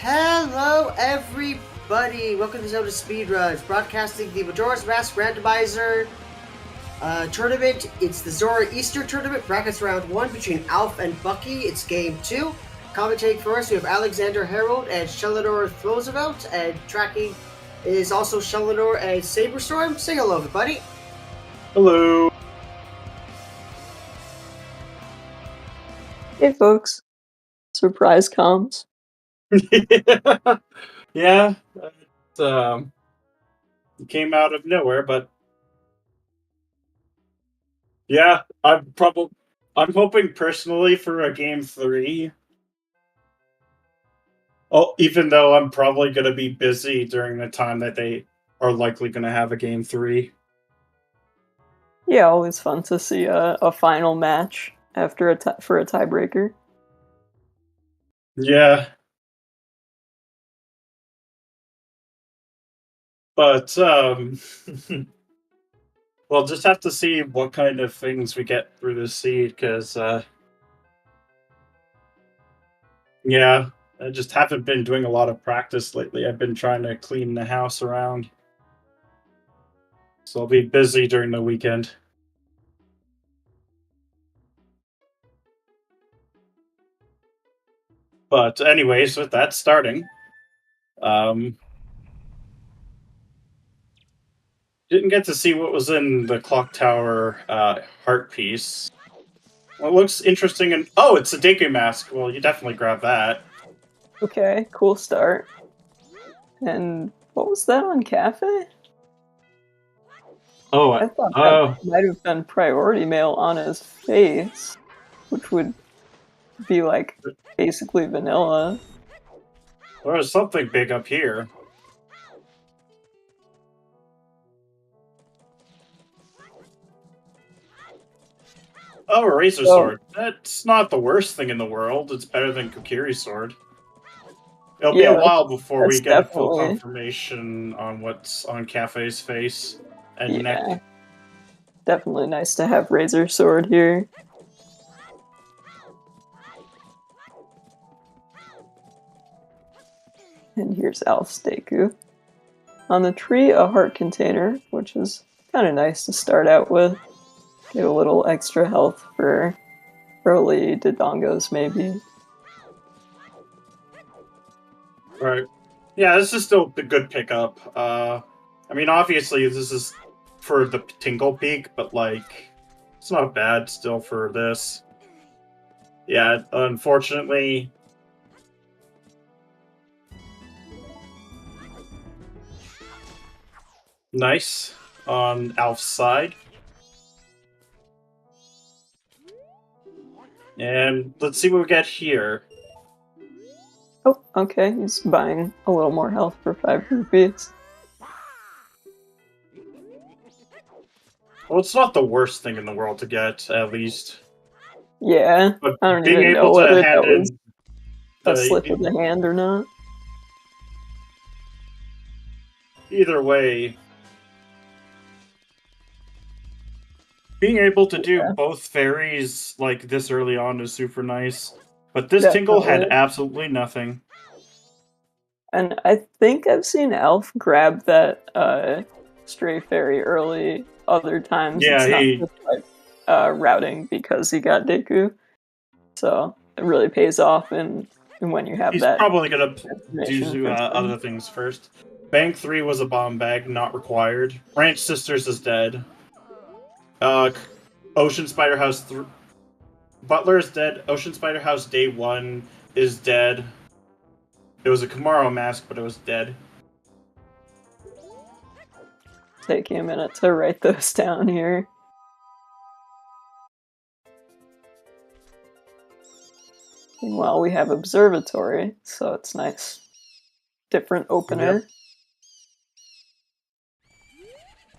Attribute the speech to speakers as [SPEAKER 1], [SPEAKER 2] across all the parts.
[SPEAKER 1] Hello, everybody! Welcome to ZeldaSpeedRuns, broadcasting the Majora's Mask Randomizer tournament. It's the Zora Easter tournament, brackets round 1 between Alf and Bucky. It's game 2. Commentating for us, we have Alexander Harold and Sheldor Roosevelt, and tracking is also Sheldor and Saberstorm. Say hello, everybody.
[SPEAKER 2] Hello.
[SPEAKER 3] Hey folks, surprise comms.
[SPEAKER 2] Yeah, it came out of nowhere, but yeah, I'm hoping personally for a game 3. Oh, even though I'm probably going to be busy during the time that they are likely going to have a game 3.
[SPEAKER 3] Yeah, always fun to see a final match after for a tiebreaker.
[SPEAKER 2] Yeah. But we'll just have to see what kind of things we get through this seed, because yeah, I just haven't been doing a lot of practice lately. I've been trying to clean the house around. So I'll be busy during the weekend. But anyways, with that starting, didn't get to see what was in the clock tower heart piece. Well, it looks interesting, and oh, it's a Deku mask. Well, you definitely grab that.
[SPEAKER 3] Okay, cool start. And what was that on Cafe?
[SPEAKER 2] Oh,
[SPEAKER 3] I thought that might have been priority mail on his face, which would be like basically vanilla.
[SPEAKER 2] there was something big up here. Oh, a razor sword. That's not the worst thing in the world. It's better than Kokiri's sword. It'll be a while before we get a full confirmation on what's on Cafe's face and neck.
[SPEAKER 3] Definitely nice to have razor sword here. And here's Alf's Deku. On the tree, a heart container, which is kind of nice to start out with. Get a little extra health for early Dodongos, maybe.
[SPEAKER 2] Right. Yeah, this is still a good pickup. I mean, obviously, this is for the Tingle Peak, but, like, it's not bad still for this. Yeah, unfortunately... Nice on Alf's side. And let's see what we get here.
[SPEAKER 3] Oh, okay, he's buying a little more health for 5 rupees.
[SPEAKER 2] Well, it's not the worst thing in the world to get, at least.
[SPEAKER 3] Yeah,
[SPEAKER 2] but
[SPEAKER 3] I don't even know whether that was a slip of the hand or not.
[SPEAKER 2] Either way, being able to do both fairies like this early on is super nice. But this Tingle had absolutely nothing.
[SPEAKER 3] And I think I've seen Alf grab that stray fairy early other times.
[SPEAKER 2] Yeah,
[SPEAKER 3] it's not just like routing because he got Deku. So it really pays off and when you have
[SPEAKER 2] he's
[SPEAKER 3] that.
[SPEAKER 2] He's probably going to do other things first. Bank 3 was a bomb bag, not required. Ranch Sisters is dead. Ocean Spider House... Butler is dead. Ocean Spider House Day 1 is dead. It was a Kamaro mask, but it was dead.
[SPEAKER 3] Taking a minute to write those down here. Meanwhile, we have Observatory, so it's nice. Different opener. Yep.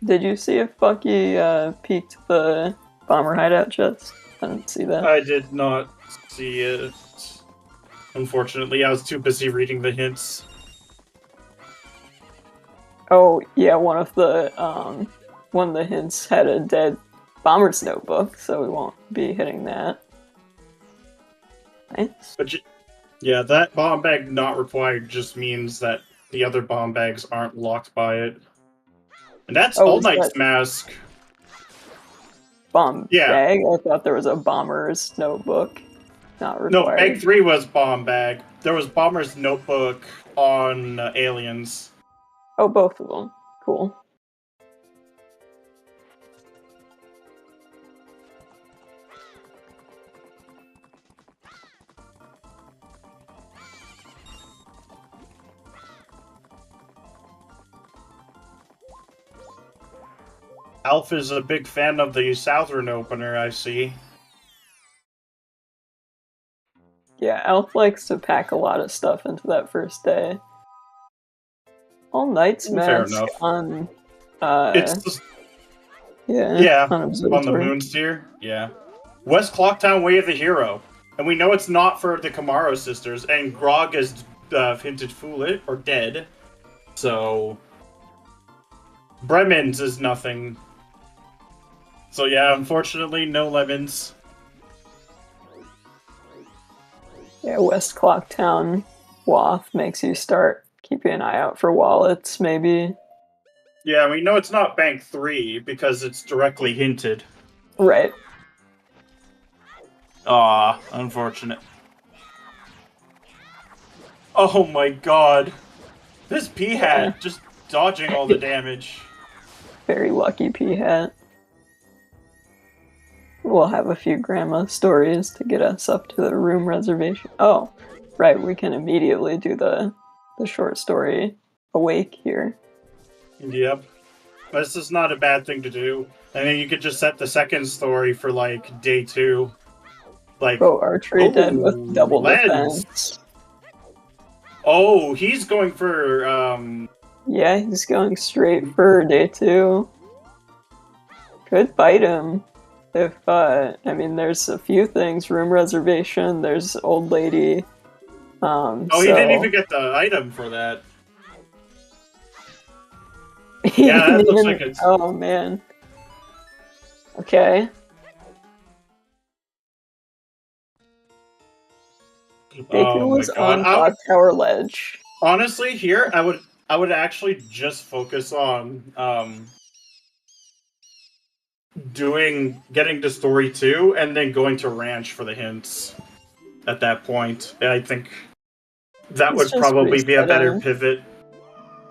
[SPEAKER 3] Did you see if Bucky peeked the bomber hideout chest? I didn't see that.
[SPEAKER 2] I did not see it. Unfortunately, I was too busy reading the hints.
[SPEAKER 3] Oh, yeah, one of the hints had a dead bomber's notebook, so we won't be hitting that. Nice.
[SPEAKER 2] Yeah, that bomb bag not required just means that the other bomb bags aren't locked by it. And that's
[SPEAKER 3] Oh,
[SPEAKER 2] All
[SPEAKER 3] is
[SPEAKER 2] Knight's
[SPEAKER 3] that
[SPEAKER 2] mask.
[SPEAKER 3] bomb
[SPEAKER 2] Yeah.
[SPEAKER 3] bag? I thought there was a bomber's notebook. Not
[SPEAKER 2] No, bag
[SPEAKER 3] required.
[SPEAKER 2] 3 was bomb bag. There was Bomber's notebook on Aliens.
[SPEAKER 3] Oh, both of them. Cool.
[SPEAKER 2] Alf is a big fan of the Southern opener, I see.
[SPEAKER 3] Yeah, Elf likes to pack a lot of stuff into that first day. All Knight's
[SPEAKER 2] Fair
[SPEAKER 3] mask
[SPEAKER 2] enough.
[SPEAKER 3] on
[SPEAKER 2] It's just,
[SPEAKER 3] on
[SPEAKER 2] on the
[SPEAKER 3] Observatory.
[SPEAKER 2] moon sphere. Yeah. West Clocktown Way of the Hero. And we know it's not for the Kamaro sisters, and Grog is hinted foolish or dead. So Bremen's is nothing. So yeah, unfortunately, no lemons.
[SPEAKER 3] Yeah, West Clocktown Wath makes you start keeping an eye out for wallets, maybe.
[SPEAKER 2] Yeah, we know it's not Bank 3 because it's directly hinted.
[SPEAKER 3] Right.
[SPEAKER 2] Ah, unfortunate. Oh my god. This P-Hat just dodging all the damage.
[SPEAKER 3] Very lucky P-Hat. We'll have a few grandma stories to get us up to the room reservation. Oh, right, we can immediately do the short story Awake here.
[SPEAKER 2] Yep. This is not a bad thing to do. And then you could just set the second story for, like, day 2. Like,
[SPEAKER 3] Oh, Archery dead with double
[SPEAKER 2] lens.
[SPEAKER 3] defense.
[SPEAKER 2] Oh, he's going for,
[SPEAKER 3] Yeah, he's going straight for day 2. Could bite him. If, I mean, there's a few things. Room reservation, there's old lady.
[SPEAKER 2] Oh, he didn't even get the item for that.
[SPEAKER 3] He
[SPEAKER 2] Yeah, that
[SPEAKER 3] didn't
[SPEAKER 2] looks
[SPEAKER 3] even-
[SPEAKER 2] like it's...
[SPEAKER 3] Oh, man. Okay. Deku
[SPEAKER 2] Oh my
[SPEAKER 3] was
[SPEAKER 2] god.
[SPEAKER 3] on Clock Tower Ledge.
[SPEAKER 2] Honestly, here, I would actually just focus on, getting to story 2 and then going to ranch for the hints at that point. I think that
[SPEAKER 3] It's
[SPEAKER 2] would
[SPEAKER 3] just
[SPEAKER 2] probably be a better
[SPEAKER 3] resetting.
[SPEAKER 2] pivot.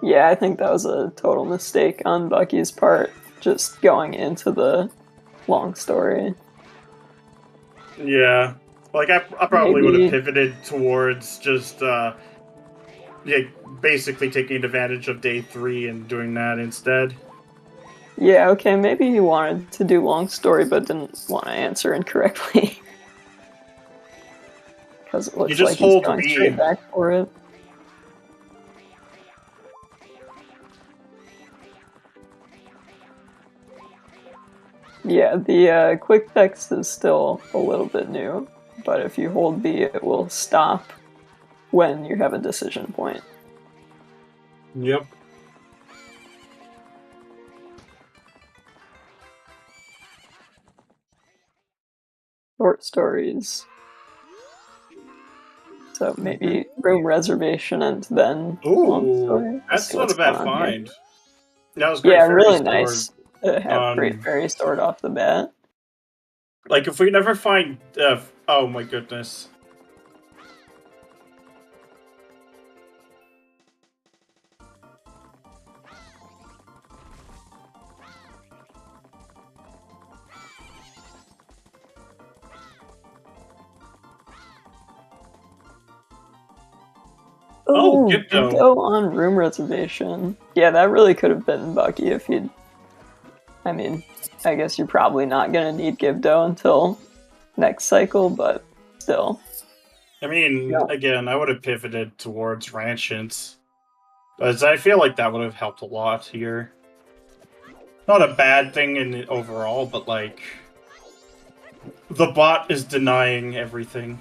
[SPEAKER 3] Yeah, I think that was a total mistake on Bucky's part, just going into the long story.
[SPEAKER 2] Yeah. Like, I probably would
[SPEAKER 3] Maybe-
[SPEAKER 2] have pivoted towards just, basically taking advantage of day 3 and doing that instead.
[SPEAKER 3] Yeah, okay, maybe he wanted to do long story but didn't want to answer incorrectly. Because it looks
[SPEAKER 2] just
[SPEAKER 3] like he's
[SPEAKER 2] hold
[SPEAKER 3] going
[SPEAKER 2] B.
[SPEAKER 3] straight back for it. Yeah, the quick text is still a little bit new, but if you hold B, it will stop when you have a decision point.
[SPEAKER 2] Yep.
[SPEAKER 3] Short stories. So maybe room reservation and then long
[SPEAKER 2] Ooh,
[SPEAKER 3] story. Let's
[SPEAKER 2] that's
[SPEAKER 3] see
[SPEAKER 2] not
[SPEAKER 3] what's
[SPEAKER 2] a bad
[SPEAKER 3] going on here.
[SPEAKER 2] find. That was great.
[SPEAKER 3] Yeah,
[SPEAKER 2] Fairy
[SPEAKER 3] really
[SPEAKER 2] Sword.
[SPEAKER 3] nice to have Great Fairy Sword off the bat.
[SPEAKER 2] Like, if we never find... oh my goodness. Oh, Gipto.
[SPEAKER 3] Gipto on room reservation. Yeah, that really could have been Bucky if he'd... I mean, I guess you're probably not going to need Gipto until next cycle, but still.
[SPEAKER 2] I mean,
[SPEAKER 3] Yeah.
[SPEAKER 2] again, I would have pivoted towards Ranchants. Because I feel like that would have helped a lot here. Not a bad thing in the overall, but like... The bot is denying everything.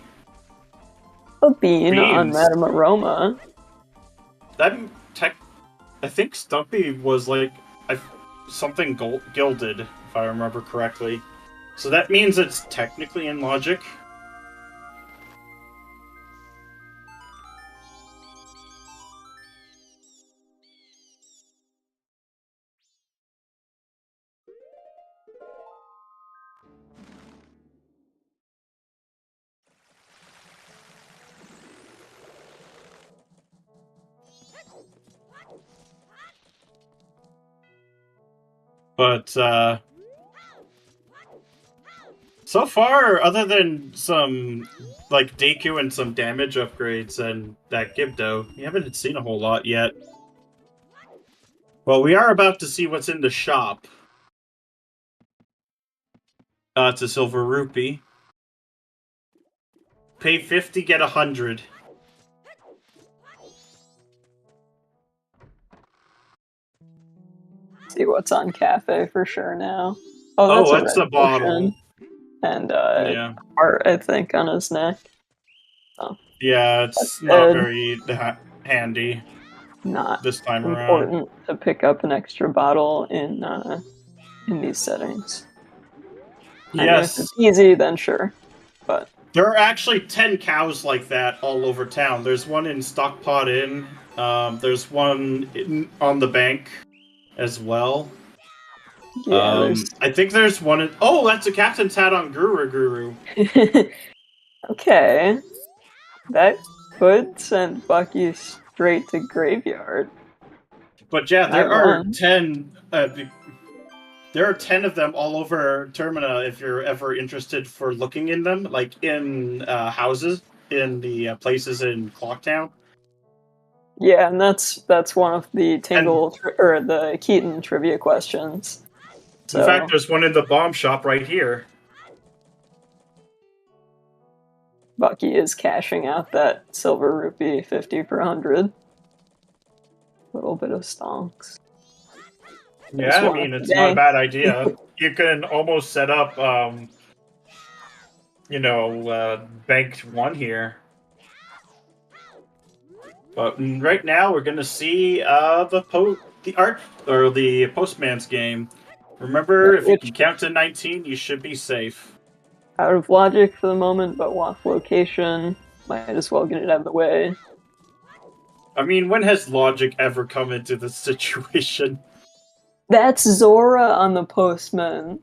[SPEAKER 3] A bean on
[SPEAKER 2] Beans.
[SPEAKER 3] Madame Aroma.
[SPEAKER 2] That I think Stumpy was like something gilded, if I remember correctly. So that means it's technically in logic. But so far, other than some like Deku and some damage upgrades and that Gibdo, we haven't seen a whole lot yet. Well, we are about to see what's in the shop. It's a silver rupee. Pay 50, get 100.
[SPEAKER 3] See what's on cafe for sure now. Oh, that's
[SPEAKER 2] It's
[SPEAKER 3] a
[SPEAKER 2] a
[SPEAKER 3] red
[SPEAKER 2] bottle.
[SPEAKER 3] potion. And
[SPEAKER 2] Yeah.
[SPEAKER 3] heart, I think, on his neck. Oh,
[SPEAKER 2] Yeah, it's
[SPEAKER 3] that's
[SPEAKER 2] not
[SPEAKER 3] good.
[SPEAKER 2] very handy
[SPEAKER 3] Not
[SPEAKER 2] this time around.
[SPEAKER 3] important to pick up an extra bottle in these settings. I mean, if
[SPEAKER 2] Yes.
[SPEAKER 3] it's easy, then sure. But
[SPEAKER 2] There are actually 10 cows like that all over town. There's one in Stockpot Inn. There's one on the bank as well.
[SPEAKER 3] yeah, there's
[SPEAKER 2] I think there's one in... Oh, that's a captain's hat on Guru.
[SPEAKER 3] okay. That could send Bucky straight to graveyard.
[SPEAKER 2] But yeah, there
[SPEAKER 3] That
[SPEAKER 2] are
[SPEAKER 3] one.
[SPEAKER 2] 10... there are 10 of them all over Termina if you're ever interested for looking in them, like in houses, in the places in Clocktown.
[SPEAKER 3] Yeah, and that's one of the Tingle or the Keaton trivia questions. So,
[SPEAKER 2] in fact, there's one in the bomb shop right here.
[SPEAKER 3] Bucky is cashing out that silver rupee 50 for 100. Little bit of stonks.
[SPEAKER 2] Yeah, I mean, it's not a bad idea. You can almost set up, banked one here. But right now, we're gonna see the art or the postman's game. Remember, if you can count to 19, you should be safe.
[SPEAKER 3] Out of logic for the moment, but waff location. Might as well get it out of the way.
[SPEAKER 2] I mean, when has logic ever come into this situation?
[SPEAKER 3] That's Zora on the postman.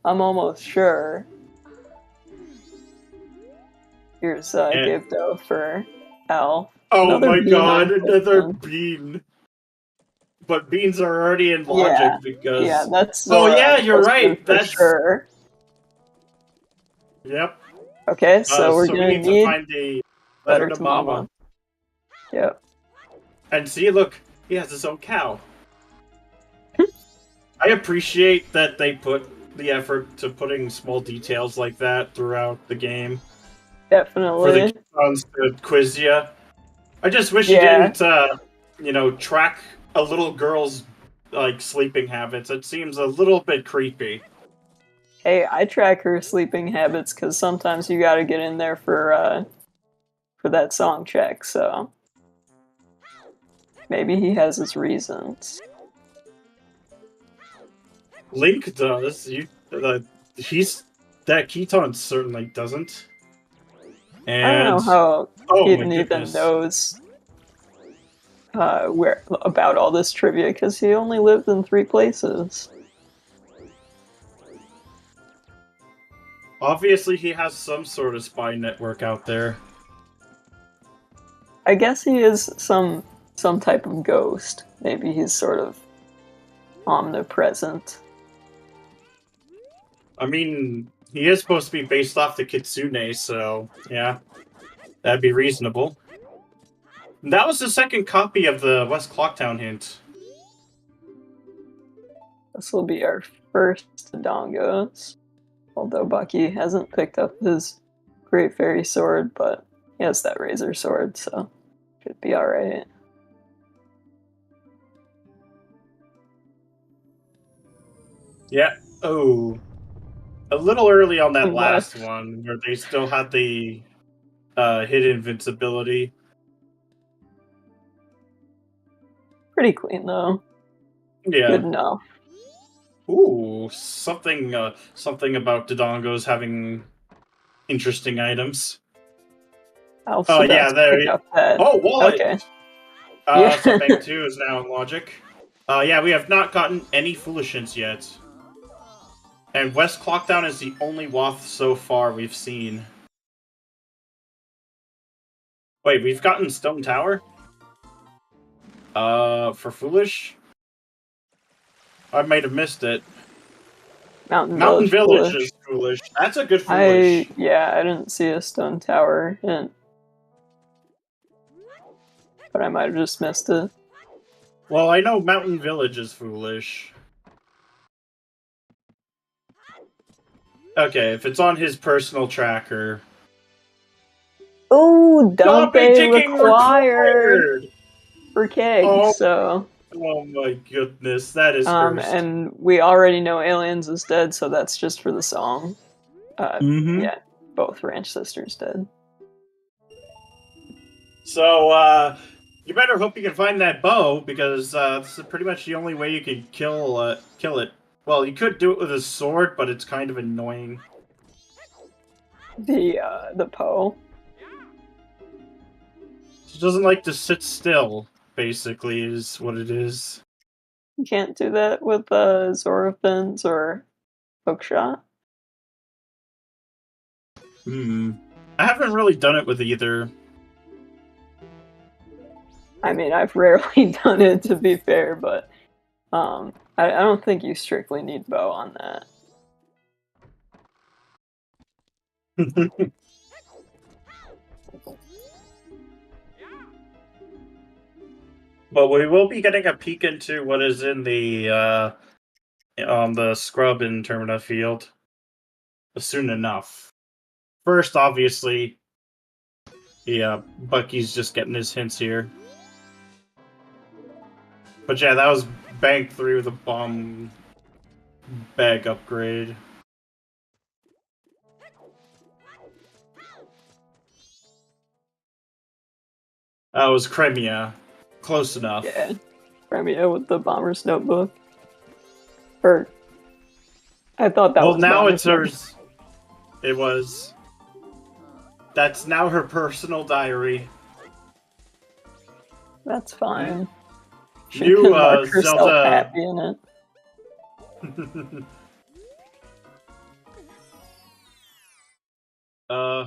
[SPEAKER 3] I'm almost sure. Here's Gibdo for L.
[SPEAKER 2] Oh
[SPEAKER 3] Another
[SPEAKER 2] my
[SPEAKER 3] bean
[SPEAKER 2] god,
[SPEAKER 3] on
[SPEAKER 2] another
[SPEAKER 3] postman.
[SPEAKER 2] bean. But beans are already in logic because...
[SPEAKER 3] Yeah, that's
[SPEAKER 2] Oh
[SPEAKER 3] Zora
[SPEAKER 2] yeah,
[SPEAKER 3] on
[SPEAKER 2] you're
[SPEAKER 3] postman
[SPEAKER 2] right.
[SPEAKER 3] for
[SPEAKER 2] That's...
[SPEAKER 3] sure.
[SPEAKER 2] Yep.
[SPEAKER 3] Okay, so we're
[SPEAKER 2] we
[SPEAKER 3] gonna
[SPEAKER 2] need to find the letter to
[SPEAKER 3] mama.
[SPEAKER 2] Mama.
[SPEAKER 3] Yep.
[SPEAKER 2] And see, look, he has his own cow. I appreciate that they put the effort to putting small details like that throughout the game.
[SPEAKER 3] Definitely.
[SPEAKER 2] For the kids to quiz you. I just wish you didn't, track a little girl's sleeping habits. It seems a little bit creepy.
[SPEAKER 3] Hey, I track her sleeping habits because sometimes you gotta get in there for that song check, so maybe he has his reasons.
[SPEAKER 2] Link does. That Keaton certainly doesn't. And
[SPEAKER 3] I don't know how Keaton even
[SPEAKER 2] goodness.
[SPEAKER 3] knows where about all this trivia because he only lived in 3 places.
[SPEAKER 2] Obviously, he has some sort of spy network out there.
[SPEAKER 3] I guess he is some type of ghost. Maybe he's sort of omnipresent.
[SPEAKER 2] I mean, he is supposed to be based off the Kitsune, so yeah, that'd be reasonable. And that was the second copy of the West Clocktown hint.
[SPEAKER 3] This will be our first Dongos. Although Bucky hasn't picked up his Great Fairy Sword, but he has that Razor Sword, so should be alright.
[SPEAKER 2] Yeah. Oh. A little early on that last one, where they still had the hidden invincibility.
[SPEAKER 3] Pretty clean, though.
[SPEAKER 2] Yeah.
[SPEAKER 3] Good enough.
[SPEAKER 2] Ooh, something about Dodongos having interesting items.
[SPEAKER 3] Oh yeah, there.
[SPEAKER 2] Oh, wallet.
[SPEAKER 3] Okay.
[SPEAKER 2] So Bank 2 is now in logic. Yeah, we have not gotten any foolish hints yet. And West Clockdown is the only waft so far we've seen. Wait, we've gotten Stone Tower? For foolish? I might have missed it.
[SPEAKER 3] Mountain
[SPEAKER 2] Mountain Village
[SPEAKER 3] Foolish.
[SPEAKER 2] is foolish. That's a good foolish.
[SPEAKER 3] I didn't see a stone tower hint. But I might have just missed it.
[SPEAKER 2] Well, I know Mountain Village is foolish. Okay, if it's on his personal tracker.
[SPEAKER 3] Ooh, Dumpe
[SPEAKER 2] ticking
[SPEAKER 3] required for Keg,
[SPEAKER 2] Oh.
[SPEAKER 3] so...
[SPEAKER 2] Oh my goodness, that is cursed.
[SPEAKER 3] And we already know Aliens is dead, so that's just for the song. Yeah, both Ranch Sisters dead.
[SPEAKER 2] So, you better hope you can find that bow, because this is pretty much the only way you can kill it. Well, you could do it with a sword, but it's kind of annoying.
[SPEAKER 3] The Poe.
[SPEAKER 2] She doesn't like to sit still, basically, is what it is.
[SPEAKER 3] You can't do that with Zora fins or hookshot.
[SPEAKER 2] I haven't really done it with either.
[SPEAKER 3] I mean, I've rarely done it, to be fair, but I don't think you strictly need bow on that.
[SPEAKER 2] But we will be getting a peek into what is in the scrub in Termina Field soon enough. First, obviously, Bucky's just getting his hints here. But yeah, that was banked through the bomb bag upgrade. That was Crimea. Close enough.
[SPEAKER 3] Yeah, Crimea with the Bomber's Notebook. Or, I thought that was
[SPEAKER 2] Well, now
[SPEAKER 3] Bomber's
[SPEAKER 2] it's hers. It was. That's now her personal diary.
[SPEAKER 3] That's fine. She
[SPEAKER 2] New
[SPEAKER 3] can mark herself
[SPEAKER 2] Zelda.
[SPEAKER 3] happy in it.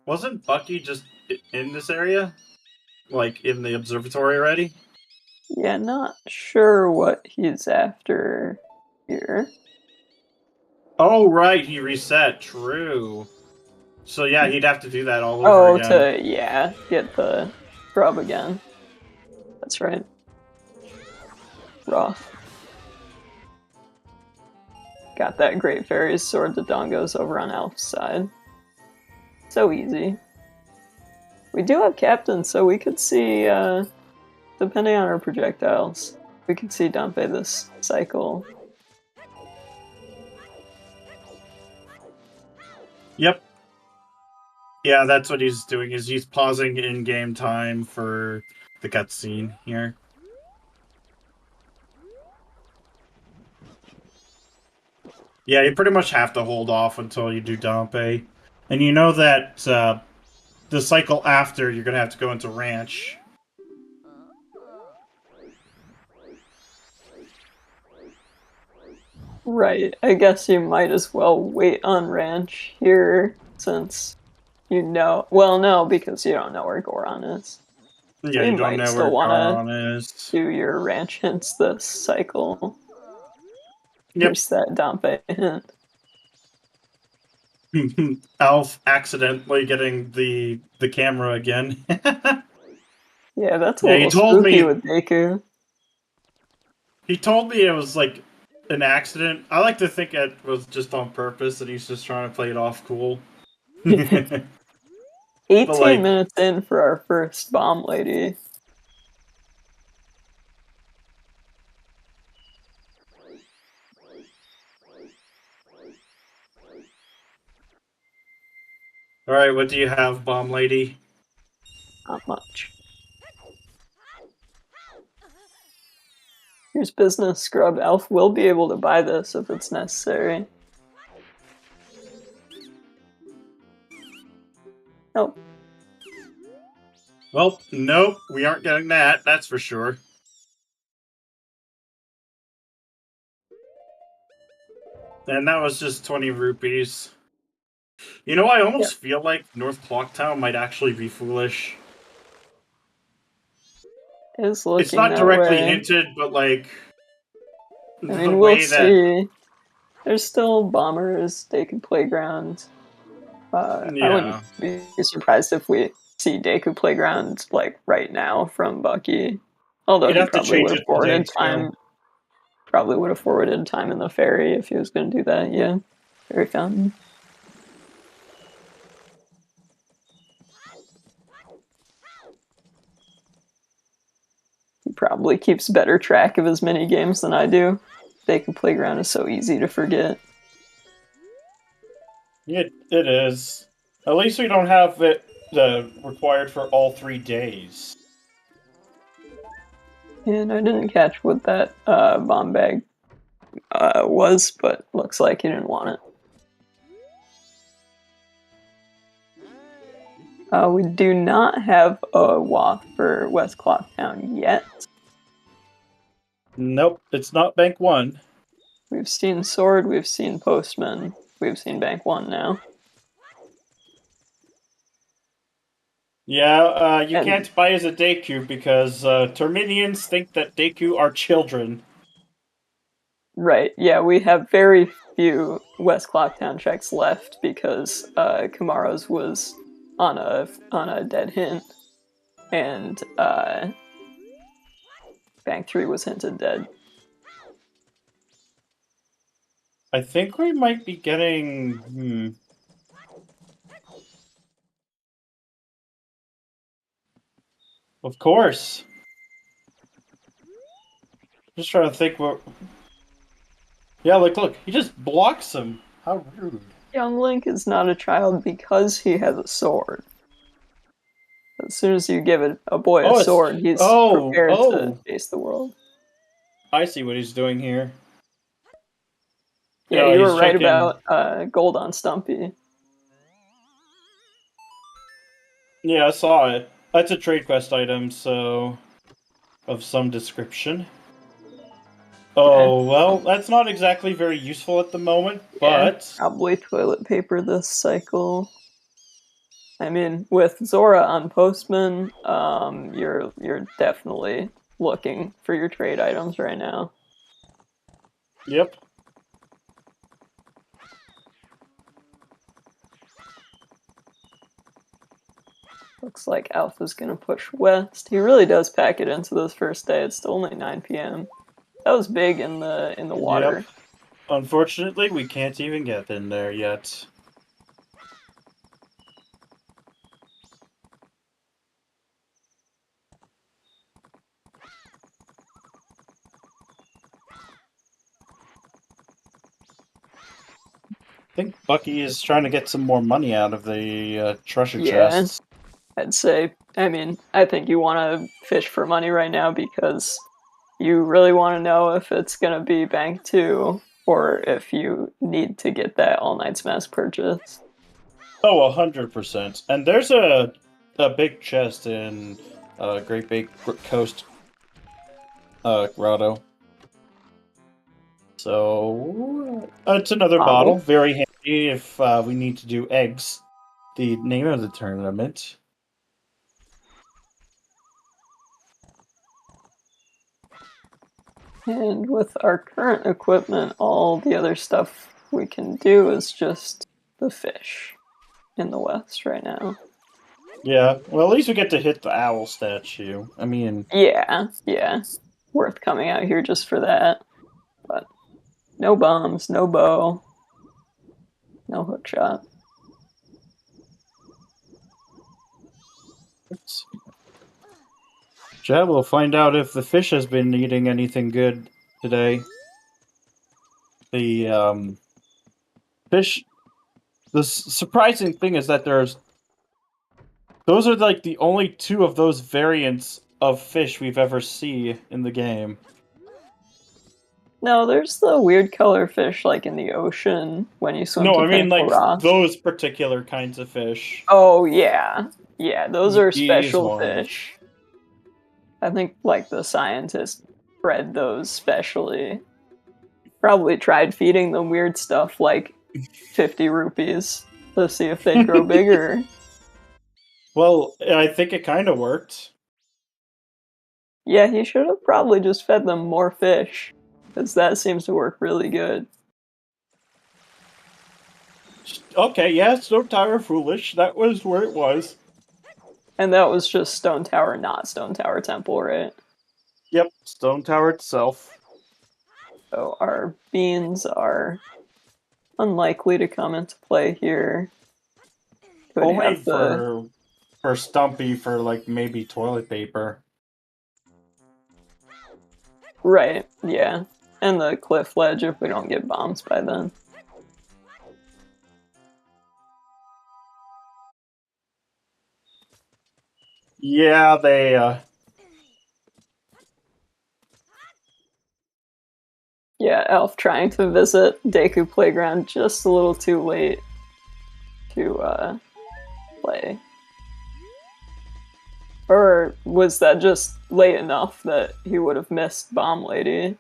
[SPEAKER 2] Wasn't Bucky just in this area? Like, in the observatory already?
[SPEAKER 3] Yeah, not sure what he's after here.
[SPEAKER 2] Oh, right, he reset. True. So yeah, he'd have to do that all over again.
[SPEAKER 3] Get the grub again. That's right. Rough. Got that Great Fairy's Sword to Dongos over on Elf's side. So easy. We do have Captain, so we could see, depending on our projectiles, we could see Dumpe this cycle.
[SPEAKER 2] Yep. Yeah, that's what he's doing, is he's pausing in-game time for the cutscene here. Yeah, you pretty much have to hold off until you do Dompe. And you know that the cycle after, you're going to have to go into Ranch.
[SPEAKER 3] Right, I guess you might as well wait on Ranch here, since you know... Well, no, because you don't know where Goron is.
[SPEAKER 2] Yeah,
[SPEAKER 3] So
[SPEAKER 2] you don't know where Goron is.
[SPEAKER 3] Do your Ranch hints this cycle.
[SPEAKER 2] Yep.
[SPEAKER 3] Here's that Dompe hint.
[SPEAKER 2] Alf accidentally getting the camera again.
[SPEAKER 3] Yeah, that's a little spooky with Deku.
[SPEAKER 2] He told me it was like an accident. I like to think it was just on purpose, and he's just trying to play it off cool.
[SPEAKER 3] 18 minutes in for our first bomb lady.
[SPEAKER 2] Alright, what do you have, bomb lady?
[SPEAKER 3] Not much. Here's business, Scrub. Elf will be able to buy this if it's necessary. Nope.
[SPEAKER 2] Well, nope, we aren't getting that, that's for sure. And that was just 20 rupees. You know, I almost feel like North Clocktown might actually be foolish.
[SPEAKER 3] It's
[SPEAKER 2] It's not directly hinted, but like...
[SPEAKER 3] I mean, we'll see. There's still Bombers, Deku Playground. I wouldn't be surprised if we see Deku Playground like right now from Bucky. Although
[SPEAKER 2] You'd
[SPEAKER 3] he
[SPEAKER 2] have to
[SPEAKER 3] probably
[SPEAKER 2] change
[SPEAKER 3] would
[SPEAKER 2] it
[SPEAKER 3] have forwarded
[SPEAKER 2] today,
[SPEAKER 3] time.
[SPEAKER 2] too.
[SPEAKER 3] Probably would have forwarded time in the ferry if he was going to do that. Yeah, Fairy Fountain. He probably keeps better track of his mini games than I do. Deku Playground is so easy to forget.
[SPEAKER 2] It is. At least we don't have it required for all 3 days.
[SPEAKER 3] And I didn't catch what that bomb bag was, but looks like he didn't want it. We do not have a WAF for West Clocktown yet.
[SPEAKER 2] Nope, it's not Bank 1.
[SPEAKER 3] We've seen Sword, we've seen Postman, we've seen Bank 1 now.
[SPEAKER 2] Yeah, you can't buy as a Deku because Terminians think that Deku are children.
[SPEAKER 3] Right, yeah, we have very few West Clocktown checks left because Kamaro's was on a dead hint, and Bank 3 was hinted dead.
[SPEAKER 2] I think we might be getting... Of course. Just trying to think what... Yeah, look, he just blocks him. How rude.
[SPEAKER 3] Young Link is not a child because he has a sword. As soon as you give a boy a sword, he's prepared to face the world.
[SPEAKER 2] I see what he's doing here.
[SPEAKER 3] Yeah, you were right about gold on Stumpy.
[SPEAKER 2] Yeah, I saw it. That's a trade quest item, so... of some description. Oh, well, that's not exactly very useful at the moment, but...
[SPEAKER 3] Yeah, probably toilet paper this cycle. I mean, with Zora on Postman, you're definitely looking for your trade items right now.
[SPEAKER 2] Yep.
[SPEAKER 3] Looks like Alpha's gonna push west. He really does pack it into this first day. It's still only 9 p.m. That was big in the water.
[SPEAKER 2] Yep. Unfortunately, we can't even get in there yet. I think Bucky is trying to get some more money out of the treasure chests.
[SPEAKER 3] I'd say, I think you want to fish for money right now because you really want to know if it's going to be Bank 2 or if you need to get that All Night's Mask purchase.
[SPEAKER 2] Oh, 100%. And there's a big chest in Great Big Coast Grotto. So, it's another bottle. Very handy if we need to do eggs. The name of the tournament.
[SPEAKER 3] And with our current equipment, all the other stuff we can do is just the fish in the west right now.
[SPEAKER 2] Yeah, well, at least we get to hit the owl statue. I mean...
[SPEAKER 3] Yeah. Worth coming out here just for that. But no bombs, no bow, no hook shot.
[SPEAKER 2] Yeah, we'll find out if the fish has been eating anything good today. The fish... The surprising thing is that those are like the only 2 of those variants of fish we've ever seen in the game.
[SPEAKER 3] No, there's the weird color fish like in the ocean when you swim to
[SPEAKER 2] No, I mean like
[SPEAKER 3] rocks.
[SPEAKER 2] those particular kinds of fish.
[SPEAKER 3] Oh yeah. Yeah, those are special fish. I think like the scientists bred those specially. Probably tried feeding them weird stuff like 50 rupees to see if they'd grow bigger.
[SPEAKER 2] Well, I think it kind of worked.
[SPEAKER 3] Yeah, he should have probably just fed them more fish. Because that seems to work really good.
[SPEAKER 2] Okay, yeah, Stone Tower Foolish. That was where it was.
[SPEAKER 3] And that was just Stone Tower, not Stone Tower Temple, right?
[SPEAKER 2] Yep, Stone Tower itself.
[SPEAKER 3] So our beans are unlikely to come into play here. Could
[SPEAKER 2] Only
[SPEAKER 3] have the...
[SPEAKER 2] for Stumpy for like maybe toilet paper.
[SPEAKER 3] Right, yeah. And the cliff ledge if we don't get bombs by then.
[SPEAKER 2] Yeah, they
[SPEAKER 3] Yeah, Elf trying to visit Deku Playground just a little too late to play. Or was that just late enough that he would have missed Bomb Lady?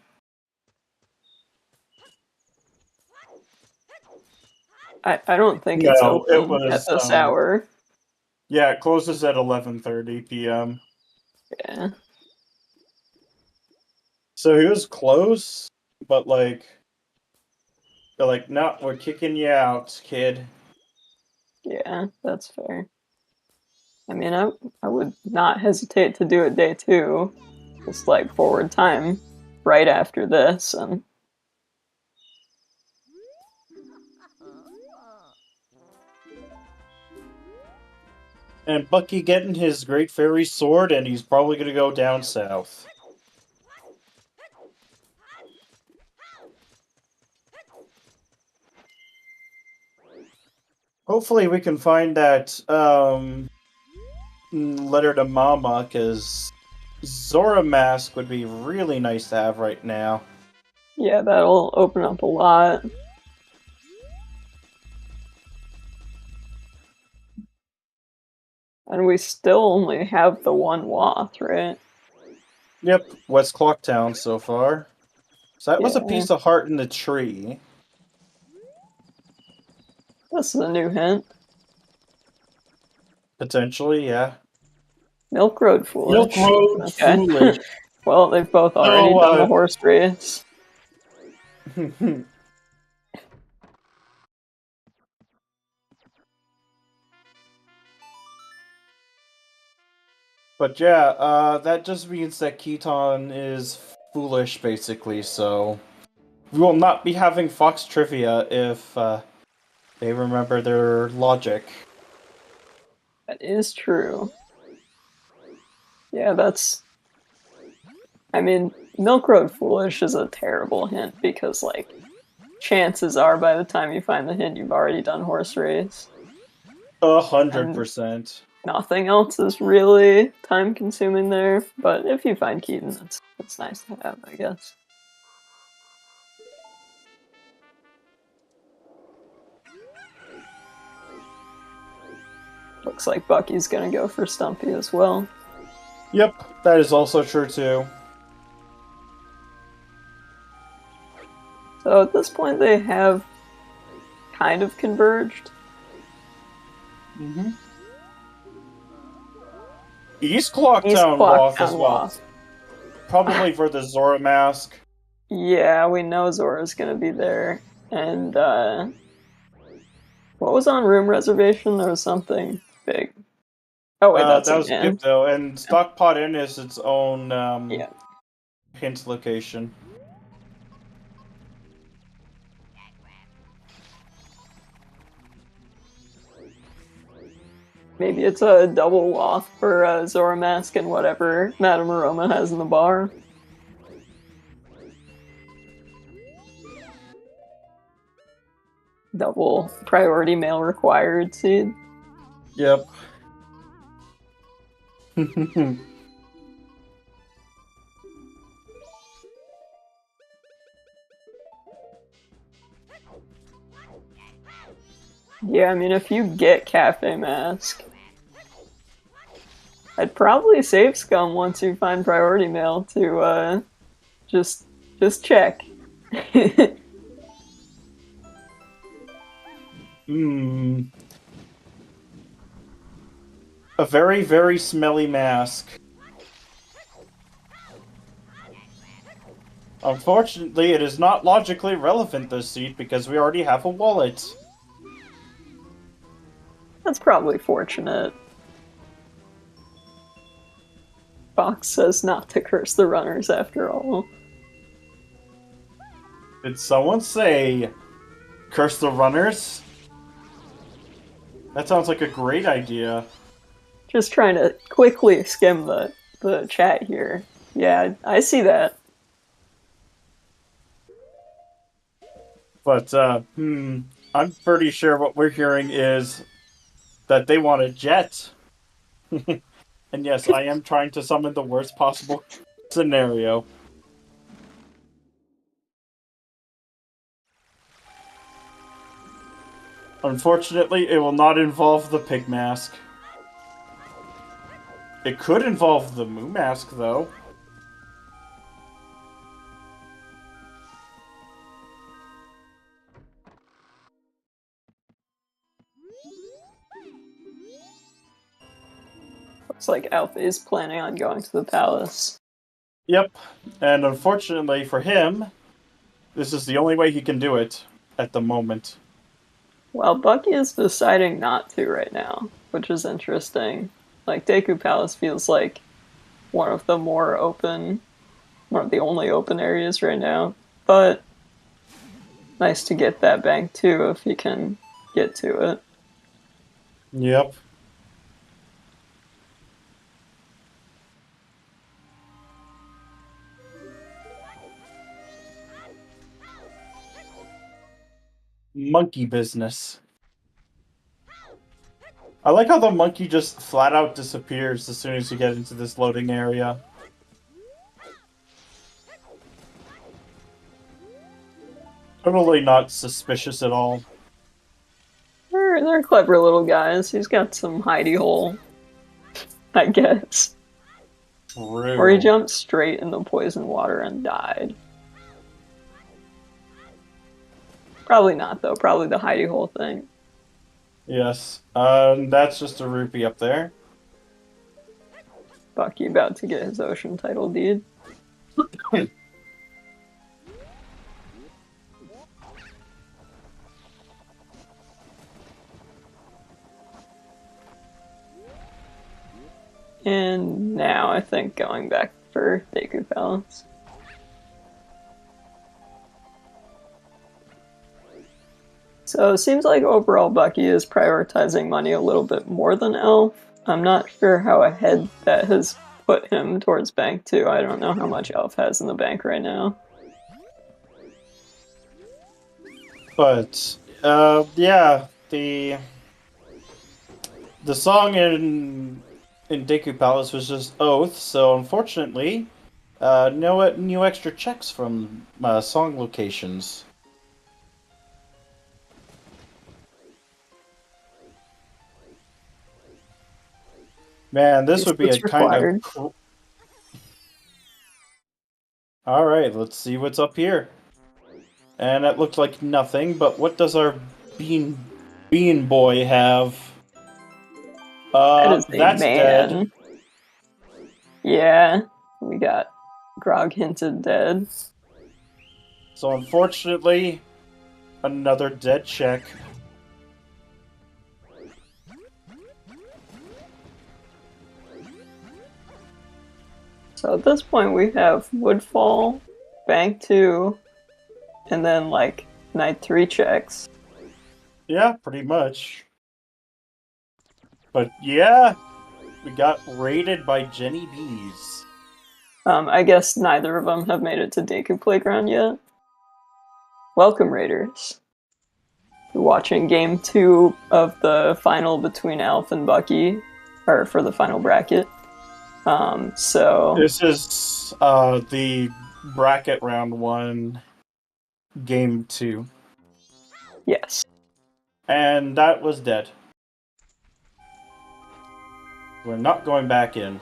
[SPEAKER 3] I don't think it's
[SPEAKER 2] No, it
[SPEAKER 3] open at
[SPEAKER 2] was
[SPEAKER 3] this hour.
[SPEAKER 2] yeah, it closes at 11:30 p.m.
[SPEAKER 3] Yeah.
[SPEAKER 2] So he was close, but like they're like, no, we're kicking you out, kid.
[SPEAKER 3] Yeah, that's fair. I mean, I would not hesitate to do it day 2. Just like forward time right after this, and
[SPEAKER 2] And Bucky getting his Great Fairy Sword, and he's probably gonna go down south. Hopefully we can find that letter to Mama, because Zora mask would be really nice to have right now.
[SPEAKER 3] yeah, that'll open up a lot. And we still only have the one Wath, right?
[SPEAKER 2] Yep, West Clocktown so far. So that was a
[SPEAKER 3] Yeah.
[SPEAKER 2] piece of heart in the tree.
[SPEAKER 3] This is a new hint.
[SPEAKER 2] Potentially, yeah.
[SPEAKER 3] Milk Road Foolish.
[SPEAKER 2] Milk Road
[SPEAKER 3] Okay.
[SPEAKER 2] Foolish.
[SPEAKER 3] Well, they've both already done the horse race.
[SPEAKER 2] But yeah, that just means that Keaton is foolish, basically, so... We will not be having Fox Trivia if they remember their logic.
[SPEAKER 3] That is true. Yeah, that's... I mean, Milk Road Foolish is a terrible hint because, like, chances are by the time you find the hint, you've already done horse race.
[SPEAKER 2] 100%.
[SPEAKER 3] Nothing else is really time-consuming there, but if you find Keaton, that's nice to have, I guess. Looks like Bucky's gonna go for Stumpy as well.
[SPEAKER 2] Yep, that is also true too.
[SPEAKER 3] So at this point, they have kind of converged.
[SPEAKER 2] Mm-hmm. East Clocktown
[SPEAKER 3] East
[SPEAKER 2] Wath as
[SPEAKER 3] Clocktown
[SPEAKER 2] well.
[SPEAKER 3] Wath.
[SPEAKER 2] Probably for the Zora mask.
[SPEAKER 3] Yeah, we know Zora's gonna be there. And, what was on room reservation? There was something big. Oh, wait, that's
[SPEAKER 2] that was
[SPEAKER 3] again.
[SPEAKER 2] good though, and Stockpot Inn is its own
[SPEAKER 3] Yeah.
[SPEAKER 2] hint location.
[SPEAKER 3] Maybe it's a double Wath for Zora Mask and whatever Madame Aroma has in the bar. Double priority mail required seed.
[SPEAKER 2] Yep.
[SPEAKER 3] Yeah, I mean, if you get Cafe Mask, I'd probably save Scum once you find priority mail to just check.
[SPEAKER 2] Hmm. A very, very smelly mask. Unfortunately, it is not logically relevant, this seat, because we already have a wallet.
[SPEAKER 3] That's probably fortunate. Fox says not to curse the runners after all.
[SPEAKER 2] Did someone say, curse the runners? That sounds like a great idea.
[SPEAKER 3] Just trying to quickly skim the chat here. Yeah, I see that.
[SPEAKER 2] But, I'm pretty sure what we're hearing is that they want a jet. And yes, I am trying to summon the worst possible scenario. Unfortunately, it will not involve the pig mask. It could involve the moo mask, though.
[SPEAKER 3] Looks like Alpha is planning on going to the palace.
[SPEAKER 2] Yep, and unfortunately for him, this is the only way he can do it at the moment.
[SPEAKER 3] Well, Bucky is deciding not to right now, which is interesting. Like, Deku Palace feels like one of the more open, one of the only open areas right now. But nice to get that bank too if he can get to it.
[SPEAKER 2] Yep. Monkey business. I like how the monkey just flat out disappears as soon as you get into this loading area. Totally not suspicious at all.
[SPEAKER 3] They're clever little guys. He's got some hidey hole, I guess.
[SPEAKER 2] True.
[SPEAKER 3] Or he jumped straight in the poison water and died. Probably not, though. Probably the hidey hole thing.
[SPEAKER 2] Yes. That's just a rupee up there.
[SPEAKER 3] Bucky about to get his ocean title deed. And now I think going back for Deku Palace. So it seems like overall Bucky is prioritizing money a little bit more than Elf. I'm not sure how ahead that has put him towards Bank 2. I don't know how much Elf has in the bank right now.
[SPEAKER 2] But, yeah, the song in Deku Palace was just Oath, so unfortunately, no new extra checks from song locations. Man, this would be a kind of... Alright, let's see what's up here. And it looks like nothing, but what does our Bean Boy have? That's dead.
[SPEAKER 3] Yeah, we got Grog hinted dead.
[SPEAKER 2] So unfortunately, another dead check.
[SPEAKER 3] So at this point we have Woodfall, Bank 2, and then like Night 3 checks.
[SPEAKER 2] Yeah, pretty much. But yeah, we got raided by Jenny Bees.
[SPEAKER 3] I guess neither of them have made it to Deku Playground yet. Welcome, Raiders. We're watching Game 2 of the final between Alf and Bucky, or for the final bracket. So
[SPEAKER 2] this is the bracket round 1, Game 2.
[SPEAKER 3] Yes.
[SPEAKER 2] And that was dead. We're not going back in.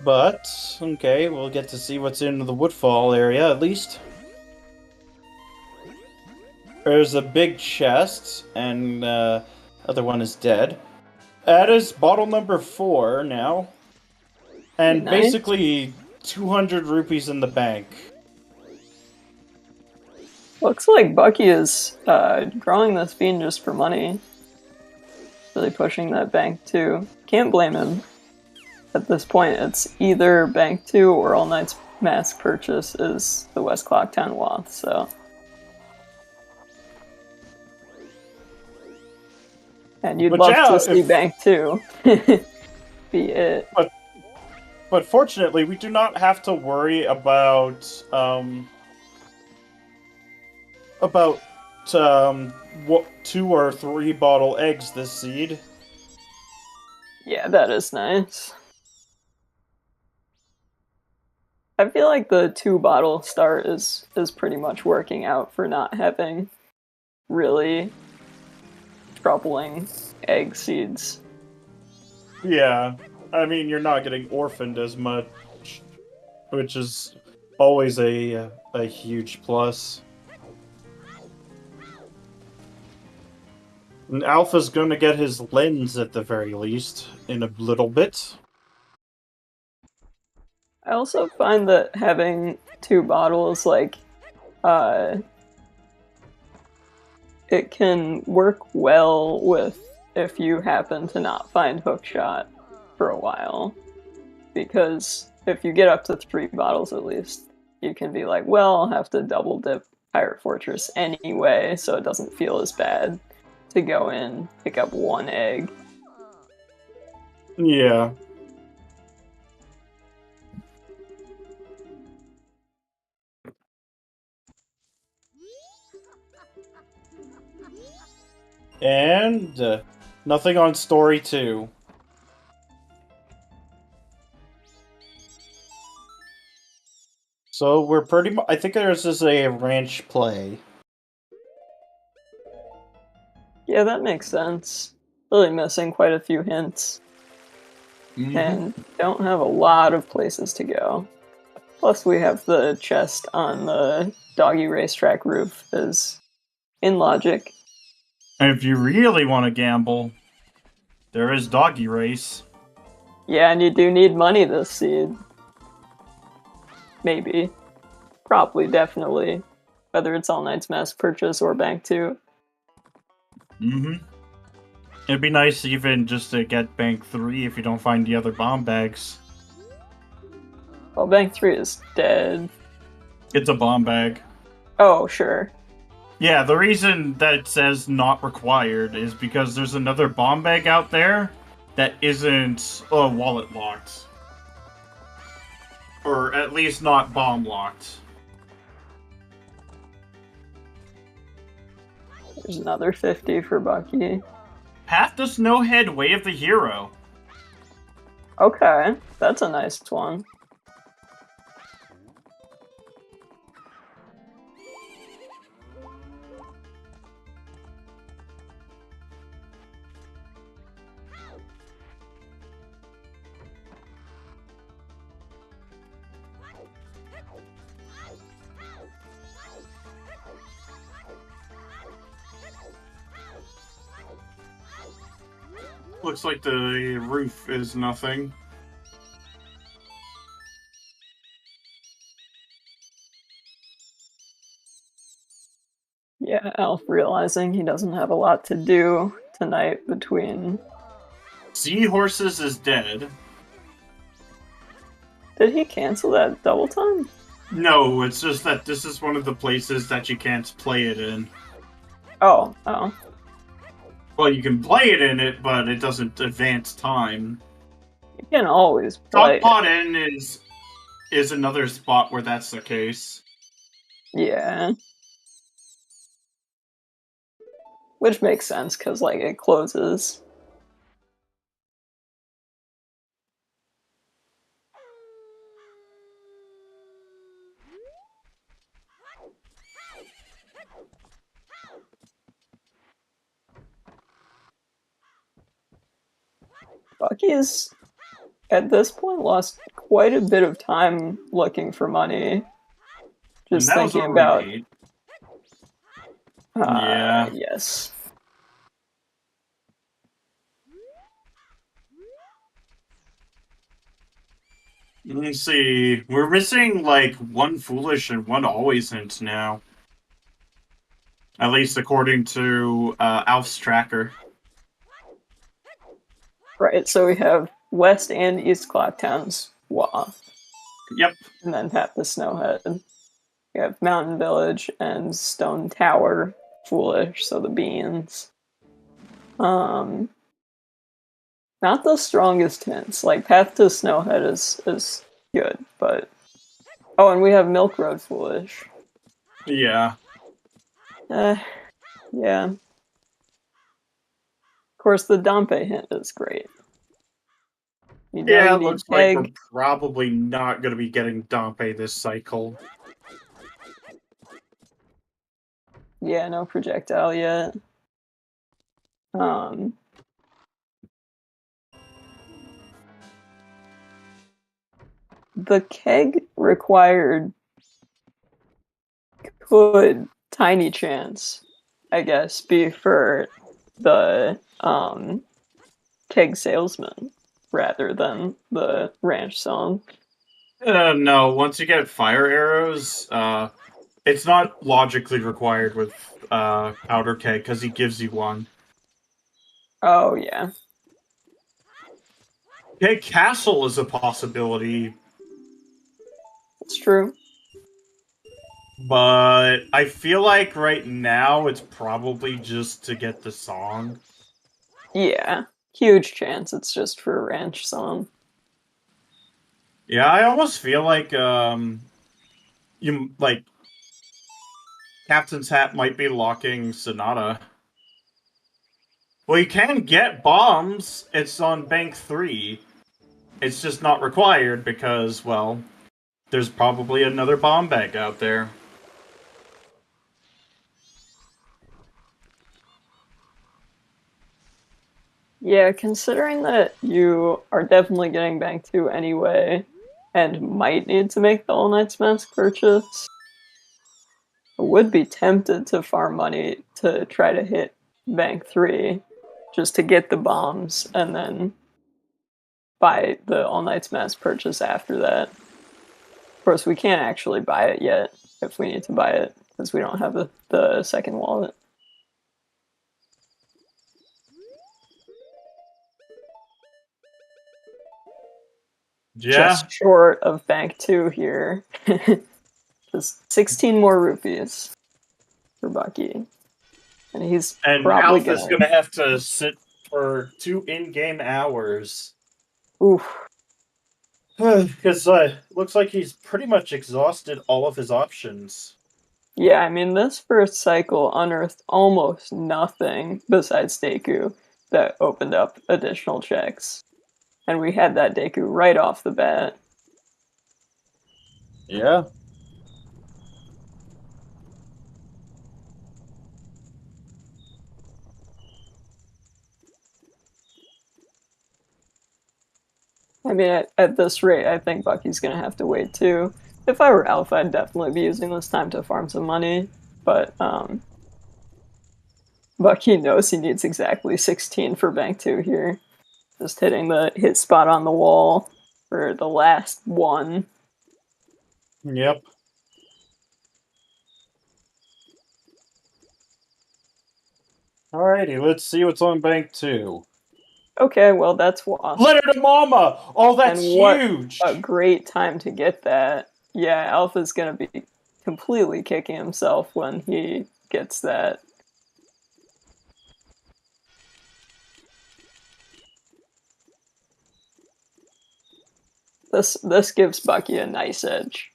[SPEAKER 2] But, okay, we'll get to see what's in the Woodfall area, at least. There's a big chest, and other one is dead. That is bottle number 4 now. And
[SPEAKER 3] Nice.
[SPEAKER 2] basically 200 rupees in the bank.
[SPEAKER 3] Looks like Bucky is growing this bean just for money. Really pushing that bank too. Can't blame him. At this point, it's either Bank 2 or All Knight's mass purchase is the West Clocktown Wath, so. And you'd
[SPEAKER 2] But
[SPEAKER 3] love
[SPEAKER 2] yeah,
[SPEAKER 3] to see Bank 2 be it.
[SPEAKER 2] But fortunately, we do not have to worry about what 2 or 3 bottle eggs this seed.
[SPEAKER 3] Yeah, that is nice. I feel like the 2-bottle start is pretty much working out for not having really troubling egg seeds.
[SPEAKER 2] Yeah, I mean, you're not getting orphaned as much, which is always a huge plus. And Alpha's gonna get his lens at the very least in a little bit.
[SPEAKER 3] I also find that having 2 bottles, like, it can work well with if you happen to not find Hookshot for a while. Because if you get up to 3 bottles at least, you can be like, well, I'll have to double dip Pirate Fortress anyway, so it doesn't feel as bad to go in, pick up 1 egg.
[SPEAKER 2] Yeah. And nothing on story 2. So we're pretty much. I think there's just a ranch play.
[SPEAKER 3] Yeah, that makes sense. Really missing quite a few hints. And don't have a lot of places to go. Plus, we have the chest on the doggy racetrack roof is in logic.
[SPEAKER 2] And if you really want to gamble, there is Doggy Race.
[SPEAKER 3] Yeah, and you do need money this seed. Maybe. Probably, definitely. Whether it's All Knight's mass purchase or Bank 2.
[SPEAKER 2] It'd be nice even just to get Bank 3 if you don't find the other bomb bags.
[SPEAKER 3] Well, Bank 3 is dead.
[SPEAKER 2] It's a bomb bag.
[SPEAKER 3] Oh, sure.
[SPEAKER 2] Yeah, the reason that it says not required is because there's another bomb bag out there that isn't wallet locked. Or at least not bomb locked.
[SPEAKER 3] There's another 50 for Bucky.
[SPEAKER 2] Path to Snowhead Way of the Hero.
[SPEAKER 3] Okay, that's a nice one.
[SPEAKER 2] Looks like the roof is nothing.
[SPEAKER 3] Yeah, Alf realizing he doesn't have a lot to do tonight between...
[SPEAKER 2] Seahorses is dead.
[SPEAKER 3] Did he cancel that double time?
[SPEAKER 2] No, it's just that this is one of the places that you can't play it in.
[SPEAKER 3] Oh.
[SPEAKER 2] Well, you can play it in it, but it doesn't advance time.
[SPEAKER 3] You can always play.
[SPEAKER 2] Dogpot Inn is another spot where that's the case.
[SPEAKER 3] Yeah. Which makes sense, because, like, it closes. Bucky's at this point, lost quite a bit of time looking for money. Just
[SPEAKER 2] that was
[SPEAKER 3] thinking
[SPEAKER 2] a
[SPEAKER 3] about...
[SPEAKER 2] repeat. Yeah.
[SPEAKER 3] Yes.
[SPEAKER 2] Let's see. We're missing, like, one foolish and one always hint now. At least according to Alf's tracker.
[SPEAKER 3] Right, so we have West and East Clocktowns, Wah.
[SPEAKER 2] Yep.
[SPEAKER 3] And then Tap the Snowhead. We have Mountain Village and Stone Tower, Foolish, so the beans. Not the strongest hints. Like, Path to Snowhead is good, but... Oh, and we have Milk Road Foolish.
[SPEAKER 2] Yeah.
[SPEAKER 3] Yeah. Of course, the Dompe hint is great. You know
[SPEAKER 2] Yeah,
[SPEAKER 3] you
[SPEAKER 2] it
[SPEAKER 3] need
[SPEAKER 2] looks like we're
[SPEAKER 3] Keg.
[SPEAKER 2] probably not going to be getting Dompe this cycle.
[SPEAKER 3] Yeah, no projectile yet. The Keg required could tiny chance, I guess, be for the Keg salesman rather than the ranch song.
[SPEAKER 2] No, once you get fire arrows, it's not logically required with Powder Keg because he gives you one.
[SPEAKER 3] Oh, yeah.
[SPEAKER 2] Keg Castle is a possibility,
[SPEAKER 3] It's true.
[SPEAKER 2] but I feel like right now it's probably just to get the song.
[SPEAKER 3] Yeah. Huge chance it's just for a ranch song.
[SPEAKER 2] Yeah, I almost feel like Captain's Hat might be locking Sonata. Well, you can get bombs. It's on Bank 3. It's just not required because, well, there's probably another bomb bag out there.
[SPEAKER 3] Yeah, considering that you are definitely getting Bank 2 anyway, and might need to make the All Knight's Mask purchase, I would be tempted to farm money to try to hit Bank 3, just to get the bombs, and then buy the All Knight's Mask purchase after that. Of course, we can't actually buy it yet, if we need to buy it, because we don't have the second wallet.
[SPEAKER 2] Yeah.
[SPEAKER 3] Just short of Bank 2 here. Just 16 more rupees for Bucky. And he's
[SPEAKER 2] And
[SPEAKER 3] probably
[SPEAKER 2] Alf is going to have to sit for 2 in-game hours.
[SPEAKER 3] Oof.
[SPEAKER 2] Because looks like he's pretty much exhausted all of his options.
[SPEAKER 3] Yeah, I mean, this first cycle unearthed almost nothing besides Deku that opened up additional checks. And we had that Deku right off the bat.
[SPEAKER 2] Yeah.
[SPEAKER 3] I mean, at this rate, I think Bucky's gonna have to wait too. If I were Alpha, I'd definitely be using this time to farm some money. But Bucky knows he needs exactly 16 for Bank 2 here. Just hitting the hit spot on the wall for the last one.
[SPEAKER 2] Yep. Alrighty, let's see what's on Bank 2.
[SPEAKER 3] Okay, well, that's Wasp.
[SPEAKER 2] Letter to Mama! Oh, that's
[SPEAKER 3] And what
[SPEAKER 2] huge!
[SPEAKER 3] a great time to get that. Yeah, Alpha's gonna be completely kicking himself when he gets that. This gives Bucky a nice edge,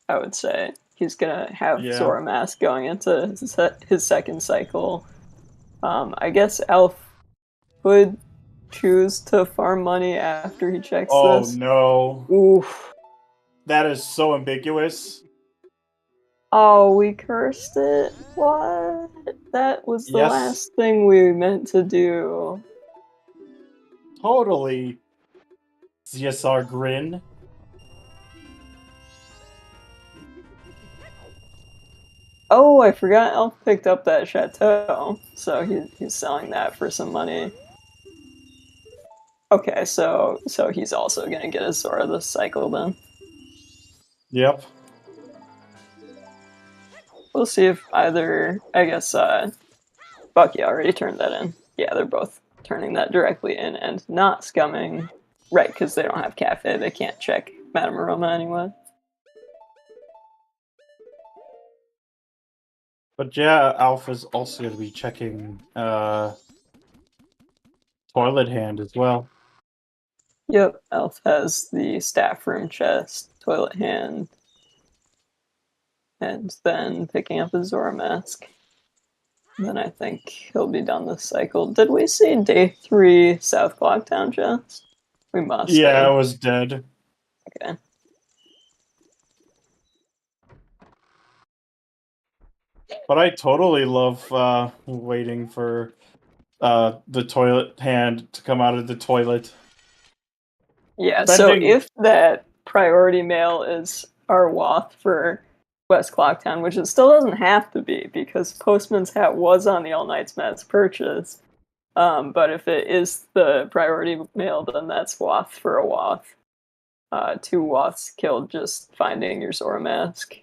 [SPEAKER 3] I would say. He's gonna have Zora Mask going into his second cycle. I guess Alf would choose to farm money after he checks this.
[SPEAKER 2] Oh no.
[SPEAKER 3] Oof.
[SPEAKER 2] That is so ambiguous.
[SPEAKER 3] Oh, we cursed it? What? That was the last thing we meant to do.
[SPEAKER 2] Totally. CSR grin.
[SPEAKER 3] Oh, I forgot Elf picked up that chateau, so he's selling that for some money. Okay, so he's also gonna get a Zora this cycle then.
[SPEAKER 2] Yep.
[SPEAKER 3] We'll see if either, I guess, Bucky already turned that in. Yeah, they're both turning that directly in and not scumming. Right, because they don't have cafe, they can't check Madame Aroma anyway.
[SPEAKER 2] But yeah, Alpha's also going to be checking toilet hand as well.
[SPEAKER 3] Yep, Elf has the staff room chest, toilet hand, and then picking up his Zora mask. Then I think he'll be done this cycle. Did we see day 3 South Clocktown chest? We must.
[SPEAKER 2] Yeah, I was dead.
[SPEAKER 3] Okay.
[SPEAKER 2] But I totally love waiting for the toilet hand to come out of the toilet.
[SPEAKER 3] Yeah,
[SPEAKER 2] Spending...
[SPEAKER 3] so if that priority mail is our Wath for West Clocktown, which it still doesn't have to be, because Postman's Hat was on the All Night's Mass purchase, but if it is the priority mail, then that's Wath for a Wath. 2 Waths killed just finding your Zora mask.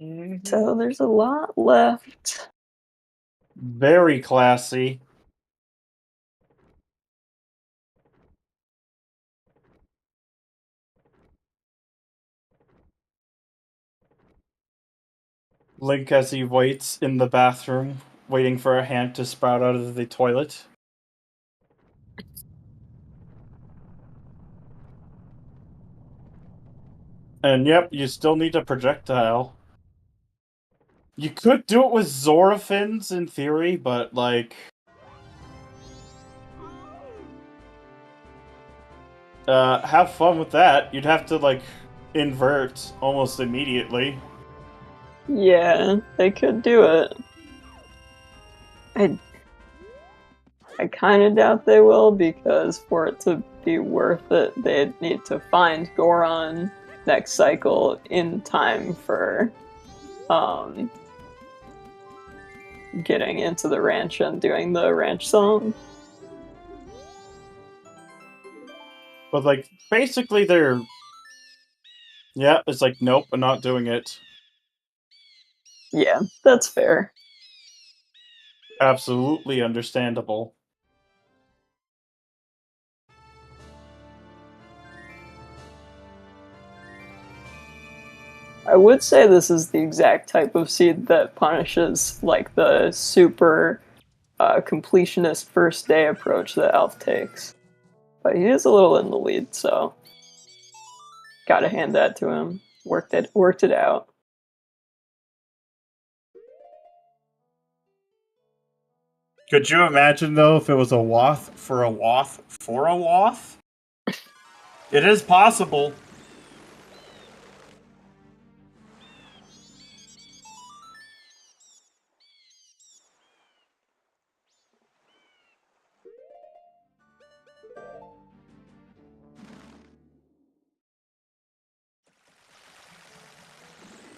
[SPEAKER 2] Mm-hmm.
[SPEAKER 3] So there's a lot left.
[SPEAKER 2] Very classy. Link as he waits in the bathroom, waiting for a hand to sprout out of the toilet. And yep, you still need a projectile. You could do it with Zora fins in theory, but like... have fun with that. You'd have to like invert almost immediately.
[SPEAKER 3] Yeah, they could do it. I kind of doubt they will, because for it to be worth it, they'd need to find Goron next cycle in time for getting into the ranch and doing the ranch song.
[SPEAKER 2] But like, basically they're... Yeah, it's like, nope, I'm not doing it.
[SPEAKER 3] Yeah, that's fair.
[SPEAKER 2] Absolutely understandable.
[SPEAKER 3] I would say this is the exact type of seed that punishes like the super completionist first day approach that Elf takes. But he is a little in the lead, so gotta hand that to him. Worked it out.
[SPEAKER 2] Could you imagine, though, if it was a Wath for a Wath for a Wath? It is possible.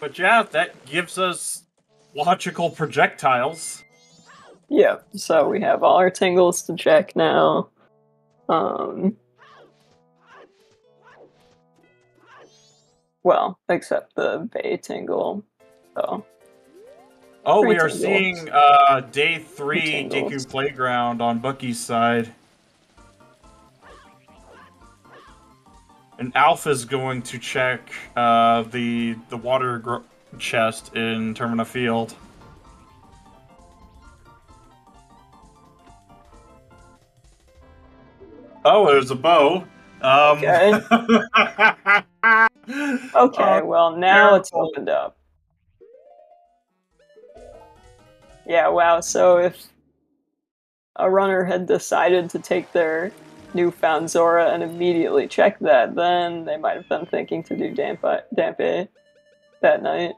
[SPEAKER 2] But yeah, that gives us logical projectiles.
[SPEAKER 3] Yeah, so we have all our tingles to check now. Well, except the Bay tingle. So.
[SPEAKER 2] Oh, we are
[SPEAKER 3] tingles.
[SPEAKER 2] seeing day 3 Deku Playground on Bucky's side. And Alpha's going to check the water chest in Termina Field. Oh, there's a bow.
[SPEAKER 3] Okay. Okay, well, now it's opened up. Yeah, wow, so if a runner had decided to take their newfound Zora and immediately check that, then they might have been thinking to do Dampe that night.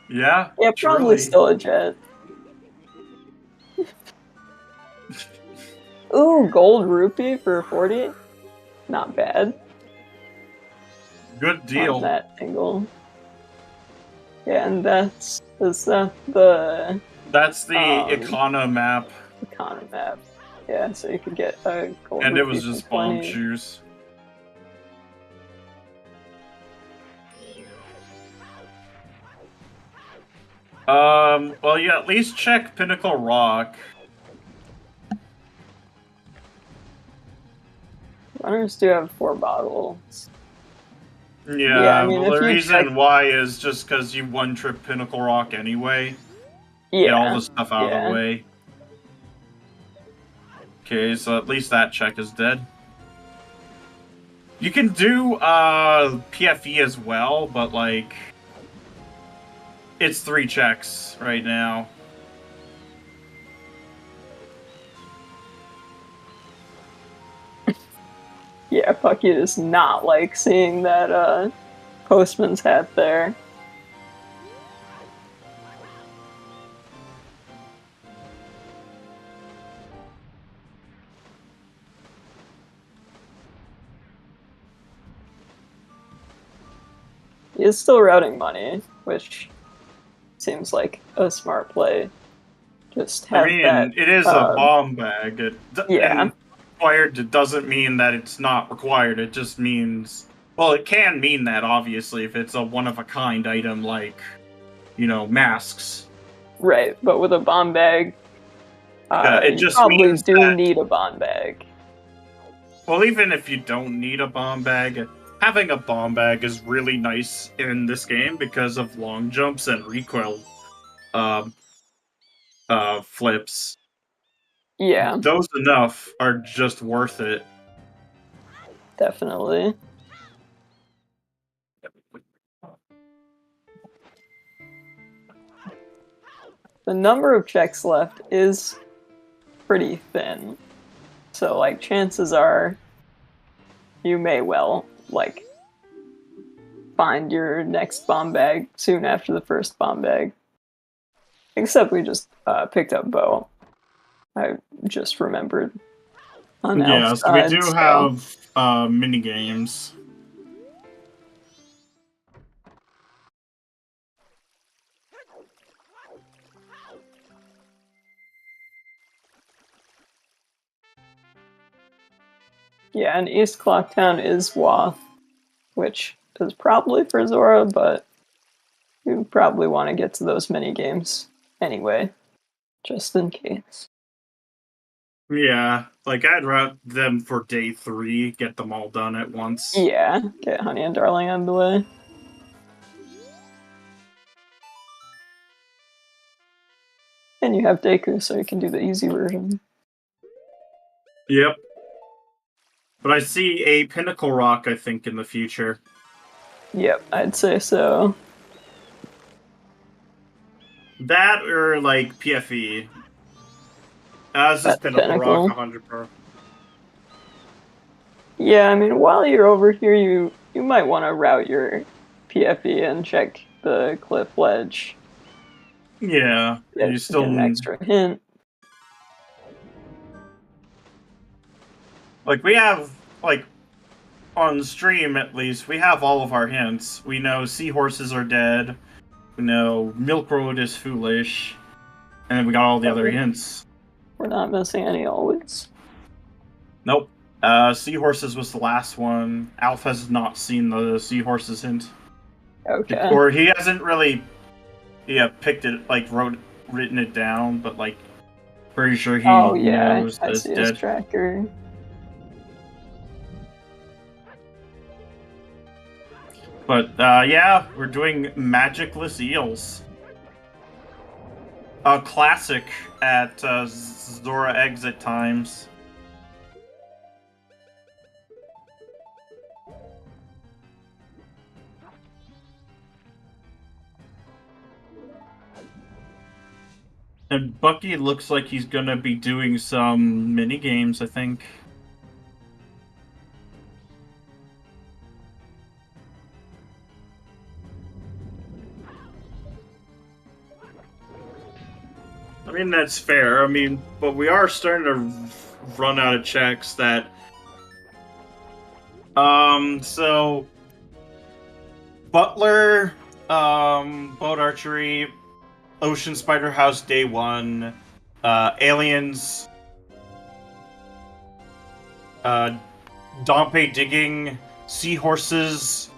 [SPEAKER 2] Yeah.
[SPEAKER 3] Yeah, probably
[SPEAKER 2] truly.
[SPEAKER 3] still a jet. Ooh, gold rupee for 40? Not bad
[SPEAKER 2] Good
[SPEAKER 3] on
[SPEAKER 2] deal.
[SPEAKER 3] that angle. Yeah, and is that the
[SPEAKER 2] That's the
[SPEAKER 3] um
[SPEAKER 2] Econo map,
[SPEAKER 3] economy map? Yeah, so you could get a gold
[SPEAKER 2] and it
[SPEAKER 3] rupee
[SPEAKER 2] was
[SPEAKER 3] for
[SPEAKER 2] just bomb
[SPEAKER 3] 20.
[SPEAKER 2] shoes. Well, yeah, at least check Pinnacle Rock.
[SPEAKER 3] Runners do have 4 bottles.
[SPEAKER 2] Yeah,
[SPEAKER 3] I mean,
[SPEAKER 2] well,
[SPEAKER 3] if
[SPEAKER 2] the
[SPEAKER 3] you
[SPEAKER 2] reason
[SPEAKER 3] check,
[SPEAKER 2] why is just because you one-trip Pinnacle Rock anyway. Get all the stuff out of the way. Okay, so at least that check is dead. You can do PFE as well, but like it's 3 checks right now.
[SPEAKER 3] Yeah, Bucky does not like seeing that postman's hat there. He is still routing money, which seems like a smart play. Just have
[SPEAKER 2] I mean,
[SPEAKER 3] that.
[SPEAKER 2] it is a bomb bag.
[SPEAKER 3] Yeah.
[SPEAKER 2] And required doesn't mean that it's not required. It just means, well, it can mean that, obviously, if it's a one-of-a-kind item like, you know, masks.
[SPEAKER 3] Right, but with a bomb bag,
[SPEAKER 2] It
[SPEAKER 3] you
[SPEAKER 2] just
[SPEAKER 3] probably
[SPEAKER 2] means
[SPEAKER 3] do
[SPEAKER 2] that,
[SPEAKER 3] need a bomb bag.
[SPEAKER 2] well, even if you don't need a bomb bag, having a bomb bag is really nice in this game because of long jumps and recoil flips.
[SPEAKER 3] Yeah,
[SPEAKER 2] Those enough are just worth it.
[SPEAKER 3] definitely. The number of checks left is pretty thin. So, like, chances are you may well, like, find your next bomb bag soon after the first bomb bag. Except we just picked up Bo. I just remembered on
[SPEAKER 2] Yeah,
[SPEAKER 3] Elf's
[SPEAKER 2] so we
[SPEAKER 3] side,
[SPEAKER 2] do
[SPEAKER 3] so.
[SPEAKER 2] have mini games.
[SPEAKER 3] Yeah, and East Clocktown is Wath, which is probably for Zora, but you probably want to get to those mini games anyway, just in case.
[SPEAKER 2] Yeah, like I'd route them for day 3, get them all done at once.
[SPEAKER 3] Yeah, get Honey and Darling out of the way. And you have Deku, so you can do the easy version.
[SPEAKER 2] Yep. But I see a Pinnacle Rock, I think, in the future.
[SPEAKER 3] Yep, I'd say so.
[SPEAKER 2] That or, like, PFE. This is
[SPEAKER 3] That's
[SPEAKER 2] Pinnacle Rock,
[SPEAKER 3] Pinnacle.
[SPEAKER 2] 100%.
[SPEAKER 3] Yeah, I mean, while you're over here, you might want to route your PFE and check the cliff ledge.
[SPEAKER 2] Yeah, you still
[SPEAKER 3] Get an extra hint.
[SPEAKER 2] like we have like on stream at least we have all of our hints. We know seahorses are dead. We know Milk Road is foolish, and then we got all the other hints.
[SPEAKER 3] We're not missing any always.
[SPEAKER 2] Nope. Seahorses was the last one. Alf has not seen the seahorses hint.
[SPEAKER 3] Okay.
[SPEAKER 2] Or he hasn't really, picked it, like, written it down, but, like, pretty sure he knows that
[SPEAKER 3] I
[SPEAKER 2] it's
[SPEAKER 3] see his
[SPEAKER 2] dead.
[SPEAKER 3] tracker.
[SPEAKER 2] But, yeah, we're doing magicless eels. A classic at Zora exit times. And Bucky looks like he's gonna be doing some mini games, I think. mean, that's fair. I mean, but we are starting to run out of checks that... So... Butler, Boat Archery, Ocean Spider House Day 1, Aliens, Dompe Digging, Seahorses.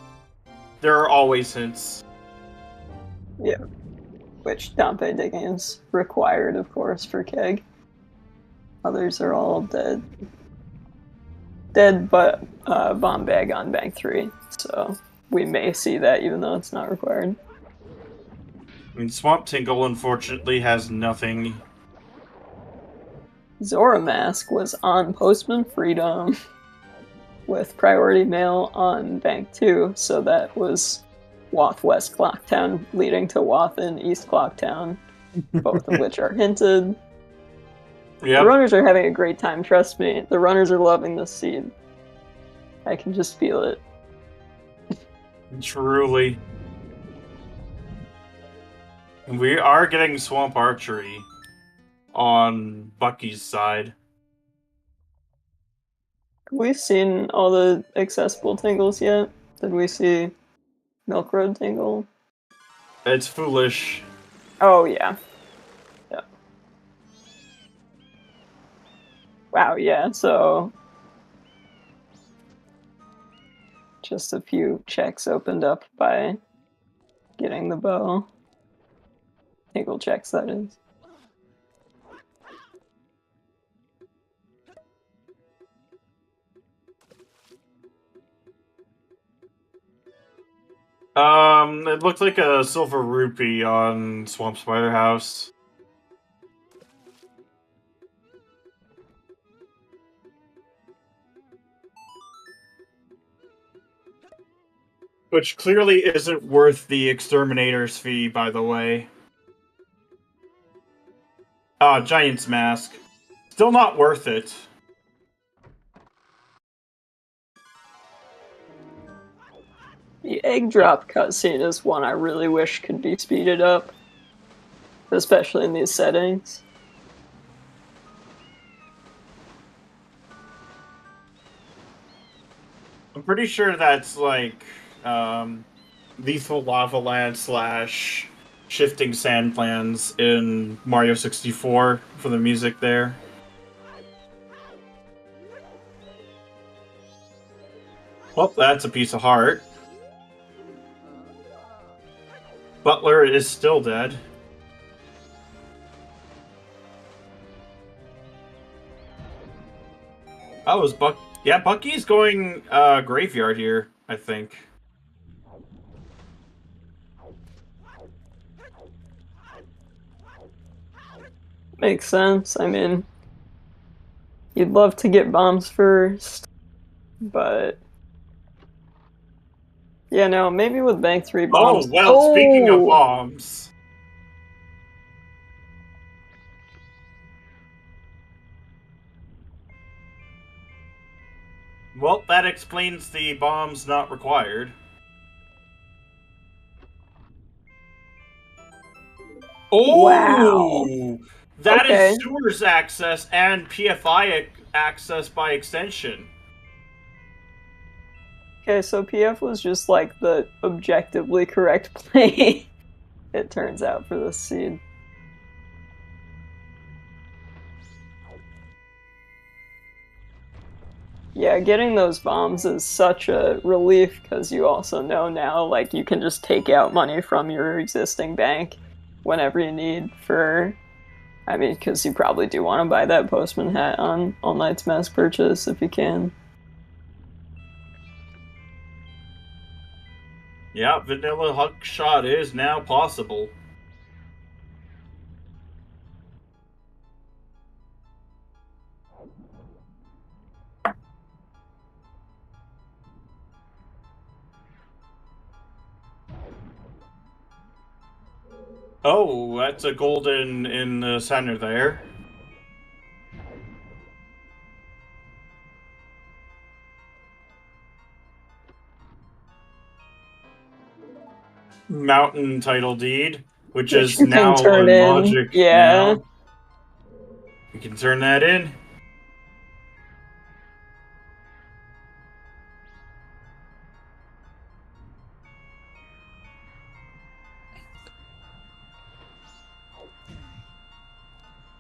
[SPEAKER 2] There are always hints.
[SPEAKER 3] Yeah. Which Dompe Digging is required, of course, for Keg. Others are all dead. Dead, but bomb bag on bank 3. So we may see that even though it's not required.
[SPEAKER 2] I mean, Swamp Tingle, unfortunately, has nothing.
[SPEAKER 3] Zora Mask was on Postman Freedom with priority mail on bank 2, so that was Wath West Clocktown leading to Wath and East Clocktown, both of which are hinted.
[SPEAKER 2] Yep.
[SPEAKER 3] The runners are having a great time, trust me. The runners are loving this seed. I can just feel it.
[SPEAKER 2] Truly. We are getting Swamp Archery on Bucky's side.
[SPEAKER 3] Have we seen all the accessible tingles yet? Did we see Milk Road tingle?
[SPEAKER 2] It's foolish.
[SPEAKER 3] Oh, yeah. Yeah. Wow, yeah, so... just a few checks opened up by getting the bow. Tingle checks, that is.
[SPEAKER 2] It looked like a silver rupee on Swamp Spider House. Which clearly isn't worth the Exterminator's fee, by the way. Giant's Mask. Still not worth it.
[SPEAKER 3] The egg drop cutscene is one I really wish could be speeded up. Especially in these settings.
[SPEAKER 2] I'm pretty sure that's like, Lethal Lava Land / Shifting Sand Plans in Mario 64 for the music there. Well, that's a piece of heart. Butler is still dead. Oh, is Buck? Yeah, Bucky's going graveyard here, I think.
[SPEAKER 3] Makes sense. I mean, you'd love to get bombs first, but yeah, no, maybe with bank 3 bombs.
[SPEAKER 2] Oh, well, speaking of bombs. Well, that explains the bombs not required. Oh!
[SPEAKER 3] Wow.
[SPEAKER 2] That
[SPEAKER 3] Okay.
[SPEAKER 2] is sewers access and PFI access by extension.
[SPEAKER 3] Okay, so PF was just like the objectively correct play, it turns out, for this seed. Yeah, getting those bombs is such a relief because you also know now, like, you can just take out money from your existing bank whenever you need for... I mean, because you probably do want to buy that Postman hat on All Night's Mask purchase if you can.
[SPEAKER 2] Yeah, Vanilla Huck Shot is now possible. Oh, that's a golden in the center there. Mountain title deed, which is
[SPEAKER 3] you can
[SPEAKER 2] now
[SPEAKER 3] turn
[SPEAKER 2] on
[SPEAKER 3] in,
[SPEAKER 2] Logic
[SPEAKER 3] yeah.
[SPEAKER 2] now. We can turn that in.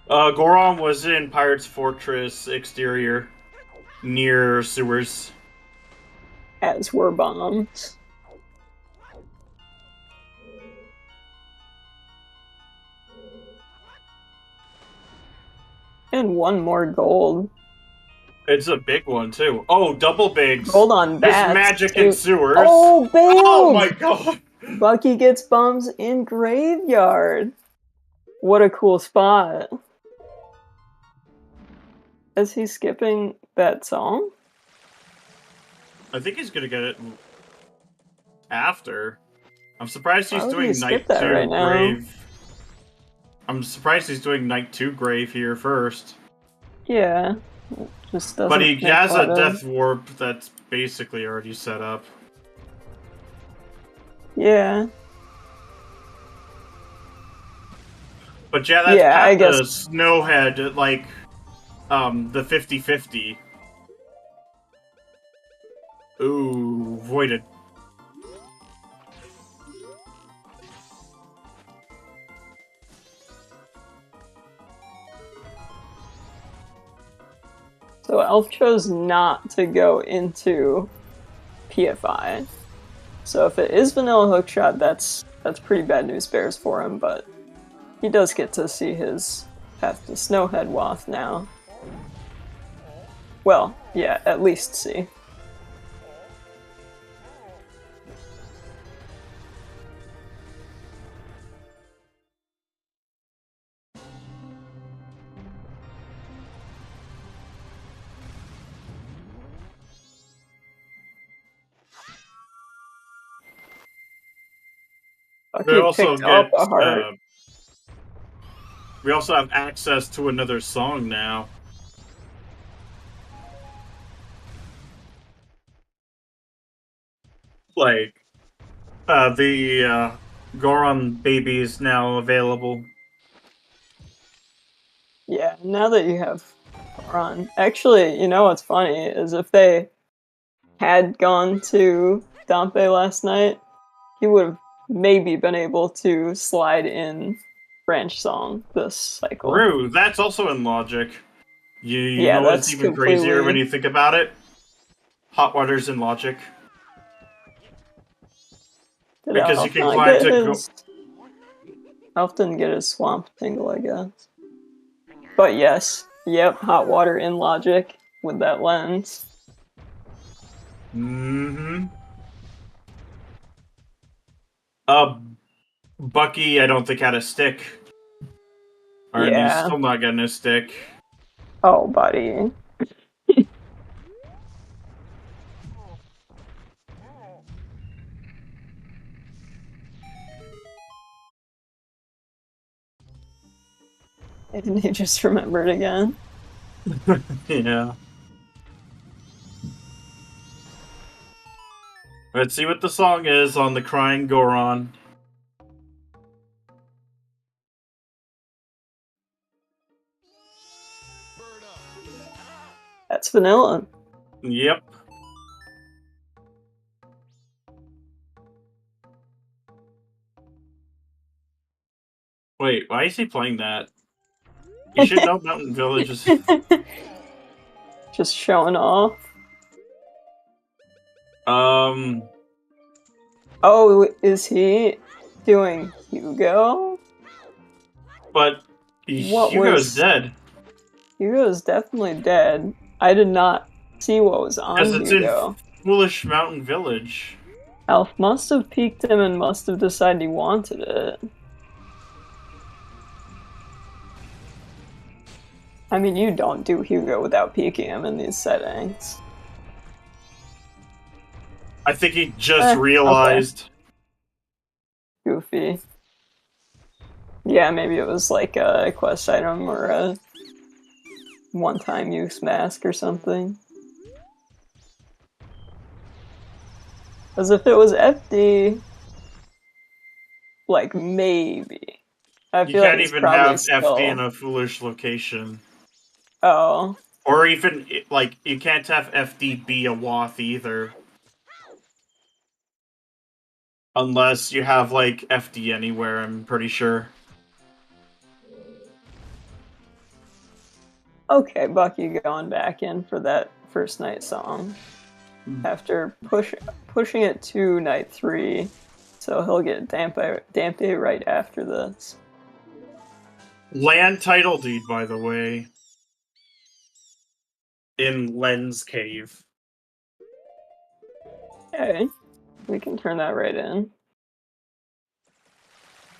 [SPEAKER 2] Goron was in Pirate's Fortress exterior near sewers.
[SPEAKER 3] As were bombs. And one more gold.
[SPEAKER 2] It's a big one, too. Oh, double bigs.
[SPEAKER 3] Gold on
[SPEAKER 2] There's
[SPEAKER 3] bats.
[SPEAKER 2] magic
[SPEAKER 3] too.
[SPEAKER 2] in sewers.
[SPEAKER 3] Oh, bailed!
[SPEAKER 2] Oh my god!
[SPEAKER 3] Bucky gets bombs in graveyard. What a cool spot. Is he skipping that song?
[SPEAKER 2] I think he's gonna get it after. I'm surprised he's
[SPEAKER 3] Why would
[SPEAKER 2] doing
[SPEAKER 3] he
[SPEAKER 2] Night
[SPEAKER 3] skip that
[SPEAKER 2] 2
[SPEAKER 3] right now?
[SPEAKER 2] Grave. I'm surprised he's doing Night 2 Grave here first.
[SPEAKER 3] Yeah. Just doesn't
[SPEAKER 2] But he
[SPEAKER 3] make
[SPEAKER 2] has a
[SPEAKER 3] lot of-
[SPEAKER 2] Death Warp that's basically already set up.
[SPEAKER 3] Yeah.
[SPEAKER 2] But yeah, that's
[SPEAKER 3] Yeah, I
[SPEAKER 2] the
[SPEAKER 3] guess-
[SPEAKER 2] Snowhead, like, the 50-50. Ooh, voided.
[SPEAKER 3] So Elf chose not to go into PFI. So if it is vanilla hookshot, that's pretty bad news bears for him, but he does get to see his path to Snowhead Wath now. Well, yeah, at least see.
[SPEAKER 2] We
[SPEAKER 3] Bucky
[SPEAKER 2] also
[SPEAKER 3] picked up
[SPEAKER 2] get,
[SPEAKER 3] a heart.
[SPEAKER 2] we also have access to another song now. Like, the Goron baby is now available.
[SPEAKER 3] Yeah, now that you have Goron. Actually, you know what's funny is if they had gone to Dampe last night, he would have maybe been able to slide in Branch Song this cycle.
[SPEAKER 2] True, that's also in logic. You
[SPEAKER 3] Yeah,
[SPEAKER 2] know what's
[SPEAKER 3] that's
[SPEAKER 2] even crazier when
[SPEAKER 3] completely-
[SPEAKER 2] you think about it? Hot water's in logic.
[SPEAKER 3] Did
[SPEAKER 2] Because
[SPEAKER 3] Elf
[SPEAKER 2] you can
[SPEAKER 3] not
[SPEAKER 2] climb
[SPEAKER 3] get
[SPEAKER 2] to go-
[SPEAKER 3] his... Elf didn't get his Swamp Tingle, I guess. But yes, yep, hot water in logic with that lens.
[SPEAKER 2] Mm-hmm. Bucky, I don't think had a stick. Or he's
[SPEAKER 3] Yeah.
[SPEAKER 2] still not getting a stick.
[SPEAKER 3] Oh, buddy. And he just remembered again.
[SPEAKER 2] Yeah. Let's see what the song is on the Crying Goron.
[SPEAKER 3] That's vanilla.
[SPEAKER 2] Yep. Wait, why is he playing that? You should know Mountain Village is...
[SPEAKER 3] Just showing off. Oh, is he doing Hugo?
[SPEAKER 2] But
[SPEAKER 3] What
[SPEAKER 2] Hugo's
[SPEAKER 3] was-
[SPEAKER 2] dead.
[SPEAKER 3] Hugo's definitely dead. I did not see what was on
[SPEAKER 2] Because it's in
[SPEAKER 3] Hugo.
[SPEAKER 2] Foolish Mountain Village.
[SPEAKER 3] Elf must have peeked him and must have decided he wanted it. I mean, you don't do Hugo without peeking him in these settings.
[SPEAKER 2] I think he just
[SPEAKER 3] okay.
[SPEAKER 2] realized.
[SPEAKER 3] Goofy. Yeah, maybe it was like a quest item or a one-time use mask or something. As if it was FD, like maybe. I
[SPEAKER 2] You
[SPEAKER 3] feel
[SPEAKER 2] can't
[SPEAKER 3] like it's
[SPEAKER 2] even
[SPEAKER 3] probably
[SPEAKER 2] have
[SPEAKER 3] still...
[SPEAKER 2] FD in a foolish location.
[SPEAKER 3] Oh.
[SPEAKER 2] Or even, like, you can't have FD be a Woth either. Unless you have, like, FD anywhere, I'm pretty sure.
[SPEAKER 3] Okay, Bucky going back in for that first night song. After pushing it to night 3, so he'll get Dampe right after this.
[SPEAKER 2] Land title deed, by the way. In Len's Cave.
[SPEAKER 3] Okay, we can turn that right in.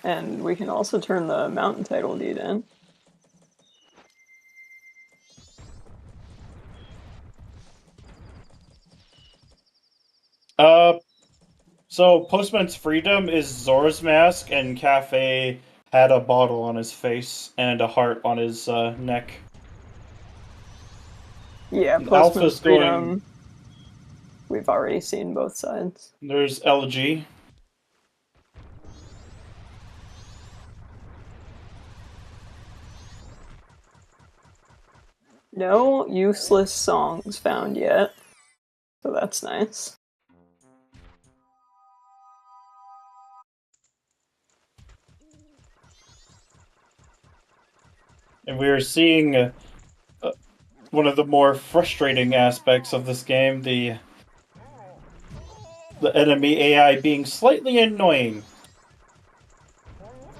[SPEAKER 3] And we can also turn the mountain title deed in.
[SPEAKER 2] So Postman's Freedom is Zora's mask, and Cafe had a bottle on his face and a heart on his neck.
[SPEAKER 3] Yeah,
[SPEAKER 2] And
[SPEAKER 3] Postman's
[SPEAKER 2] Alpha's
[SPEAKER 3] Freedom.
[SPEAKER 2] going.
[SPEAKER 3] We've already seen both sides.
[SPEAKER 2] There's LG.
[SPEAKER 3] No useless songs found yet, so that's nice.
[SPEAKER 2] And we are seeing one of the more frustrating aspects of this game, the enemy AI being slightly annoying.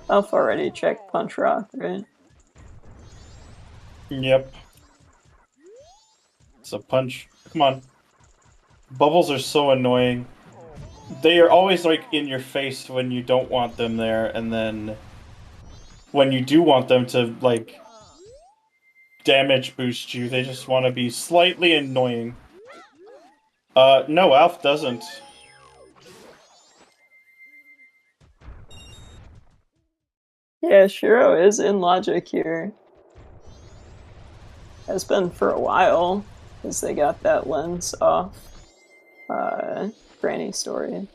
[SPEAKER 3] I've already checked Punch Rock, right?
[SPEAKER 2] Yep. It's a punch. Come on. Bubbles are so annoying. They are always, like, in your face when you don't want them there, and then when you do want them to, like, damage boost you, they just want to be slightly annoying. No, Alf doesn't.
[SPEAKER 3] Yeah, Shiro is in logic here. Has been for a while, because they got that lens off Granny Story.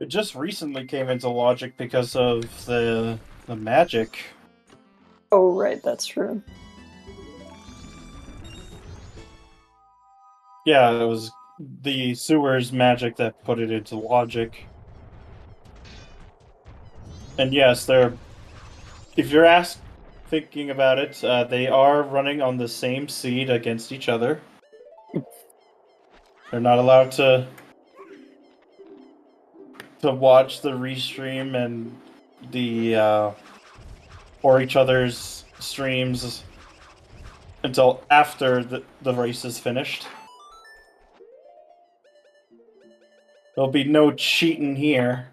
[SPEAKER 2] It just recently came into logic because of the magic.
[SPEAKER 3] Oh, right, that's true.
[SPEAKER 2] Yeah, it was the sewers magic that put it into logic. And yes, they're. If you're thinking about it, they are running on the same seed against each other. They're not allowed to watch the restream and the or each other's streams until after the race is finished. There'll be no cheating here.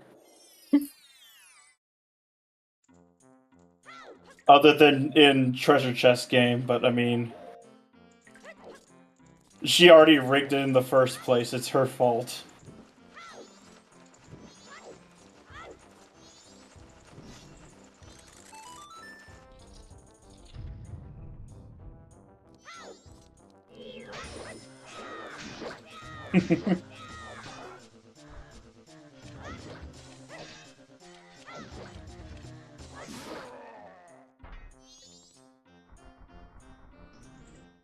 [SPEAKER 2] Other than in Treasure Chest game, but I mean... She already rigged it in the first place, it's her fault.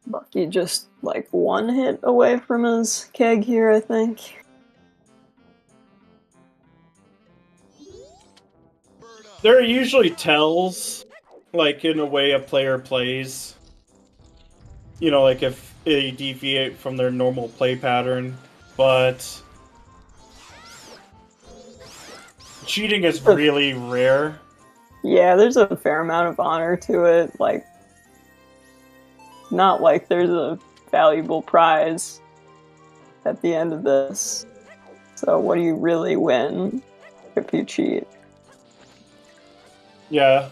[SPEAKER 3] Bucky just like one hit away from his keg here, I think.
[SPEAKER 2] There are usually tells, like in a way a player plays. You know, like if they deviate from their normal play pattern, but cheating is really rare.
[SPEAKER 3] Yeah, there's a fair amount of honor to it, like not like there's a valuable prize at the end of this. So what do you really win if you cheat?
[SPEAKER 2] Yeah.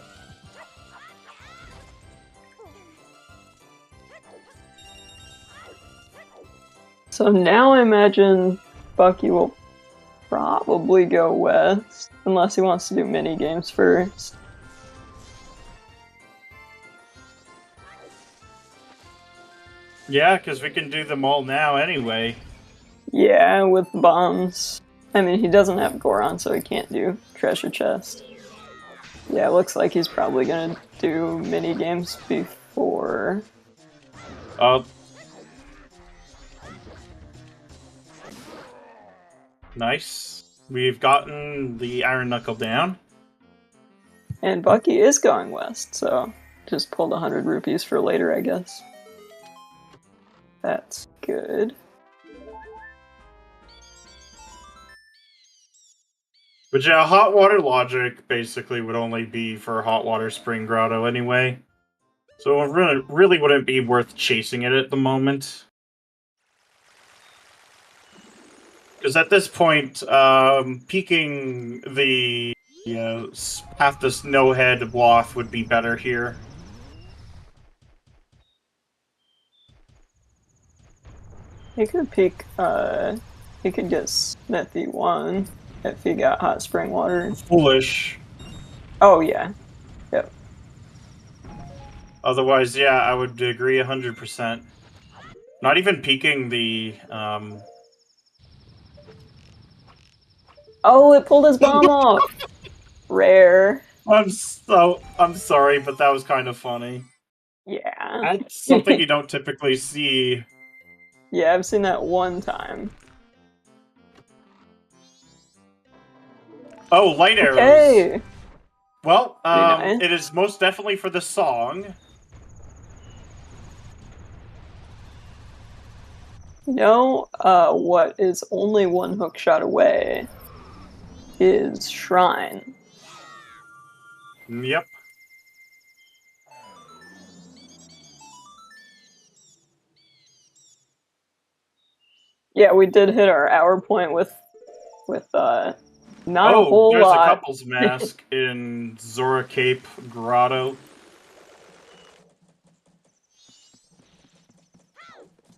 [SPEAKER 3] So now I imagine Bucky will probably go west, unless he wants to do mini games first.
[SPEAKER 2] Yeah, because we can do them all now anyway.
[SPEAKER 3] Yeah, with bombs. I mean, he doesn't have Goron, so he can't do treasure chest. Yeah, it looks like he's probably gonna do mini games before.
[SPEAKER 2] Nice. We've gotten the Iron Knuckle down.
[SPEAKER 3] And Bucky is going west, so just pulled 100 rupees for later, I guess. That's good.
[SPEAKER 2] But yeah, hot water logic basically would only be for hot water spring grotto anyway. So it really wouldn't be worth chasing it at the moment. Because at this point, peeking the half the snowhead waft would be better here.
[SPEAKER 3] He could peek, he could get Smithy 1 if he got hot spring water.
[SPEAKER 2] Foolish.
[SPEAKER 3] Oh, yeah. Yep.
[SPEAKER 2] Otherwise, yeah, I would agree 100%. Not even peeking the,
[SPEAKER 3] Oh, it pulled his bomb off! Rare.
[SPEAKER 2] I'm sorry, but that was kind of funny.
[SPEAKER 3] Yeah.
[SPEAKER 2] That's something you don't typically see.
[SPEAKER 3] Yeah, I've seen that one time.
[SPEAKER 2] Oh, light arrows.
[SPEAKER 3] Okay.
[SPEAKER 2] Well,
[SPEAKER 3] Nice.
[SPEAKER 2] it is most definitely for the song.
[SPEAKER 3] You know, what is only one hook shot away is Shrine.
[SPEAKER 2] Yep.
[SPEAKER 3] Yeah, we did hit our hour point with not a whole
[SPEAKER 2] there's
[SPEAKER 3] lot.
[SPEAKER 2] a couple's mask in Zora Cape Grotto.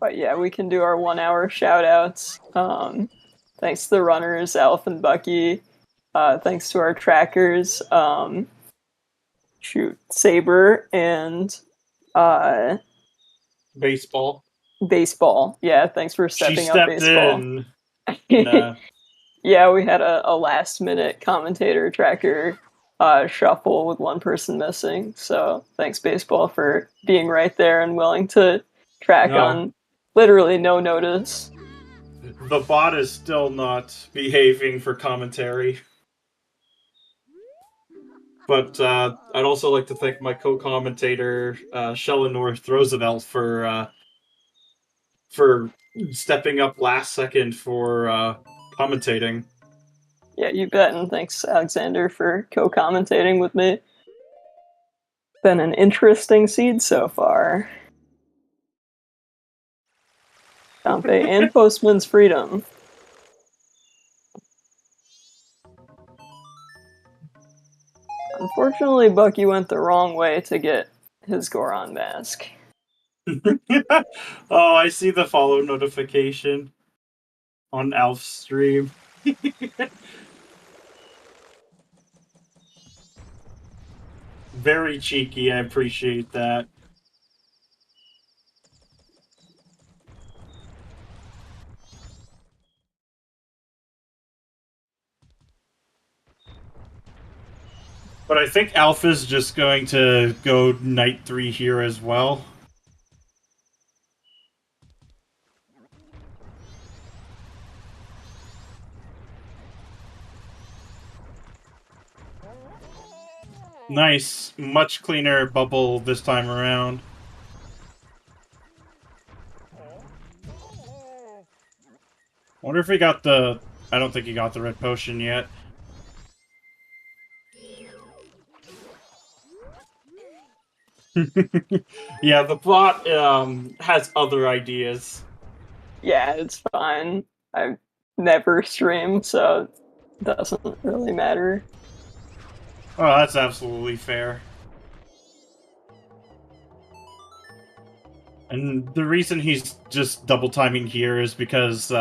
[SPEAKER 3] But yeah, we can do our 1 hour shout outs. Thanks to the runners, Elf and Bucky. Thanks to our trackers, Saber and
[SPEAKER 2] Baseball.
[SPEAKER 3] Baseball. Yeah, thanks for
[SPEAKER 2] She
[SPEAKER 3] stepping up
[SPEAKER 2] stepped
[SPEAKER 3] Baseball.
[SPEAKER 2] in. Nah.
[SPEAKER 3] Yeah, we had a last minute commentator tracker shuffle with one person missing. So thanks, Baseball, for being right there and willing to track on literally no notice.
[SPEAKER 2] The bot is still not behaving for commentary. But I'd also like to thank my co-commentator, Shellenor Roosevelt, for stepping up last second for commentating.
[SPEAKER 3] Yeah, you bet, and thanks, Alexander, for co-commentating with me. Been an interesting seed so far. Dompe and Postman's Freedom. Unfortunately, Bucky went the wrong way to get his Goron mask.
[SPEAKER 2] Oh, I see the follow notification on Alf's stream. Very cheeky, I appreciate that. But I think Alpha's just going to go Knight 3 here as well. Nice. Much cleaner bubble this time around. Wonder if he got the... I don't think he got the red potion yet. Yeah, the bot has other ideas.
[SPEAKER 3] Yeah, it's fine. I've never streamed, so it doesn't really matter.
[SPEAKER 2] Oh, that's absolutely fair. And the reason he's just double timing here is because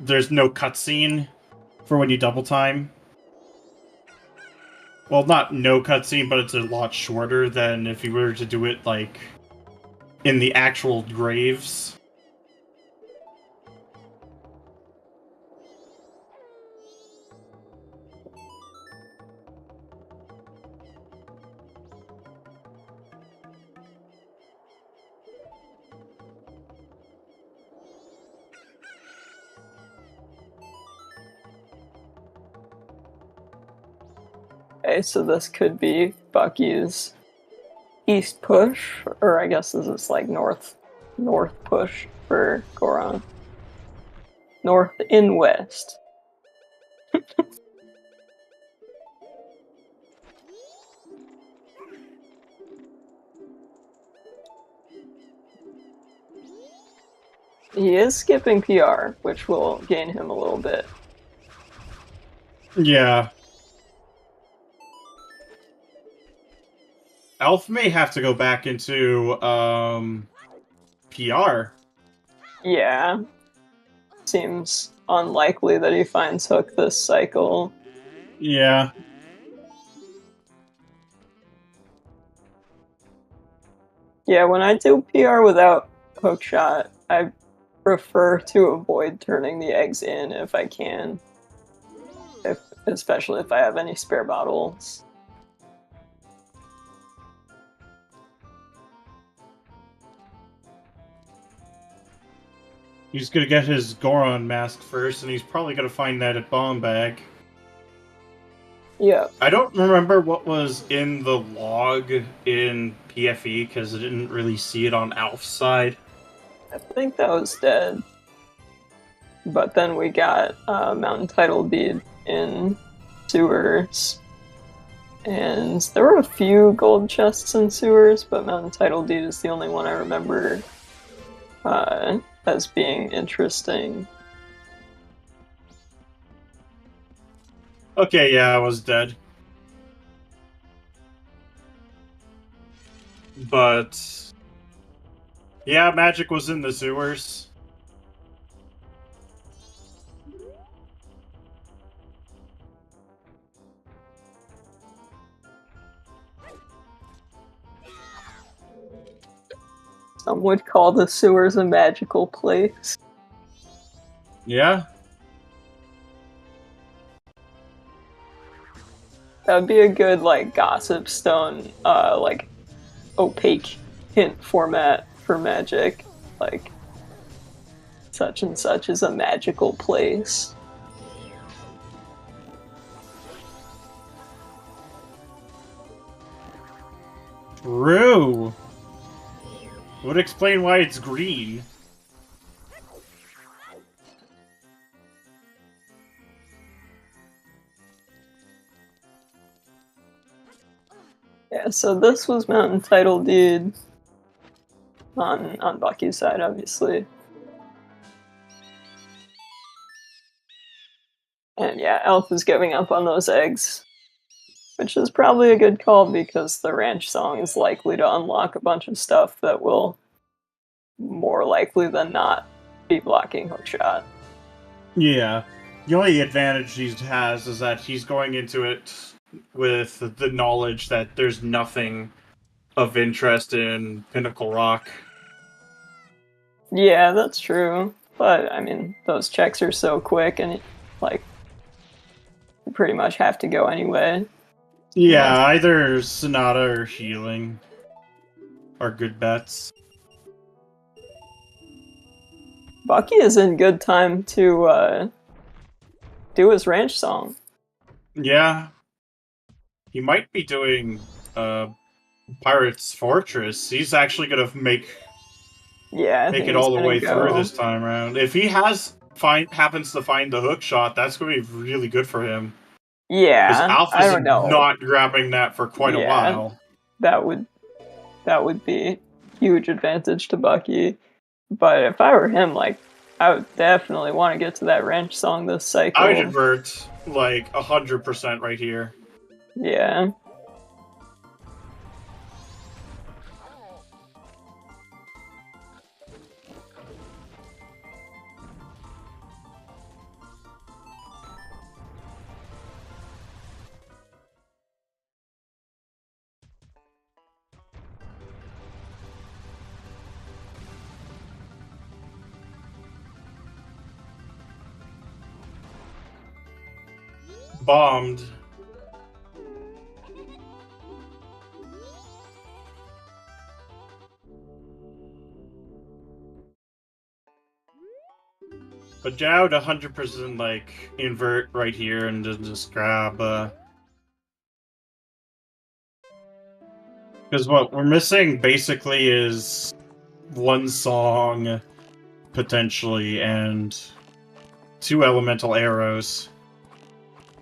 [SPEAKER 2] there's no cutscene for when you double time. Well, not no cutscene, but it's a lot shorter than if you were to do it, like, in the actual graves.
[SPEAKER 3] Okay, so this could be Bucky's east push, or I guess this is like north push for Goron. North in west. He is skipping PR, which will gain him a little bit.
[SPEAKER 2] Yeah. Elf may have to go back into PR.
[SPEAKER 3] Yeah. Seems unlikely that he finds Hook this cycle.
[SPEAKER 2] Yeah.
[SPEAKER 3] Yeah, when I do PR without Hookshot, I prefer to avoid turning the eggs in if I can. Especially if I have any spare bottles.
[SPEAKER 2] He's gonna get his Goron mask first, and he's probably gonna find that at Bomb Bag.
[SPEAKER 3] Yeah.
[SPEAKER 2] I don't remember what was in the log in PFE, because I didn't really see it on Alf's side.
[SPEAKER 3] I think that was dead. But then we got Mountain Title Deed in sewers. And there were a few gold chests in sewers, but Mountain Title Deed is the only one I remember as being interesting.
[SPEAKER 2] Okay, yeah, I was dead. But yeah, magic was in the sewers.
[SPEAKER 3] Some would call the sewers a magical place.
[SPEAKER 2] Yeah.
[SPEAKER 3] That would be a good like Gossip Stone, like opaque hint format for magic. Like such and such is a magical place.
[SPEAKER 2] True. Would explain why it's green.
[SPEAKER 3] Yeah, so this was Mountain Title Deed on Bucky's side, obviously. And yeah, Elf is giving up on those eggs. Which is probably a good call because the ranch song is likely to unlock a bunch of stuff that will more likely than not be blocking Hookshot.
[SPEAKER 2] Yeah. The only advantage he has is that he's going into it with the knowledge that there's nothing of interest in Pinnacle Rock.
[SPEAKER 3] Yeah, that's true. But, I mean, those checks are so quick and, like, you pretty much have to go anyway.
[SPEAKER 2] Yeah, either Sonata or Healing are good bets.
[SPEAKER 3] Bucky is in good time to do his ranch song.
[SPEAKER 2] Yeah. He might be doing Pirate's Fortress. He's actually gonna make it all the way through this time around. If he happens to find the hook shot, that's gonna be really good for him.
[SPEAKER 3] Yeah,
[SPEAKER 2] Because Alpha's
[SPEAKER 3] I don't know.
[SPEAKER 2] not grabbing that for quite a while.
[SPEAKER 3] That would be huge advantage to Bucky. But if I were him, like, I would definitely want to get to that ranch song this cycle.
[SPEAKER 2] I would invert like 100% right here.
[SPEAKER 3] Yeah.
[SPEAKER 2] Bombed. But yeah, I would 100% like invert right here and just grab Because what we're missing basically is one song, potentially, and 2 elemental arrows.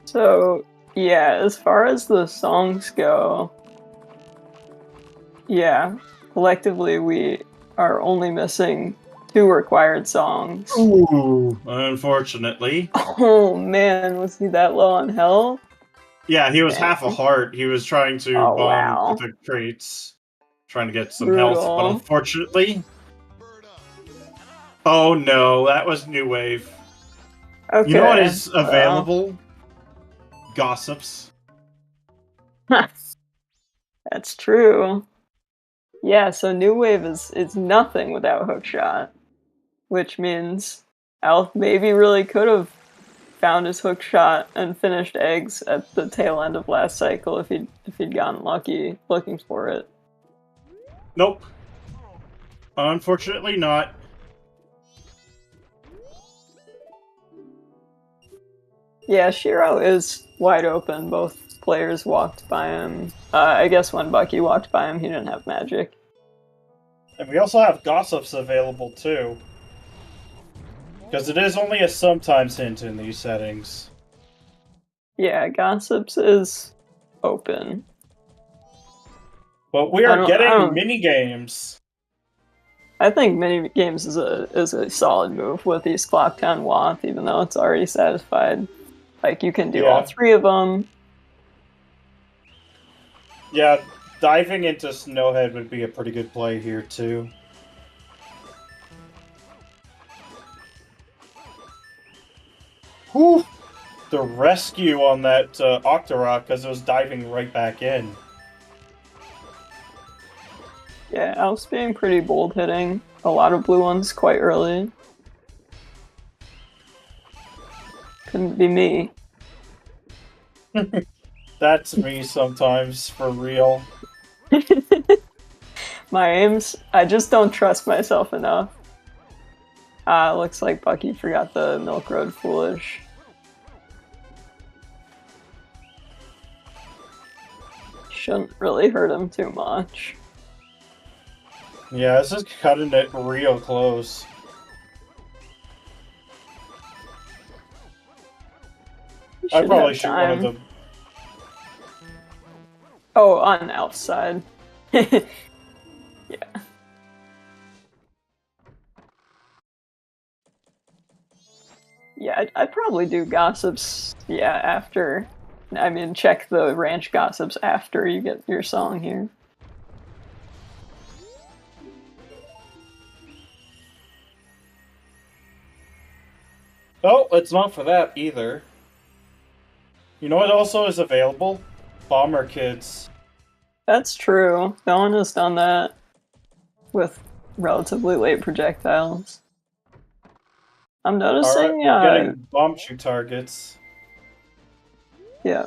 [SPEAKER 3] So, yeah, as far as the songs go, yeah, collectively we are only missing 2 required songs.
[SPEAKER 2] Ooh, unfortunately.
[SPEAKER 3] Oh man, was he that low on health?
[SPEAKER 2] Yeah, he was
[SPEAKER 3] Man.
[SPEAKER 2] half a heart. He was trying to
[SPEAKER 3] Oh,
[SPEAKER 2] bomb
[SPEAKER 3] wow.
[SPEAKER 2] the crates, trying to get some health, but
[SPEAKER 3] Brutal.
[SPEAKER 2] unfortunately... Oh no, that was New Wave.
[SPEAKER 3] Okay.
[SPEAKER 2] You know what is available? Gossips.
[SPEAKER 3] That's true. Yeah, so New Wave is nothing without Hookshot, which means Alf maybe really could have found his Hookshot and finished eggs at the tail end of last cycle if he'd gotten lucky looking for it.
[SPEAKER 2] Nope. Unfortunately not.
[SPEAKER 3] Yeah, Shiro is wide open. Both players walked by him. I guess when Bucky walked by him, he didn't have magic.
[SPEAKER 2] And we also have Gossips available too. Because it is only a sometimes hint in these settings.
[SPEAKER 3] Yeah, Gossips is open.
[SPEAKER 2] But we
[SPEAKER 3] I
[SPEAKER 2] are
[SPEAKER 3] don't-
[SPEAKER 2] getting mini-games.
[SPEAKER 3] I think mini games is a solid move with East Clocktown Wath, even though it's already satisfied. Like you can do all 3 of them.
[SPEAKER 2] Yeah, diving into Snowhead would be a pretty good play here too. Whew! The rescue on that Octorok because it was diving right back in.
[SPEAKER 3] Yeah, Alf's being pretty bold hitting. A lot of blue ones quite early. Couldn't be me.
[SPEAKER 2] That's me sometimes, for real.
[SPEAKER 3] My aims, I just don't trust myself enough. Looks like Bucky forgot the Milk Road Foolish. Shouldn't really hurt him too much.
[SPEAKER 2] Yeah, this is cutting it real close. I'd probably shoot one of them.
[SPEAKER 3] Oh, on Alf's side. Yeah. Yeah, I'd probably do Gossips, yeah, after. I mean, check the ranch Gossips after you get your song here.
[SPEAKER 2] Oh, it's not for that either. You know what also is available? Bomber Kids.
[SPEAKER 3] That's true. No one has done that with relatively late projectiles. I'm noticing,
[SPEAKER 2] getting bomb shoot targets.
[SPEAKER 3] Yeah.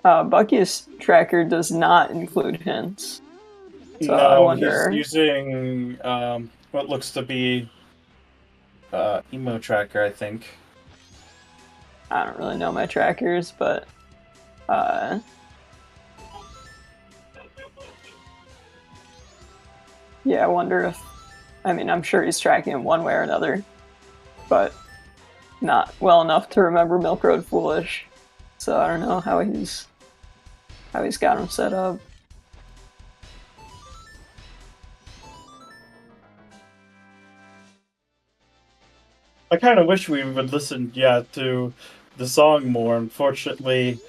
[SPEAKER 3] Bucky's tracker does not include hints. So
[SPEAKER 2] No,
[SPEAKER 3] I wonder...
[SPEAKER 2] he's using what looks to be emo tracker, I think.
[SPEAKER 3] I don't really know my trackers, but yeah, I wonder if... I mean, I'm sure he's tracking him one way or another, but not well enough to remember Milk Road Foolish. So I don't know how he's got him set up.
[SPEAKER 2] I kind of wish we would listen, to the song more. Unfortunately, it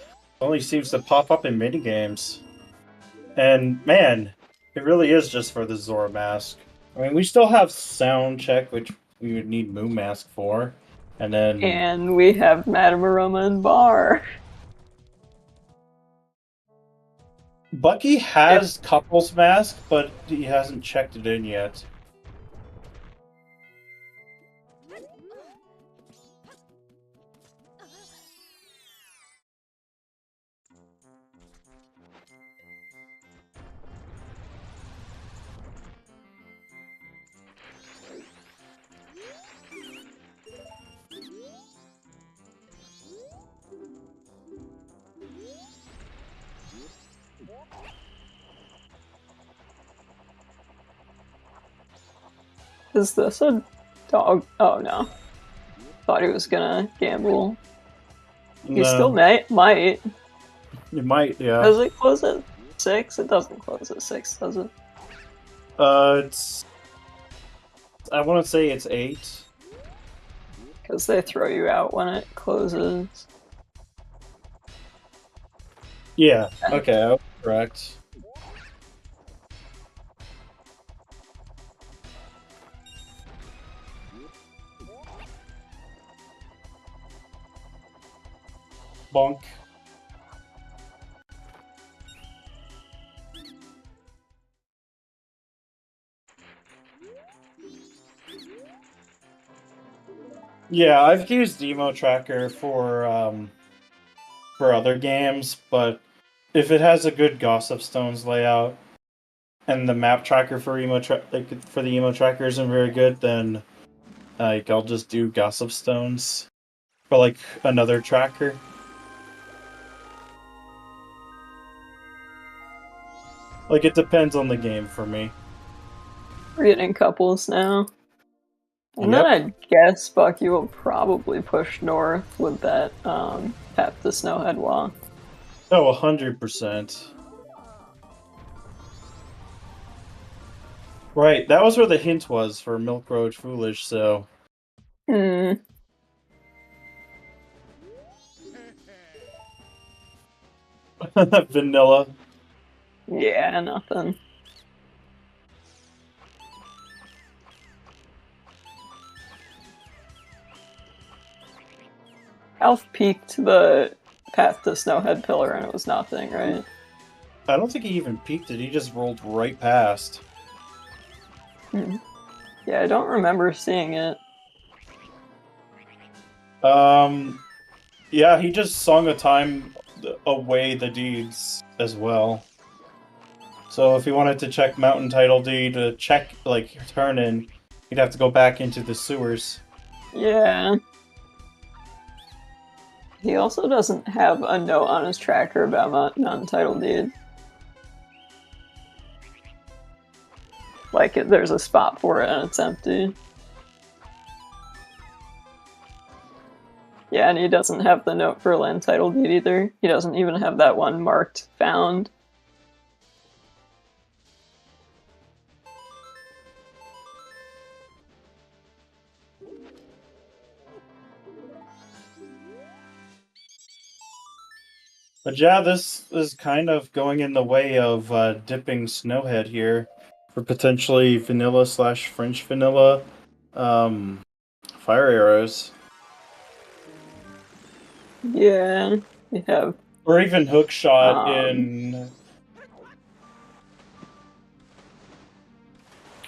[SPEAKER 2] only seems to pop up in minigames. And man, it really is just for the Zora mask. I mean, we still have sound check, which we would need Moon Mask for. And then...
[SPEAKER 3] And we have Madame Aroma and Bar.
[SPEAKER 2] Bucky has Couples Mask, but he hasn't checked it in yet.
[SPEAKER 3] Is this a dog? Oh no. Thought he was gonna gamble. He still might.
[SPEAKER 2] You might, yeah.
[SPEAKER 3] Does it close at 6? It doesn't close at 6, does it?
[SPEAKER 2] It's... I want to say it's 8.
[SPEAKER 3] Because they throw you out when it closes.
[SPEAKER 2] Yeah, okay, I was correct. Bonk. Yeah, I've used Emo Tracker for other games, but if it has a good Gossip Stones layout and the map tracker for for the Emo Tracker isn't very good, then like I'll just do Gossip Stones for like another tracker. Like it depends on the game for me.
[SPEAKER 3] We're getting couples now. And then I guess Bucky will probably push north with that path to Snowhead Walk.
[SPEAKER 2] Oh, 100%. Right, that was where the hint was for Milk Road Foolish, so... Vanilla.
[SPEAKER 3] Yeah, nothing. Alf peeked the path to Snowhead Pillar and it was nothing, right?
[SPEAKER 2] I don't think he even peeked it, he just rolled right past.
[SPEAKER 3] Yeah, I don't remember seeing it.
[SPEAKER 2] Yeah, he just sung a time away the deeds as well. So if he wanted to check Mountain Title Deed to check, like, turn in, he'd have to go back into the sewers.
[SPEAKER 3] Yeah. He also doesn't have a note on his tracker about Mountain Title Deed. Like, there's a spot for it and it's empty. Yeah, and he doesn't have the note for land title deed either. He doesn't even have that one marked found.
[SPEAKER 2] But yeah, this is kind of going in the way of dipping Snowhead here for potentially vanilla / French vanilla fire arrows.
[SPEAKER 3] Yeah, we have.
[SPEAKER 2] Or even hookshot in...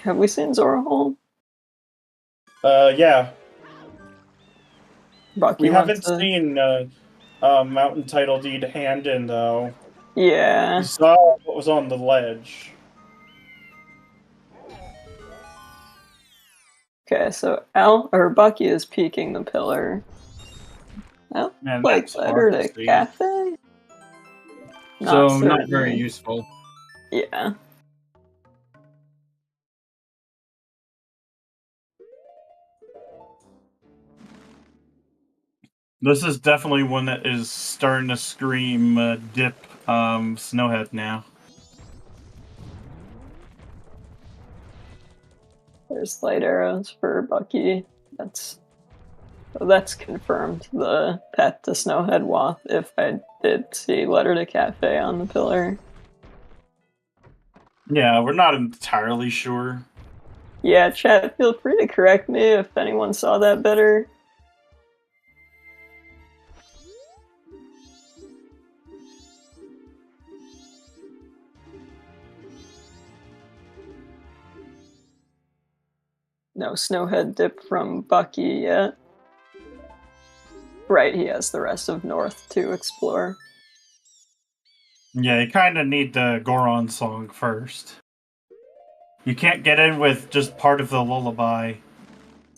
[SPEAKER 3] Have we seen Zora Hole?
[SPEAKER 2] Yeah.
[SPEAKER 3] Bucky
[SPEAKER 2] We haven't seen Mountain Title Deed hand in, though.
[SPEAKER 3] Yeah.
[SPEAKER 2] We saw what was on the ledge.
[SPEAKER 3] Okay, so Bucky is peeking the pillar. That like letter to cafe?
[SPEAKER 4] Not very useful.
[SPEAKER 3] Yeah.
[SPEAKER 2] This is definitely one that is starting to scream dip Snowhead now.
[SPEAKER 3] There's light arrows for Bucky. That's confirmed. The path to Snowhead Wath, if I did see letter to cafe on the pillar.
[SPEAKER 2] Yeah, we're not entirely sure.
[SPEAKER 3] Yeah, chat, feel free to correct me if anyone saw that better. No Snowhead dip from Bucky yet. Right, he has the rest of North to explore.
[SPEAKER 2] Yeah, you kind of need the Goron song first. You can't get in with just part of the lullaby.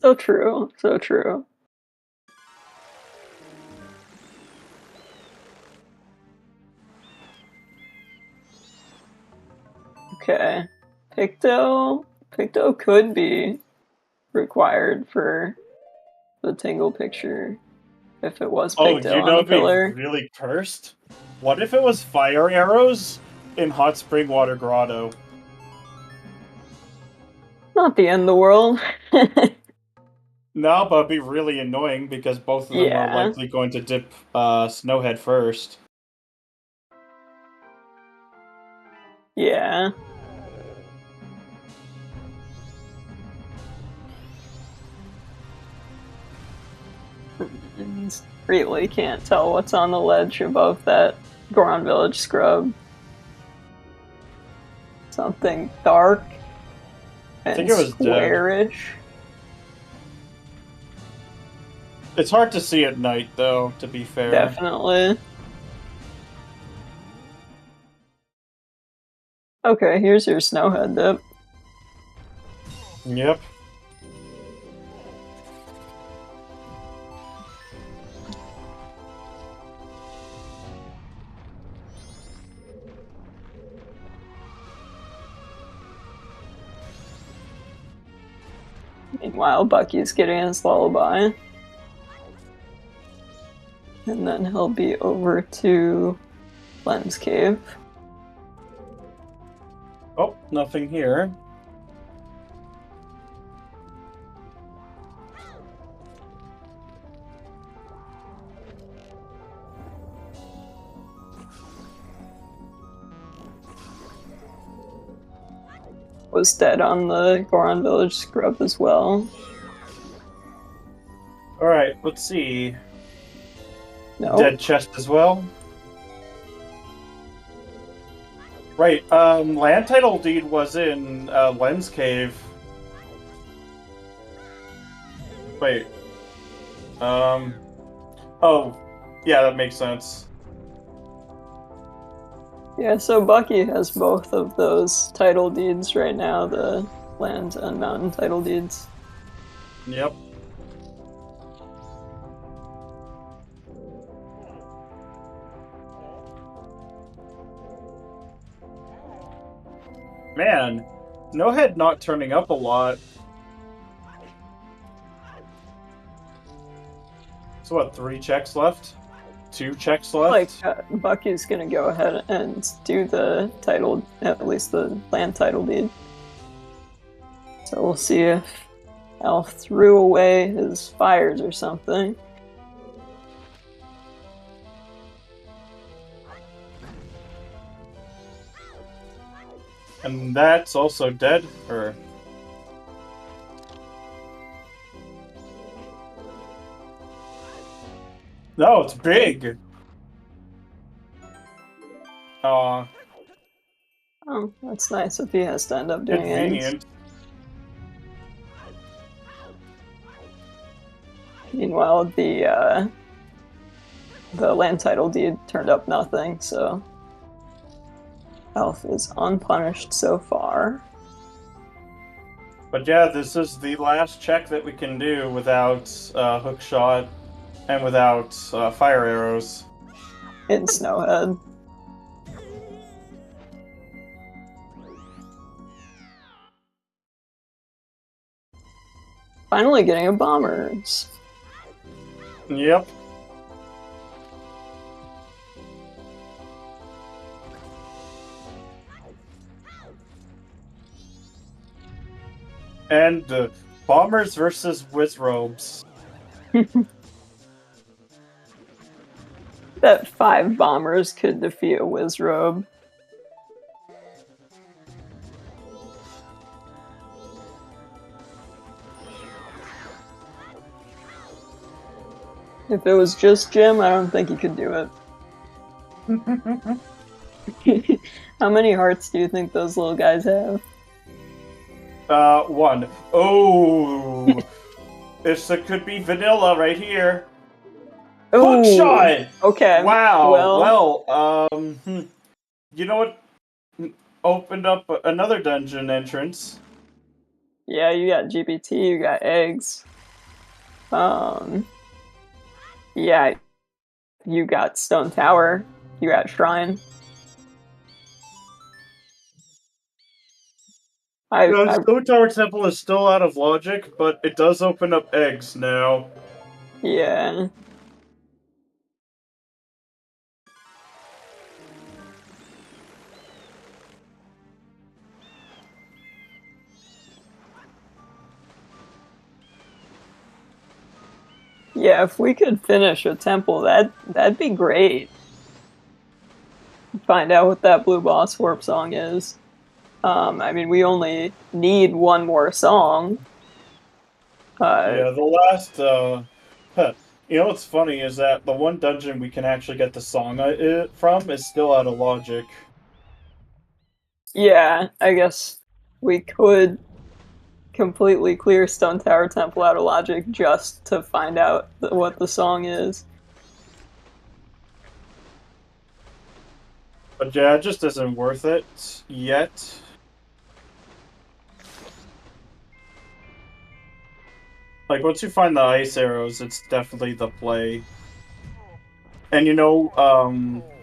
[SPEAKER 3] So true, so true. Okay. Picto could be required for the Tingle picture if it was
[SPEAKER 4] Oh,
[SPEAKER 3] pigtail
[SPEAKER 4] you
[SPEAKER 3] on
[SPEAKER 4] know
[SPEAKER 3] the
[SPEAKER 4] it'd be
[SPEAKER 3] pillar.
[SPEAKER 4] really cursed? What if it was fire arrows in Hot Spring Water Grotto?
[SPEAKER 3] Not the end of the world.
[SPEAKER 4] No, but it'd be really annoying because both of them are
[SPEAKER 3] Yeah.
[SPEAKER 4] likely going to dip Snowhead first.
[SPEAKER 3] Yeah. And really can't tell what's on the ledge above that Goron Village scrub. Something dark and
[SPEAKER 4] think it was dead.
[SPEAKER 3] squarish.
[SPEAKER 4] It's hard to see at night, though, to be fair.
[SPEAKER 3] Definitely. Okay, here's your Snowhead dip.
[SPEAKER 4] Yep.
[SPEAKER 3] Meanwhile, Bucky's getting his lullaby. And then he'll be over to Len's cave.
[SPEAKER 4] Oh, nothing here.
[SPEAKER 3] Was dead on the Goron Village scrub as well.
[SPEAKER 4] Alright, let's see.
[SPEAKER 3] No.
[SPEAKER 4] Dead chest as well. Right, land title deed was in Len's cave. Wait. Oh, yeah, that makes sense.
[SPEAKER 3] Yeah, so Bucky has both of those title deeds right now, the land and mountain title deeds.
[SPEAKER 4] Yep. Man, Snowhead not turning up a lot. So what, 3 checks left? 2 checks left?
[SPEAKER 3] Bucky's gonna go ahead and do the title, at least the land title deed. So we'll see if Elf threw away his fires or something.
[SPEAKER 4] And that's also dead, or... No, it's big! Aw.
[SPEAKER 3] Oh, that's nice if he has to end up doing it.
[SPEAKER 4] Convenient.
[SPEAKER 3] Meanwhile, the land title deed turned up nothing, so Elf is unpunished so far.
[SPEAKER 4] But yeah, this is the last check that we can do without hook shot and without fire arrows.
[SPEAKER 3] In Snowhead. Finally getting a bombers.
[SPEAKER 4] Yep. And bombers versus wizrobes.
[SPEAKER 3] Bet 5 bombers could defeat a wizrobe. If it was just Jim, I don't think he could do it. How many hearts do you think those little guys have?
[SPEAKER 4] 1. Oh! This could be vanilla right here. Hook shot!
[SPEAKER 3] Okay.
[SPEAKER 4] Wow.
[SPEAKER 3] Well,
[SPEAKER 4] You know what? Opened up another dungeon entrance.
[SPEAKER 3] yeah, you got GPT, you got eggs. Yeah, you got Stone Tower, you got Shrine. I
[SPEAKER 4] Stone Tower Temple is still out of logic, but it does open up eggs now.
[SPEAKER 3] yeah. Yeah, if we could finish a temple, that'd be great. Find out what that blue boss warp song is. I mean, we only need one more song.
[SPEAKER 4] Yeah, the last. You know what's funny is that the one dungeon we can actually get the song from is still out of logic.
[SPEAKER 3] Yeah, I guess we could completely clear Stone Tower Temple out of logic just to find out what the song is.
[SPEAKER 4] But yeah, it just isn't worth it yet. Like, once you find the ice arrows, it's definitely the play. And you know,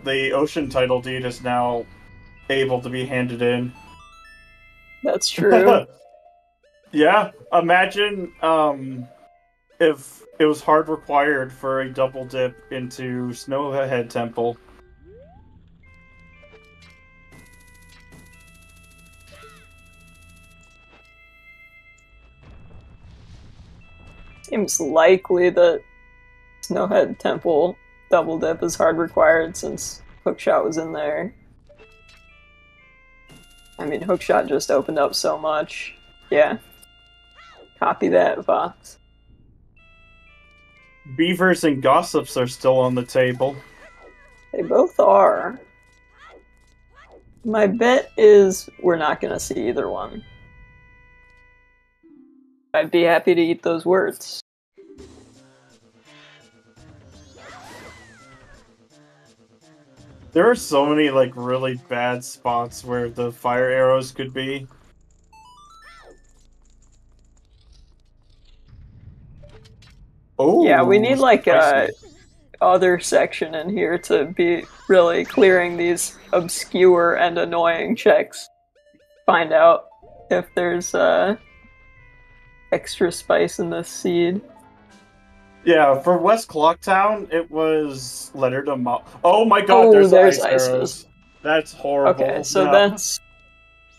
[SPEAKER 4] the ocean title deed is now able to be handed in.
[SPEAKER 3] That's true.
[SPEAKER 4] Yeah, imagine if it was hard required for a double dip into Snowhead Temple.
[SPEAKER 3] Seems likely that Snowhead Temple double dip is hard required since Hookshot was in there. I mean, Hookshot just opened up so much. Yeah. Copy that, Vox.
[SPEAKER 4] Beavers and gossips are still on the table.
[SPEAKER 3] They both are. My bet is we're not going to see either one. I'd be happy to eat those words.
[SPEAKER 4] There are so many, like, really bad spots where the fire arrows could be. Oh,
[SPEAKER 3] Yeah, we need like
[SPEAKER 4] spicy.
[SPEAKER 3] a other section in here to be really clearing these obscure and annoying checks. Find out if there's extra spice in this seed.
[SPEAKER 4] Yeah, for West Clocktown, it was Leonard Oh my god, there's
[SPEAKER 3] there's
[SPEAKER 4] ice
[SPEAKER 3] ices.
[SPEAKER 4] arrows. That's horrible.
[SPEAKER 3] Okay, so
[SPEAKER 4] No.
[SPEAKER 3] that's...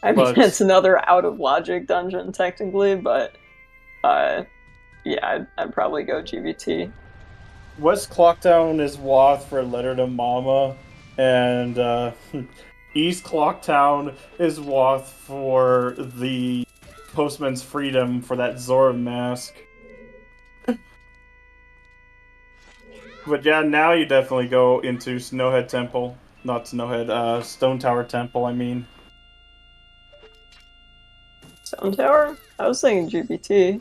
[SPEAKER 3] I mean,
[SPEAKER 4] But-
[SPEAKER 3] it's another out-of-logic dungeon, technically, but... yeah, I'd probably go GBT.
[SPEAKER 4] West Clocktown is Wath for Letter to Mama, and East Clocktown is Wath for the Postman's Freedom for that Zora mask. But yeah, now you definitely go into Snowhead Temple. Not Snowhead, Stone Tower Temple, I mean.
[SPEAKER 3] Stone Tower? I was thinking GBT.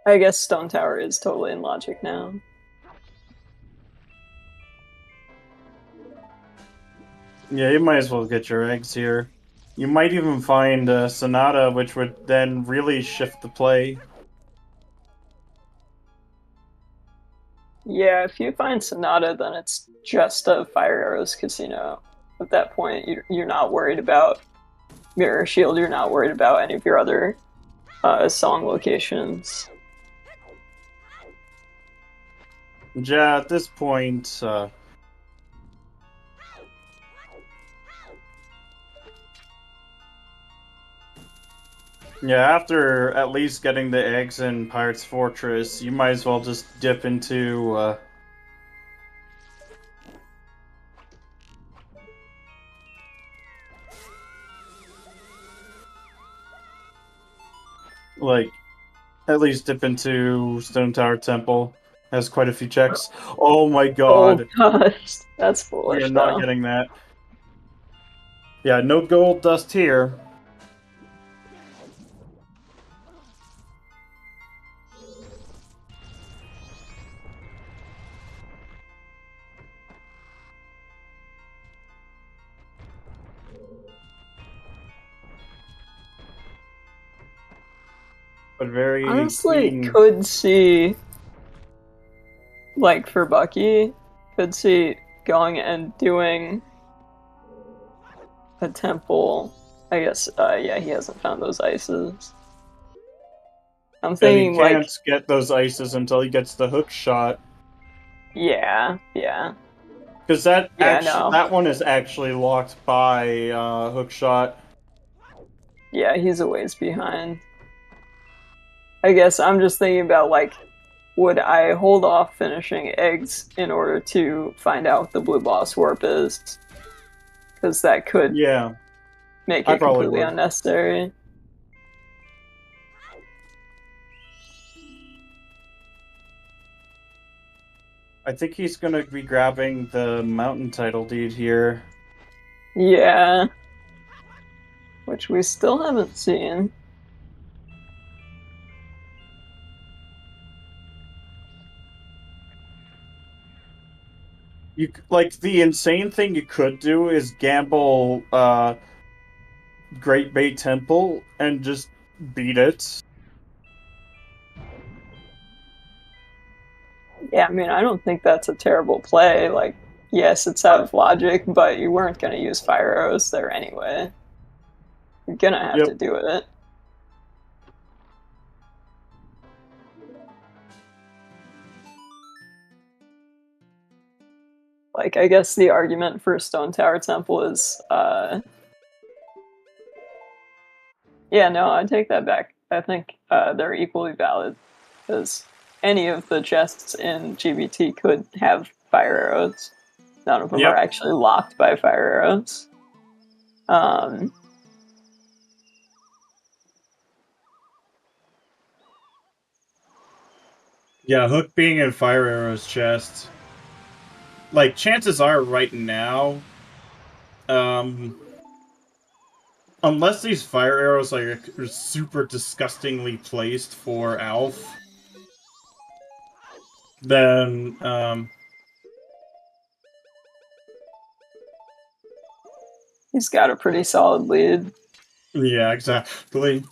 [SPEAKER 3] I guess Stone Tower is totally in logic now.
[SPEAKER 4] Yeah, you might as well get your eggs here. You might even find Sonata, which would then really shift the play.
[SPEAKER 3] Yeah, if you find Sonata, then it's just a Fire Arrows casino. At that point, you're not worried about Mirror Shield, you're not worried about any of your other song locations.
[SPEAKER 4] Yeah, at this point, yeah, after at least getting the eggs in Pirate's Fortress, you might as well just dip into, like, at least dip into Stone Tower Temple. Has quite a few checks. Oh my god.
[SPEAKER 3] Oh gosh, that's
[SPEAKER 4] We
[SPEAKER 3] foolish
[SPEAKER 4] are not
[SPEAKER 3] though.
[SPEAKER 4] getting that. Yeah, no gold dust here. But very
[SPEAKER 3] Honestly,
[SPEAKER 4] clean.
[SPEAKER 3] could see, like for Bucky, could see going and doing a temple. I guess, yeah, he hasn't found those ices. I'm
[SPEAKER 4] And he
[SPEAKER 3] thinking, like,
[SPEAKER 4] can't get those ices until he gets the hook shot.
[SPEAKER 3] yeah.
[SPEAKER 4] Because
[SPEAKER 3] Yeah, no.
[SPEAKER 4] that one is actually locked by hook shot.
[SPEAKER 3] Yeah, he's a ways behind. I guess I'm just thinking about, like, would I hold off finishing eggs in order to find out what the blue boss warp is? Because that could
[SPEAKER 4] Yeah,
[SPEAKER 3] make
[SPEAKER 4] I
[SPEAKER 3] it
[SPEAKER 4] probably
[SPEAKER 3] completely
[SPEAKER 4] would.
[SPEAKER 3] unnecessary.
[SPEAKER 4] I think he's gonna be grabbing the mountain title deed here.
[SPEAKER 3] Yeah. Which we still haven't seen.
[SPEAKER 4] The insane thing you could do is gamble Great Bay Temple and just beat it.
[SPEAKER 3] Yeah, I mean, I don't think that's a terrible play. Like, yes, it's out of logic, but you weren't going to use fire arrows there anyway. You're going to have
[SPEAKER 4] Yep.
[SPEAKER 3] to do it. Like, I guess the argument for Stone Tower Temple is, yeah, no, I take that back. I think they're equally valid, because any of the chests in GBT could have fire arrows. None of them are
[SPEAKER 4] Yep.
[SPEAKER 3] actually locked by fire arrows.
[SPEAKER 2] Yeah, Hook being in Fire Arrow's chest. Like, chances are right now, unless these fire arrows are super disgustingly placed for Alf, then
[SPEAKER 3] He's got a pretty solid lead.
[SPEAKER 2] yeah, exactly.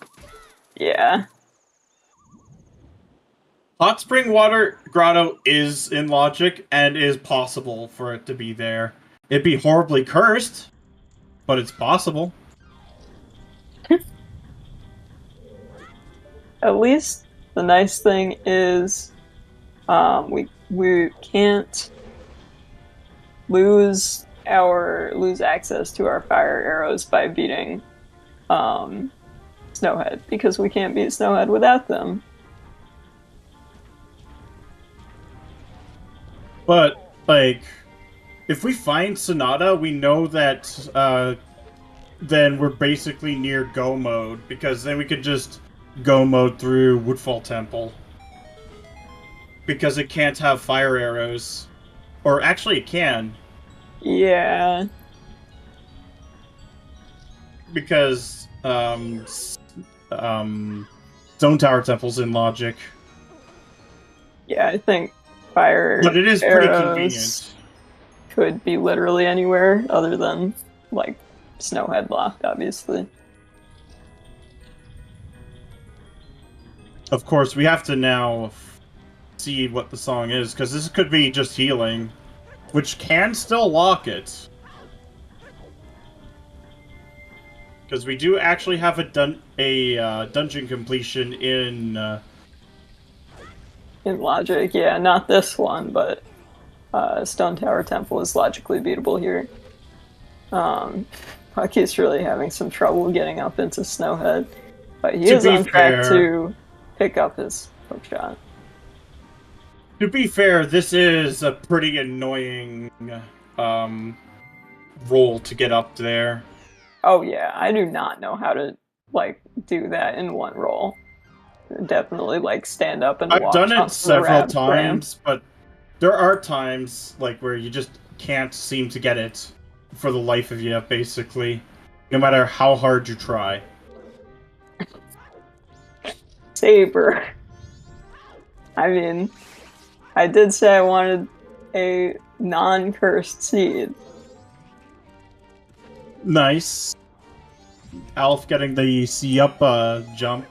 [SPEAKER 3] Yeah.
[SPEAKER 2] Hot Spring Water Grotto is in logic and is possible for it to be there. It'd be horribly cursed, but it's possible.
[SPEAKER 3] At least the nice thing is we can't lose access to our fire arrows by beating Snowhead, because we can't beat Snowhead without them.
[SPEAKER 2] But, like, if we find Sonata, we know that then we're basically near go mode, because then we could just go mode through Woodfall Temple. Because it can't have fire arrows. Or actually it can.
[SPEAKER 3] Yeah.
[SPEAKER 2] Because Stone Tower Temple's in logic.
[SPEAKER 3] Yeah, I think fire
[SPEAKER 2] But it is pretty convenient.
[SPEAKER 3] could be literally anywhere other than, like, Snowhead locked, obviously.
[SPEAKER 2] Of course, we have to now see what the song is, because this could be just healing, which can still lock it. Because we do actually have a dungeon completion in
[SPEAKER 3] logic, yeah, not this one, but Stone Tower Temple is logically beatable here. Bucky's really having some trouble getting up into Snowhead, but he is on track to pick up his hook shot.
[SPEAKER 2] To be fair, this is a pretty annoying roll to get up there.
[SPEAKER 3] Oh yeah, I do not know how to, like, do that in one roll. Definitely, like, stand up and
[SPEAKER 2] I've
[SPEAKER 3] walk
[SPEAKER 2] done it
[SPEAKER 3] onto the
[SPEAKER 2] several
[SPEAKER 3] ramp.
[SPEAKER 2] times, but there are times like where you just can't seem to get it for the life of you, basically, no matter how hard you try.
[SPEAKER 3] Saber. I mean, I did say I wanted a non-cursed seed.
[SPEAKER 2] Nice. Alf getting the see up jump.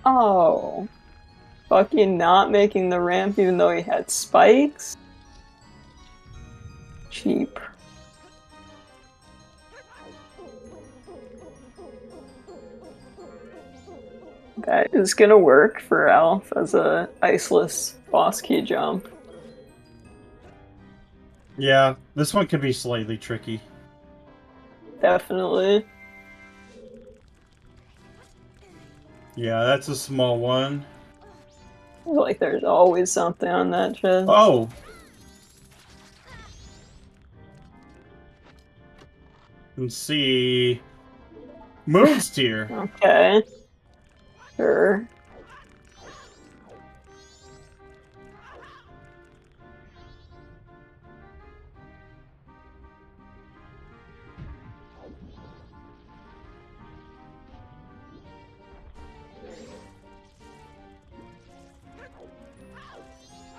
[SPEAKER 3] Oh. Bucky not making the ramp even though he had spikes? Cheap. That is gonna work for Alf as a iceless boss key jump.
[SPEAKER 2] Yeah, this one could be slightly tricky.
[SPEAKER 3] Definitely.
[SPEAKER 2] Yeah, that's a small one.
[SPEAKER 3] I feel like there's always something on that chest.
[SPEAKER 2] Oh! Let's see... Moon's Tear!
[SPEAKER 3] Okay. Sure.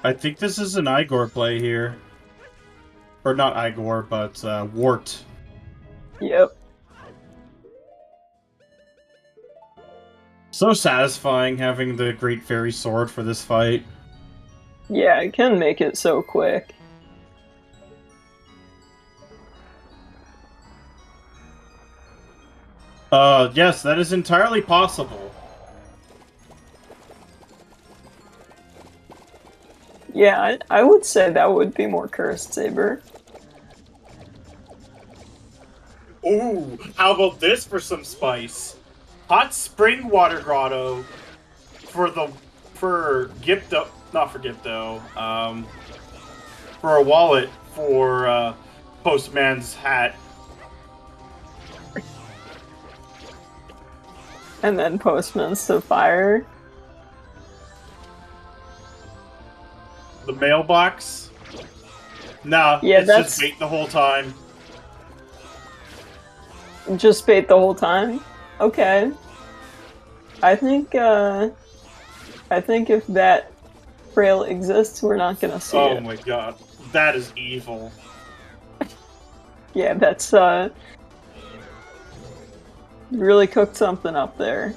[SPEAKER 2] I think this is an Igor play here. Or not Igor, but Wart.
[SPEAKER 3] Yep.
[SPEAKER 2] So satisfying having the Great Fairy Sword for this fight.
[SPEAKER 3] Yeah, it can make it so quick.
[SPEAKER 2] Yes, that is entirely possible.
[SPEAKER 3] Yeah, I would say that would be more Cursed Saber.
[SPEAKER 2] Ooh, how about this for some spice? Hot Spring Water Grotto for Gipto, not for Gipto, for a wallet for Postman's hat.
[SPEAKER 3] And then Postman's to fire.
[SPEAKER 2] The mailbox? Nah,
[SPEAKER 3] Yeah,
[SPEAKER 2] it's
[SPEAKER 3] that's-
[SPEAKER 2] just bait the whole time.
[SPEAKER 3] Just bait the whole time? Okay. I think if that trail exists, we're not gonna see
[SPEAKER 2] Oh
[SPEAKER 3] it.
[SPEAKER 2] my god, that is evil.
[SPEAKER 3] Yeah, that's, really cooked something up there.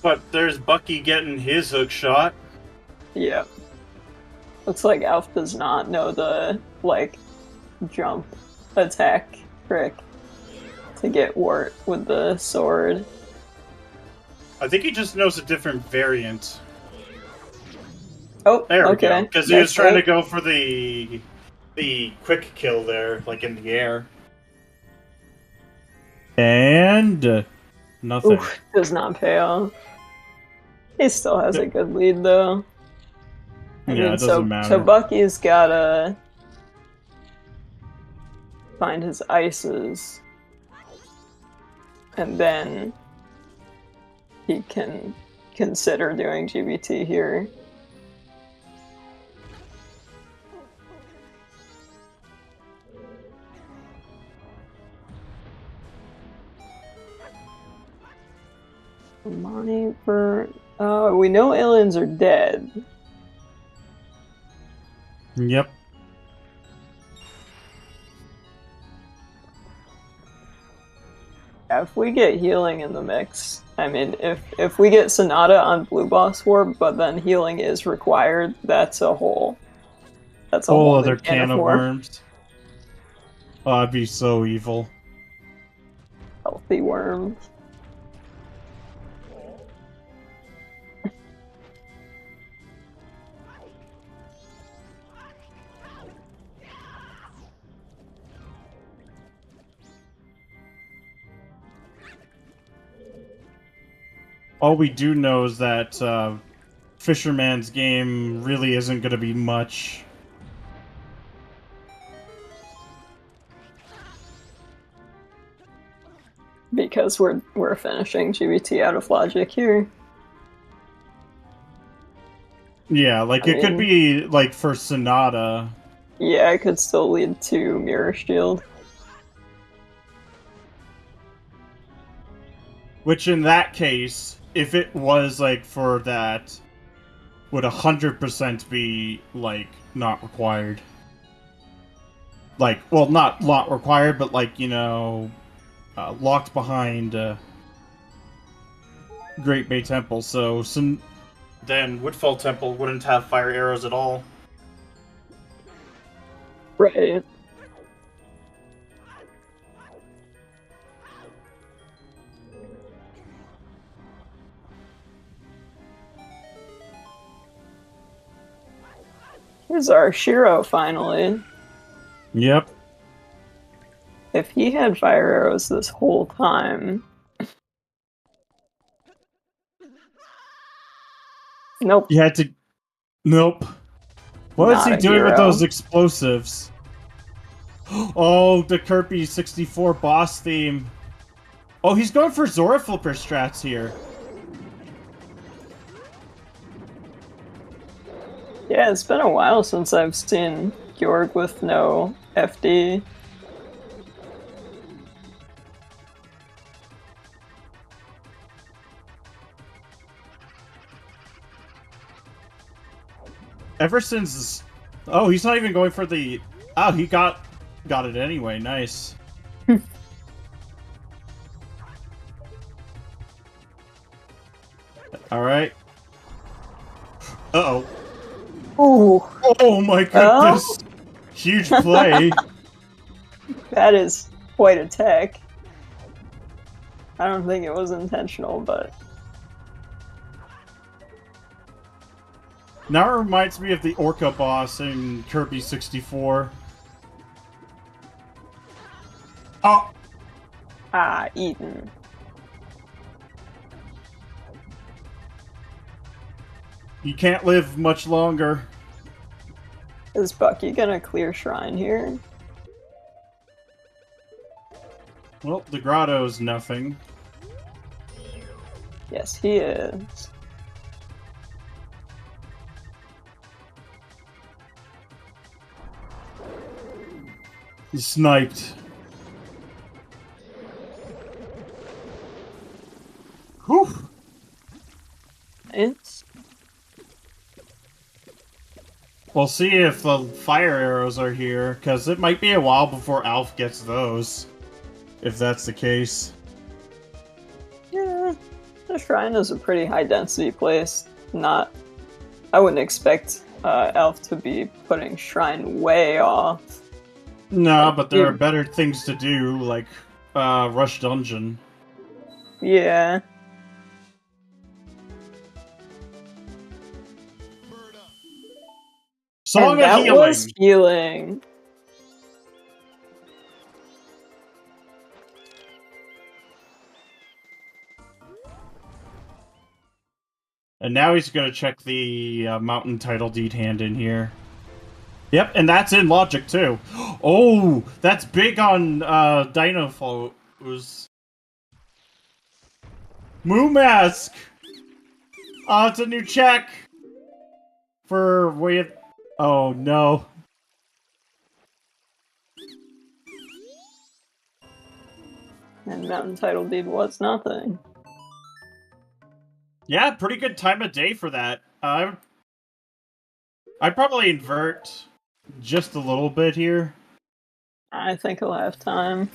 [SPEAKER 2] But there's Bucky getting his hook shot.
[SPEAKER 3] Yeah. Looks like Alf does not know the, like, jump attack trick to get Wart with the sword.
[SPEAKER 2] I think he just knows a different variant.
[SPEAKER 3] Oh,
[SPEAKER 2] There we
[SPEAKER 3] okay.
[SPEAKER 2] go. Because he was
[SPEAKER 3] That's
[SPEAKER 2] trying to
[SPEAKER 3] it.
[SPEAKER 2] go for the quick kill there, like in the air. And nothing.
[SPEAKER 3] Oof, does not pay off. He still has a good lead, though. I
[SPEAKER 2] Yeah,
[SPEAKER 3] mean,
[SPEAKER 2] it
[SPEAKER 3] so,
[SPEAKER 2] doesn't matter.
[SPEAKER 3] So Bucky's gotta find his ices, and then he can consider doing GBT here. Money for... we know aliens are dead.
[SPEAKER 2] Yep.
[SPEAKER 3] If we get healing in the mix, I mean, if we get Sonata on Blue Boss Warp, but then healing is required, that's a whole... That's a
[SPEAKER 2] Whole
[SPEAKER 3] whole
[SPEAKER 2] other
[SPEAKER 3] new
[SPEAKER 2] can of worms. Oh, that'd be so evil.
[SPEAKER 3] Healthy worms.
[SPEAKER 2] All we do know is that Fisherman's game really isn't going to be much.
[SPEAKER 3] Because we're finishing GBT out of logic here.
[SPEAKER 2] Yeah, like
[SPEAKER 3] I
[SPEAKER 2] it could
[SPEAKER 3] mean-
[SPEAKER 2] be like for Sonata.
[SPEAKER 3] Yeah, it could still lead to Mirror Shield.
[SPEAKER 4] Which in that case, if it was like for that, would 100% be like not required. Like, well, not required, but like, locked behind Great Bay Temple. So
[SPEAKER 2] Then Woodfall Temple wouldn't have fire arrows at all.
[SPEAKER 3] Right. Here's our Shiro finally.
[SPEAKER 4] Yep.
[SPEAKER 3] If he had fire arrows this whole time. Nope.
[SPEAKER 4] You had to. Nope. What is
[SPEAKER 3] Not
[SPEAKER 4] he
[SPEAKER 3] a
[SPEAKER 4] doing with
[SPEAKER 3] hero.
[SPEAKER 4] those explosives? Oh, the Kirby 64 boss theme. Oh, he's going for Zora Flipper strats here.
[SPEAKER 3] Yeah, it's been a while since I've seen Georg with no FD.
[SPEAKER 4] Ever since... Oh, he's not even going for the... Oh, he got it anyway. Nice. Alright. Uh-oh.
[SPEAKER 3] Ooh,
[SPEAKER 4] Oh my goodness! Huge play.
[SPEAKER 3] that is quite a tech. I don't think it was intentional, but...
[SPEAKER 4] Now it reminds me of the Orca boss in Kirby 64. Oh!
[SPEAKER 3] Ah, Eden.
[SPEAKER 4] You can't live much longer.
[SPEAKER 3] Is Bucky gonna clear Shrine here?
[SPEAKER 4] Well, the grotto's nothing.
[SPEAKER 3] Yes, he is.
[SPEAKER 4] He's sniped. Whew!
[SPEAKER 3] It's...
[SPEAKER 4] We'll see if the fire arrows are here, because it might be a while before Alf gets those. If that's the case.
[SPEAKER 3] Yeah, the Shrine is a pretty high density place. Not... I wouldn't expect Elf to be putting Shrine way off.
[SPEAKER 4] No, but there are better things to do, like Rush Dungeon.
[SPEAKER 3] Yeah.
[SPEAKER 4] Song
[SPEAKER 3] And that
[SPEAKER 4] of Healing!
[SPEAKER 3] was healing.
[SPEAKER 4] And now he's gonna check the Mountain Title Deed hand in here. Yep, and that's in Logic too. Oh, that's big on Dino Flows. Moo Mask! Oh, it's a new check! For way of... Oh, no.
[SPEAKER 3] And Mountain Title Deed was nothing.
[SPEAKER 4] Yeah, pretty good time of day for that. I'd probably invert just a little bit here.
[SPEAKER 3] I think he'll have time.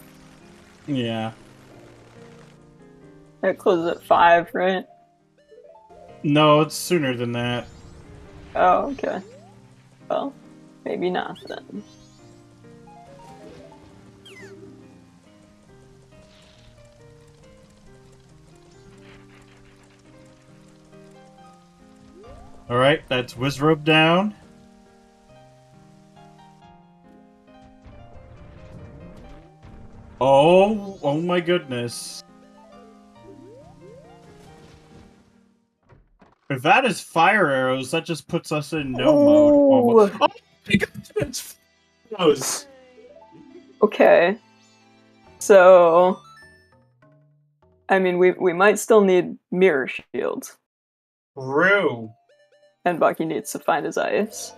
[SPEAKER 4] Yeah.
[SPEAKER 3] It closes at 5, right?
[SPEAKER 4] No, it's sooner than that.
[SPEAKER 3] Oh, okay. Well, maybe not then.
[SPEAKER 4] Alright, that's Wizrobe down. Oh my goodness. If that is fire arrows, that just puts us in no mode. Almost. Oh my goodness! Close.
[SPEAKER 3] Okay. So... I mean, we might still need Mirror Shield.
[SPEAKER 2] True.
[SPEAKER 3] And Bucky needs to find his ice.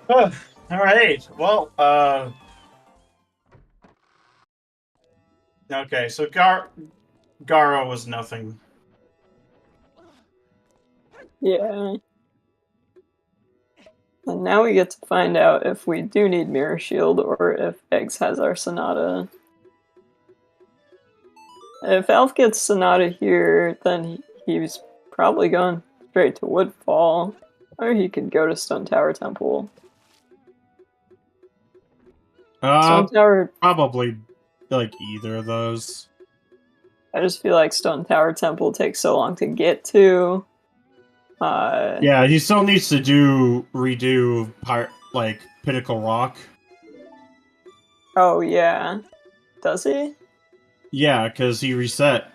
[SPEAKER 2] All right. Well, okay. So Gara was nothing.
[SPEAKER 3] Yeah. And now we get to find out if we do need Mirror Shield or if Eggs has our Sonata. If Elf gets Sonata here, then he's probably going straight to Woodfall. Or he could go to Stone Tower Temple. Stone Tower...
[SPEAKER 4] Probably like either of those.
[SPEAKER 3] I just feel like Stone Tower Temple takes so long to get to.
[SPEAKER 4] Yeah, he still needs to redo Pinnacle Rock.
[SPEAKER 3] Oh yeah, does he?
[SPEAKER 4] Yeah, because he reset.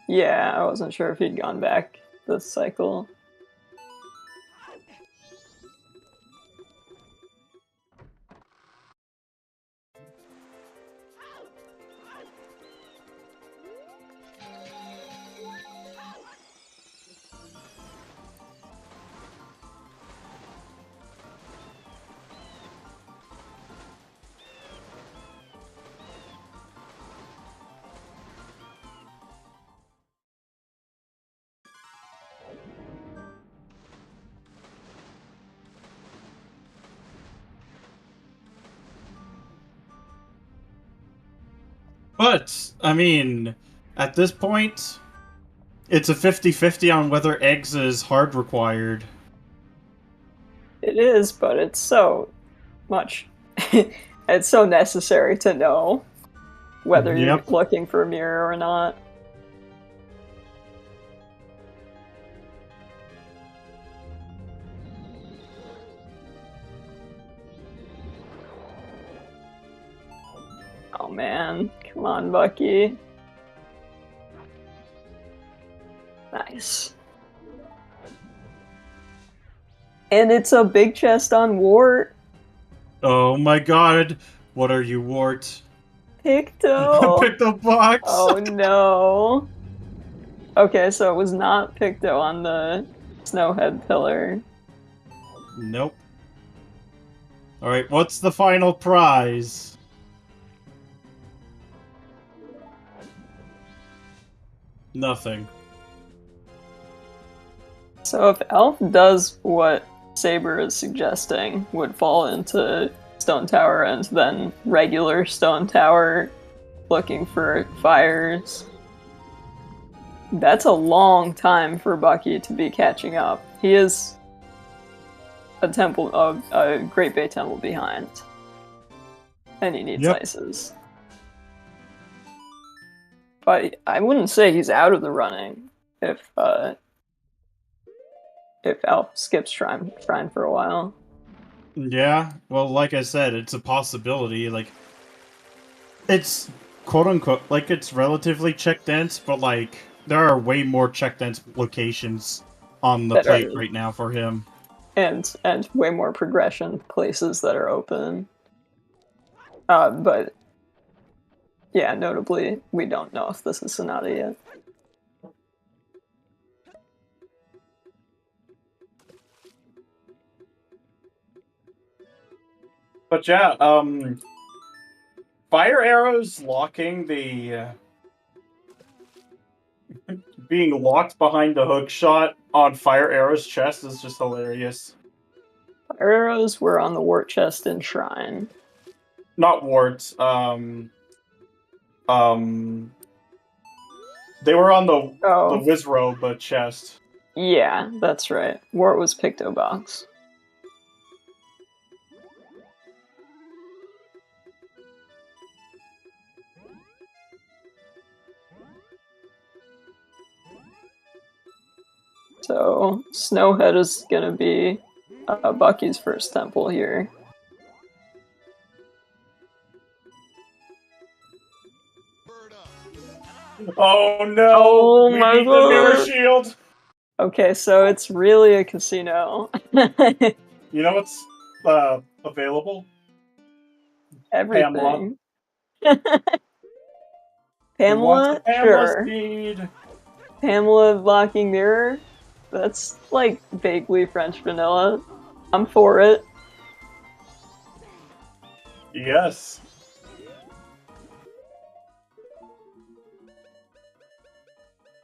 [SPEAKER 3] Yeah, I wasn't sure if he'd gone back this cycle.
[SPEAKER 4] But, I mean, at this point, it's a 50-50 on whether Eggs is hard required.
[SPEAKER 3] It is, but it's so much. It's so necessary to know whether you're looking for a mirror or not. Oh man, come on, Bucky. Nice. And it's a big chest on Wart.
[SPEAKER 4] Oh my god, what are you, Wart?
[SPEAKER 3] Picto!
[SPEAKER 4] Picto box!
[SPEAKER 3] Oh no. Okay, so it was not Picto on the Snowhead pillar.
[SPEAKER 4] Nope. Alright, what's the final prize? Nothing.
[SPEAKER 3] So if Elf does what Saber is suggesting, would fall into Stone Tower and then regular Stone Tower looking for fires, that's a long time for Bucky to be catching up. He is a Great Bay Temple behind. And he needs ices. But I wouldn't say he's out of the running if Elf skips Shrine for a while.
[SPEAKER 4] Yeah, well, like I said, it's a possibility. Like, it's quote-unquote, like, it's relatively check-dense, but, like, there are way more check-dense locations on the plate right now for him.
[SPEAKER 3] And way more progression places that are open. But, yeah, notably, we don't know if this is Sonata yet.
[SPEAKER 2] But yeah, fire arrows locking the being locked behind the hook shot on Fire Arrow's chest is just hilarious.
[SPEAKER 3] Fire arrows were on the Wart chest in Shrine.
[SPEAKER 2] Not Wart. They were on the Wizrobe chest.
[SPEAKER 3] Yeah, that's right. Wart was Picto Box. So, Snowhead is gonna be Bucky's first temple here.
[SPEAKER 2] Oh no!
[SPEAKER 3] Oh
[SPEAKER 2] we
[SPEAKER 3] my
[SPEAKER 2] need
[SPEAKER 3] god!
[SPEAKER 2] The mirror shield!
[SPEAKER 3] Okay, so it's really a casino.
[SPEAKER 2] You know what's available?
[SPEAKER 3] Everything.
[SPEAKER 2] Pamela?
[SPEAKER 3] Pamela? Sure.
[SPEAKER 2] Speed.
[SPEAKER 3] Pamela locking mirror? That's like vaguely French vanilla. I'm for it.
[SPEAKER 4] Yes.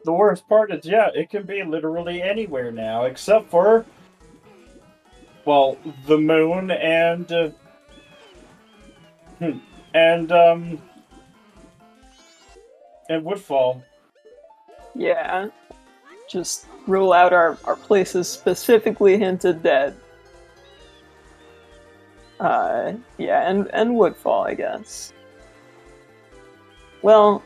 [SPEAKER 4] The worst part is, yeah, it can be literally anywhere now, except for, well, the moon and Woodfall.
[SPEAKER 3] Yeah. Just rule out our places specifically hinted dead. Yeah, and Woodfall, I guess. Well,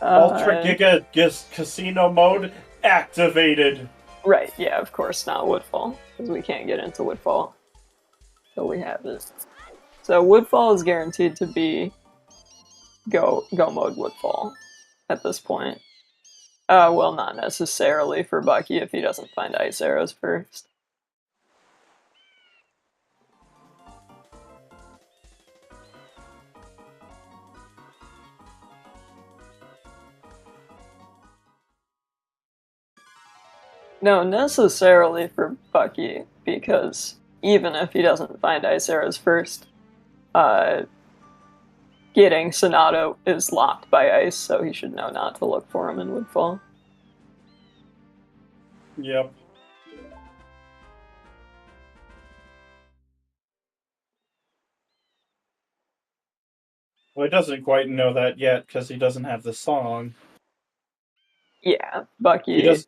[SPEAKER 4] Ultra Giga Casino mode activated.
[SPEAKER 3] right, yeah, of course not Woodfall, because we can't get into Woodfall till we have it. So Woodfall is guaranteed to be go mode Woodfall at this point. Well, not necessarily for Bucky if he doesn't find ice arrows first. No, necessarily for Bucky, because even if he doesn't find ice arrows first, getting Sonato is locked by ice, so he should know not to look for him in Woodfall.
[SPEAKER 4] Yep. Well, he doesn't quite know that yet because he doesn't have the song.
[SPEAKER 3] Yeah, Bucky.
[SPEAKER 4] He does.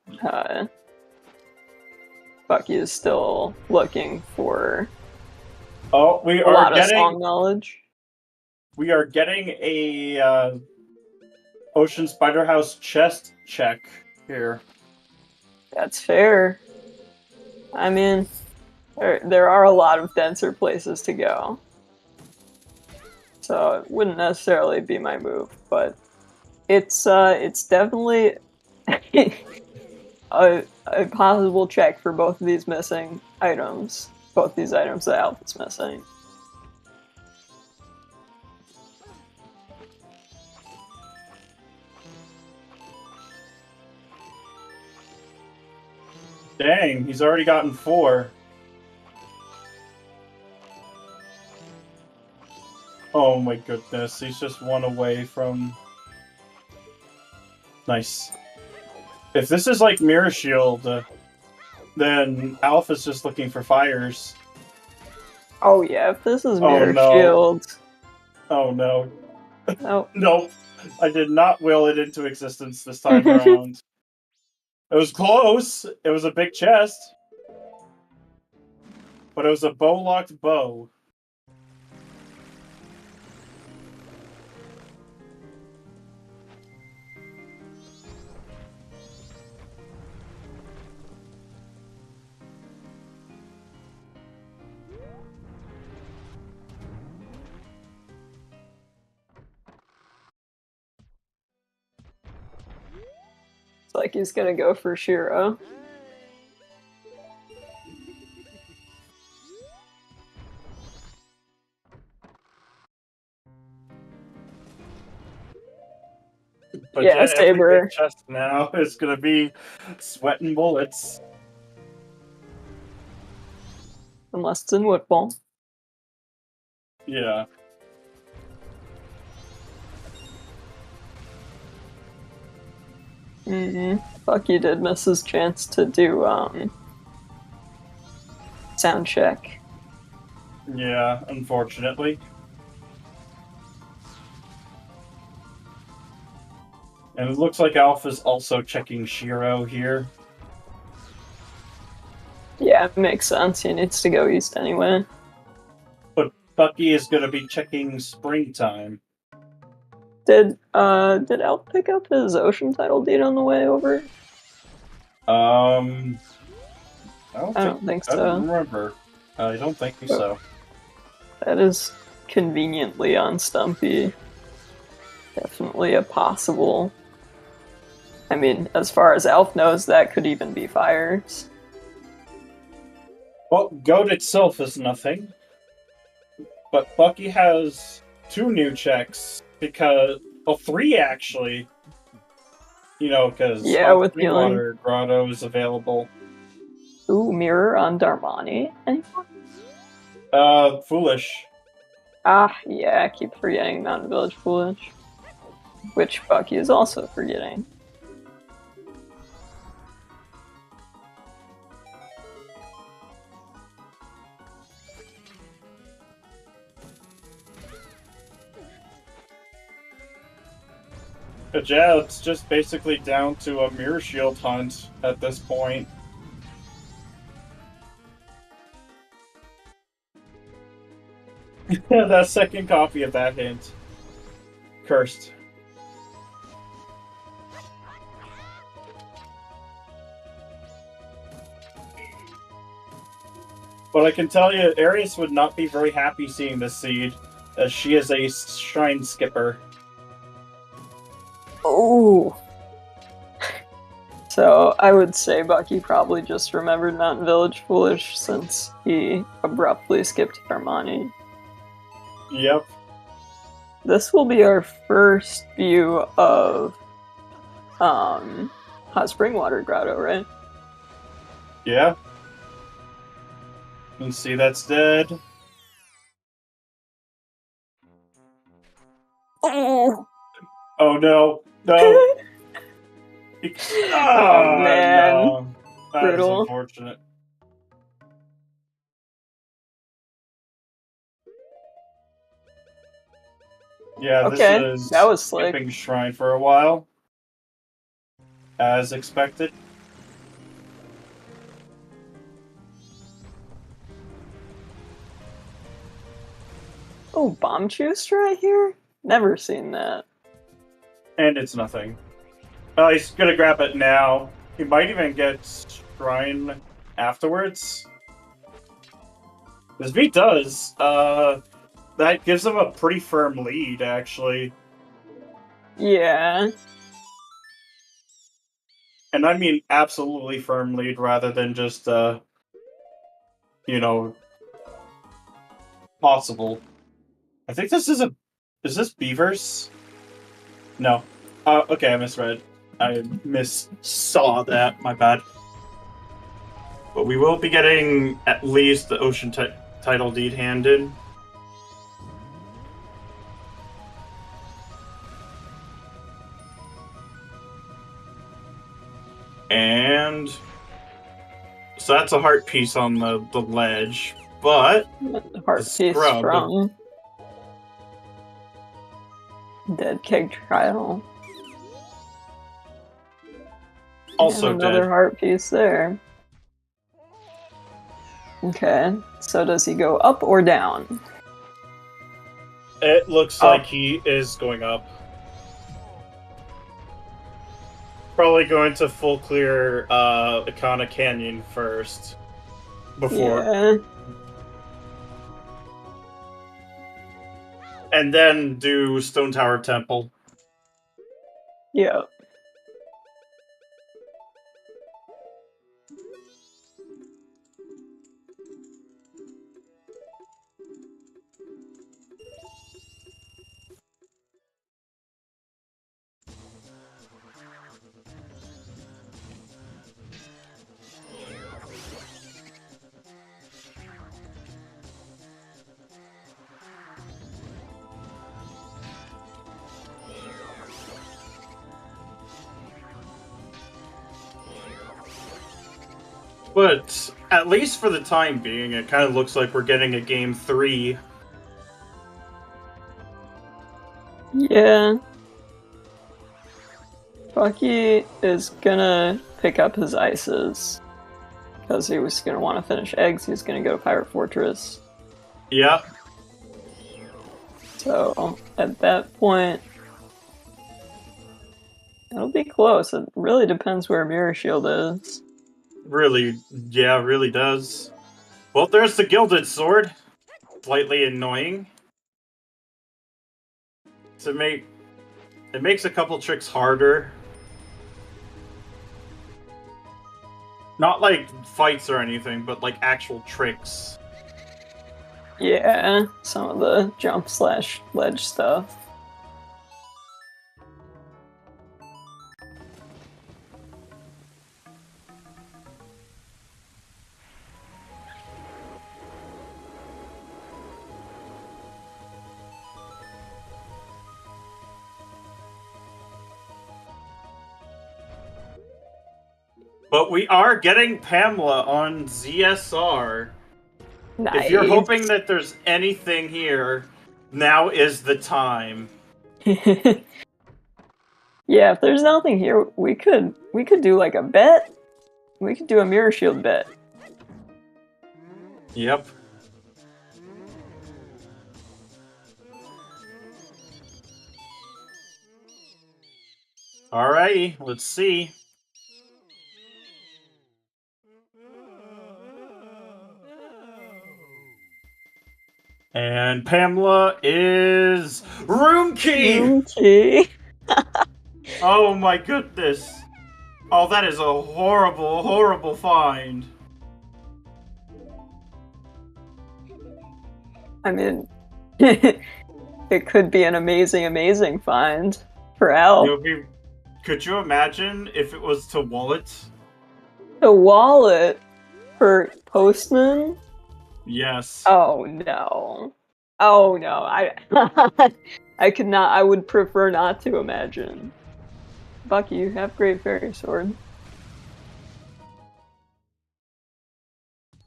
[SPEAKER 3] Bucky is still looking for
[SPEAKER 4] Oh, we
[SPEAKER 3] a
[SPEAKER 4] are
[SPEAKER 3] lot of
[SPEAKER 4] getting.
[SPEAKER 3] song knowledge.
[SPEAKER 4] We are getting a Ocean Spider House chest check here.
[SPEAKER 3] That's fair. I mean, there are a lot of denser places to go. So it wouldn't necessarily be my move, but it's definitely a possible check for both of these missing items. Both these items that Alph is missing.
[SPEAKER 4] Dang, he's already gotten 4. Oh my goodness, he's just 1 away from... Nice. If this is like Mirror Shield, then Alph is just looking for fires.
[SPEAKER 3] Oh yeah, if this is Mirror
[SPEAKER 4] no.
[SPEAKER 3] Shield...
[SPEAKER 4] Oh no.
[SPEAKER 3] Oh.
[SPEAKER 4] Nope. I did not will it into existence this time around. It was close. It was a big chest. But it was a bow-locked bow.
[SPEAKER 3] It's like he's gonna go for Shiro.
[SPEAKER 4] But
[SPEAKER 3] yeah,
[SPEAKER 4] every
[SPEAKER 3] Saber.
[SPEAKER 4] big chest now is gonna be sweating bullets.
[SPEAKER 3] Unless it's in Woodfall.
[SPEAKER 4] Yeah.
[SPEAKER 3] Bucky did miss his chance to do sound check.
[SPEAKER 4] Yeah, unfortunately. And it looks like Alph is also checking Shiro here.
[SPEAKER 3] Yeah, it makes sense. He needs to go east anyway.
[SPEAKER 4] But Bucky is going to be checking Springtime.
[SPEAKER 3] Did Alph pick up his ocean title deed on the way over?
[SPEAKER 4] I
[SPEAKER 3] don't think so.
[SPEAKER 4] I don't remember. I don't think so.
[SPEAKER 3] That is conveniently on Stumpy. Definitely a possible. I mean, as far as Alph knows, that could even be fires.
[SPEAKER 4] Well, Goat itself is nothing. But Bucky has 2 new checks because... Well, 3 actually. You know, because
[SPEAKER 3] with
[SPEAKER 4] Water Grotto is available.
[SPEAKER 3] Ooh, mirror on Darmani. Anyone?
[SPEAKER 4] Foolish.
[SPEAKER 3] Ah, yeah, I keep forgetting Mountain Village Foolish. Which Bucky is also forgetting.
[SPEAKER 4] But yeah, it's just basically down to a mirror shield hunt at this point. That second copy of that hint. Cursed. But I can tell you, Arius would not be very happy seeing this seed, as she is a shrine skipper.
[SPEAKER 3] Oh! So I would say Bucky probably just remembered Mountain Village Foolish since he abruptly skipped Armani.
[SPEAKER 4] Yep.
[SPEAKER 3] This will be our first view of Hot Spring Water Grotto, right?
[SPEAKER 4] Yeah. You can see that's dead.
[SPEAKER 3] Oh,
[SPEAKER 4] Oh no. No.
[SPEAKER 3] Oh, man.
[SPEAKER 4] No. That is
[SPEAKER 3] Brutal.
[SPEAKER 4] unfortunate. Yeah,
[SPEAKER 3] Okay,
[SPEAKER 4] this is
[SPEAKER 3] that was slick.
[SPEAKER 4] skipping shrine for a while. As expected.
[SPEAKER 3] Oh, Bomb Juice right here? Never seen that.
[SPEAKER 4] And it's nothing. Oh, he's gonna grab it now. He might even get shrine afterwards. This beat does. That gives him a pretty firm lead, actually.
[SPEAKER 3] Yeah.
[SPEAKER 4] And I mean absolutely firm lead rather than just, you know, possible. I think this is a... Is this Beavers? No. Okay, I misread. I saw that, my bad. But we will be getting at least the Ocean title deed handed. And so that's a heart piece on the ledge, but
[SPEAKER 3] Heart
[SPEAKER 4] the
[SPEAKER 3] piece
[SPEAKER 4] scrub.
[SPEAKER 3] from Dead Keg Trial.
[SPEAKER 4] Also
[SPEAKER 3] and another
[SPEAKER 4] dead.
[SPEAKER 3] heart piece there. Okay, so does he go up or down?
[SPEAKER 2] It looks
[SPEAKER 3] Up.
[SPEAKER 2] like he is going up. Probably going to full clear Ikana Canyon first. Before.
[SPEAKER 3] Yeah.
[SPEAKER 2] And then do Stone Tower Temple.
[SPEAKER 3] Yep.
[SPEAKER 2] But at least for the time being, it kind of looks like we're getting a game 3.
[SPEAKER 3] Yeah. Bucky is gonna pick up his ices. Because he was gonna want to finish eggs, he's gonna go to Pirate Fortress.
[SPEAKER 2] Yeah.
[SPEAKER 3] So, at that point, it'll be close. It really depends where Mirror Shield is.
[SPEAKER 2] Really, yeah, really does. Well, there's the Gilded Sword. Slightly annoying. It makes a couple tricks harder. Not like fights or anything, but like actual tricks.
[SPEAKER 3] Yeah, some of the jump/ledge stuff.
[SPEAKER 2] But we are getting Pamela on ZSR.
[SPEAKER 3] Nice.
[SPEAKER 2] If you're hoping that there's anything here, now is the time.
[SPEAKER 3] Yeah, if there's nothing here, we could do like a bet. We could do a mirror shield bet.
[SPEAKER 2] Yep. Alrighty, let's see. And Pamela is room key.
[SPEAKER 3] Room key.
[SPEAKER 2] Oh my goodness. Oh, that is a horrible, horrible find.
[SPEAKER 3] I mean, it could be an amazing, amazing find for Al.
[SPEAKER 2] Could you imagine if it was to wallet?
[SPEAKER 3] The wallet for Postman?
[SPEAKER 2] Yes.
[SPEAKER 3] Oh no. Oh no. I could not. I would prefer not to imagine. Bucky, you have great fairy sword.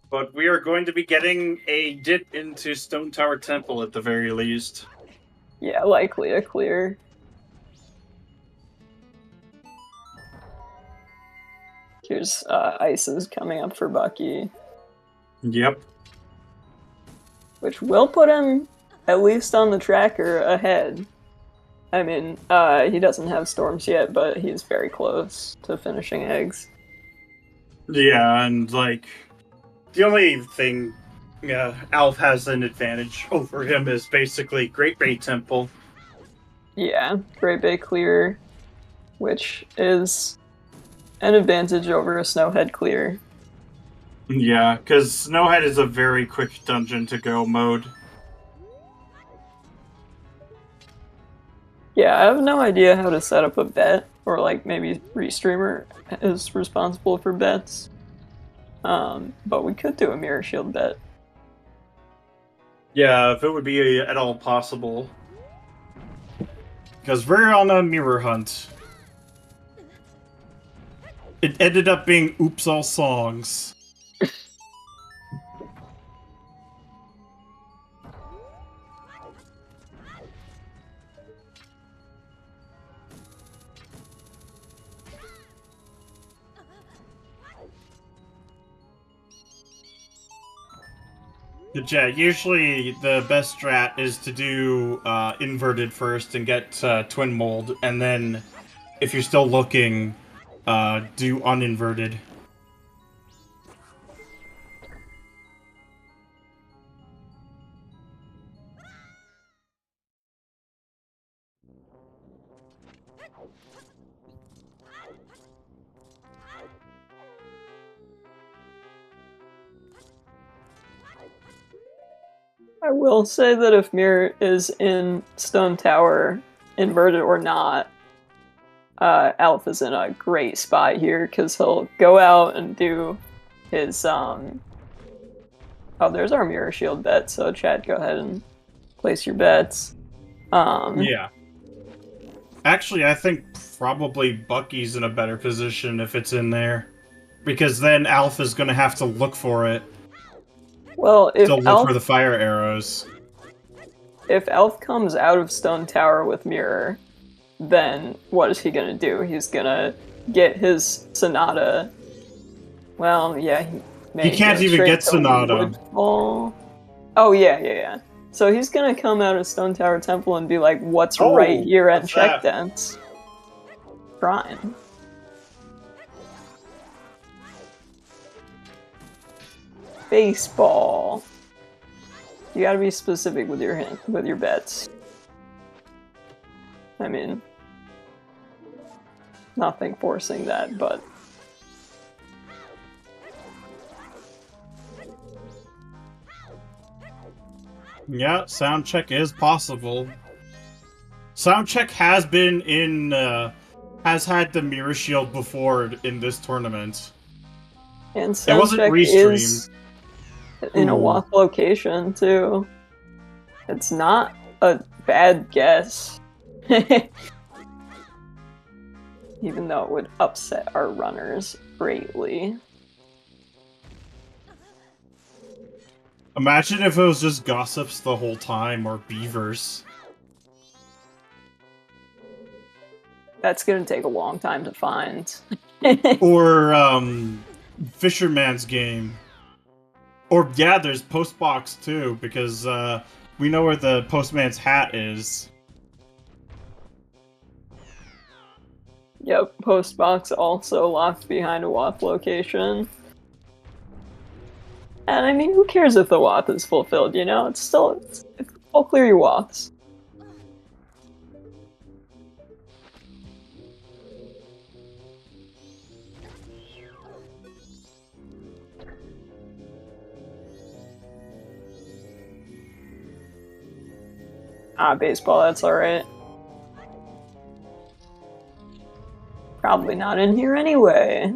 [SPEAKER 2] But we are going to be getting a dip into Stone Tower Temple at the very least.
[SPEAKER 3] Yeah, likely a clear. Here's Ices coming up for Bucky,
[SPEAKER 2] Yep.
[SPEAKER 3] which will put him at least on the tracker ahead. I mean, he doesn't have storms yet, but he's very close to finishing eggs.
[SPEAKER 2] Yeah, and like the only thing Alf has an advantage over him is basically Great Bay Temple.
[SPEAKER 3] Yeah, Great Bay clear, which is an advantage over a Snowhead clear.
[SPEAKER 2] Yeah, because Snowhead is a very quick dungeon to go mode.
[SPEAKER 3] Yeah, I have no idea how to set up a bet, or like maybe Restreamer is responsible for bets. But we could do a mirror shield bet.
[SPEAKER 2] Yeah, if it would be at all possible. Because we're on a mirror hunt. It ended up being Oops All Songs. Yeah, usually the best strat is to do inverted first and get twin mold, and then if you're still looking, do uninverted.
[SPEAKER 3] I will say that if Mirror is in Stone Tower, inverted or not, Alf is in a great spot here, because he'll go out and do his, Oh, there's our Mirror Shield bet, so chat, go ahead and place your bets.
[SPEAKER 2] Yeah. Actually, I think probably Bucky's in a better position if it's in there. Because then Alf is going to have to look for it.
[SPEAKER 3] Well, if
[SPEAKER 2] look for the fire arrows.
[SPEAKER 3] If Elf comes out of Stone Tower with Mirror, then what is he gonna do? He's gonna get his Sonata. Well, yeah,
[SPEAKER 2] he can't even get Sonata.
[SPEAKER 3] Woodfall. Oh yeah. So he's gonna come out of Stone Tower Temple and be like, "What's right here at Check Dents?" Prime. Baseball. You gotta be specific with your bets. I mean, nothing forcing that, but
[SPEAKER 2] yeah, sound check is possible. Sound check has been in has had the mirror shield before in this tournament.
[SPEAKER 3] And
[SPEAKER 2] it wasn't restreamed.
[SPEAKER 3] In a WAF location, too. It's not a bad guess. Even though it would upset our runners greatly.
[SPEAKER 4] Imagine if it was just gossips the whole time, or beavers.
[SPEAKER 3] That's gonna take a long time to find.
[SPEAKER 4] Or, Fisherman's Game. Or, yeah, there's Postbox, too, because, we know where the postman's hat is.
[SPEAKER 3] Yep, postbox also locked behind a WAF location. And I mean, who cares if the WAF is fulfilled, you know? It's all clear your WAFs. Ah, baseball, that's alright. Probably not in here anyway.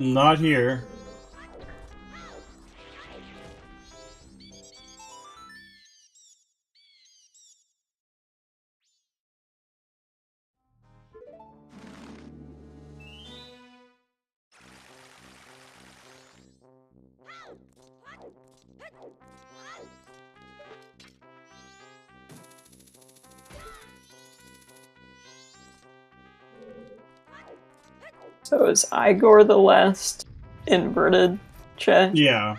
[SPEAKER 4] Not here.
[SPEAKER 3] So is Igor the last inverted check?
[SPEAKER 4] Yeah.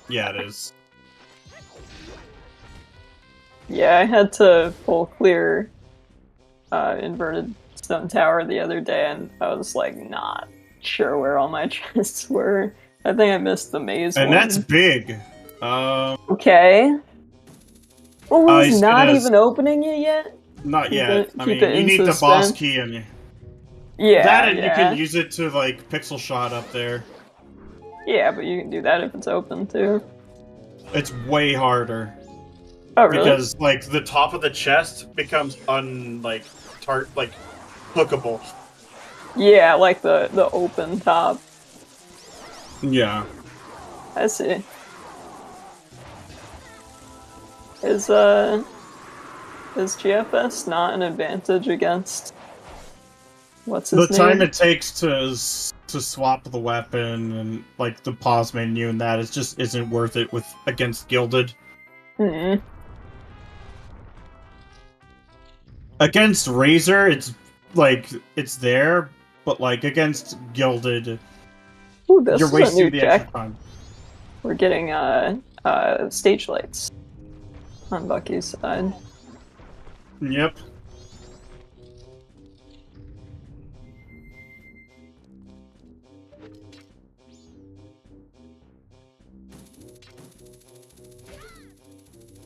[SPEAKER 4] Yeah, it is.
[SPEAKER 3] Yeah, I had to pull clear inverted stone tower the other day, and I was like not sure where all my chests were. I think I missed the maze
[SPEAKER 4] And
[SPEAKER 3] one.
[SPEAKER 4] that's big.
[SPEAKER 3] Okay. Well, he's not
[SPEAKER 4] gonna-
[SPEAKER 3] even opening it yet?
[SPEAKER 4] Not
[SPEAKER 3] Keep
[SPEAKER 4] yet.
[SPEAKER 3] it-
[SPEAKER 4] I
[SPEAKER 3] keep
[SPEAKER 4] mean,
[SPEAKER 3] it
[SPEAKER 4] you
[SPEAKER 3] in
[SPEAKER 4] need the boss
[SPEAKER 3] suspense.
[SPEAKER 4] key and
[SPEAKER 3] Yeah,
[SPEAKER 4] that, and
[SPEAKER 3] yeah.
[SPEAKER 4] you can use it to like pixel shot up there.
[SPEAKER 3] Yeah, but you can do that if it's open too.
[SPEAKER 4] It's way harder
[SPEAKER 3] Oh, really?
[SPEAKER 4] because like
[SPEAKER 2] The top of the chest becomes hookable.
[SPEAKER 3] Yeah, like the open top.
[SPEAKER 4] yeah.
[SPEAKER 3] I see. Is GFS not an advantage against what's his
[SPEAKER 4] The
[SPEAKER 3] name?
[SPEAKER 4] time it takes to swap the weapon and like the pause menu and that just isn't worth it with against Gilded.
[SPEAKER 3] Hmm.
[SPEAKER 4] Against Razor, it's like it's there, but like against Gilded,
[SPEAKER 3] Ooh, this
[SPEAKER 4] you're
[SPEAKER 3] is a
[SPEAKER 4] wasting
[SPEAKER 3] new
[SPEAKER 4] the
[SPEAKER 3] check.
[SPEAKER 4] extra time.
[SPEAKER 3] We're getting stage lights on Bucky's side.
[SPEAKER 4] Yep.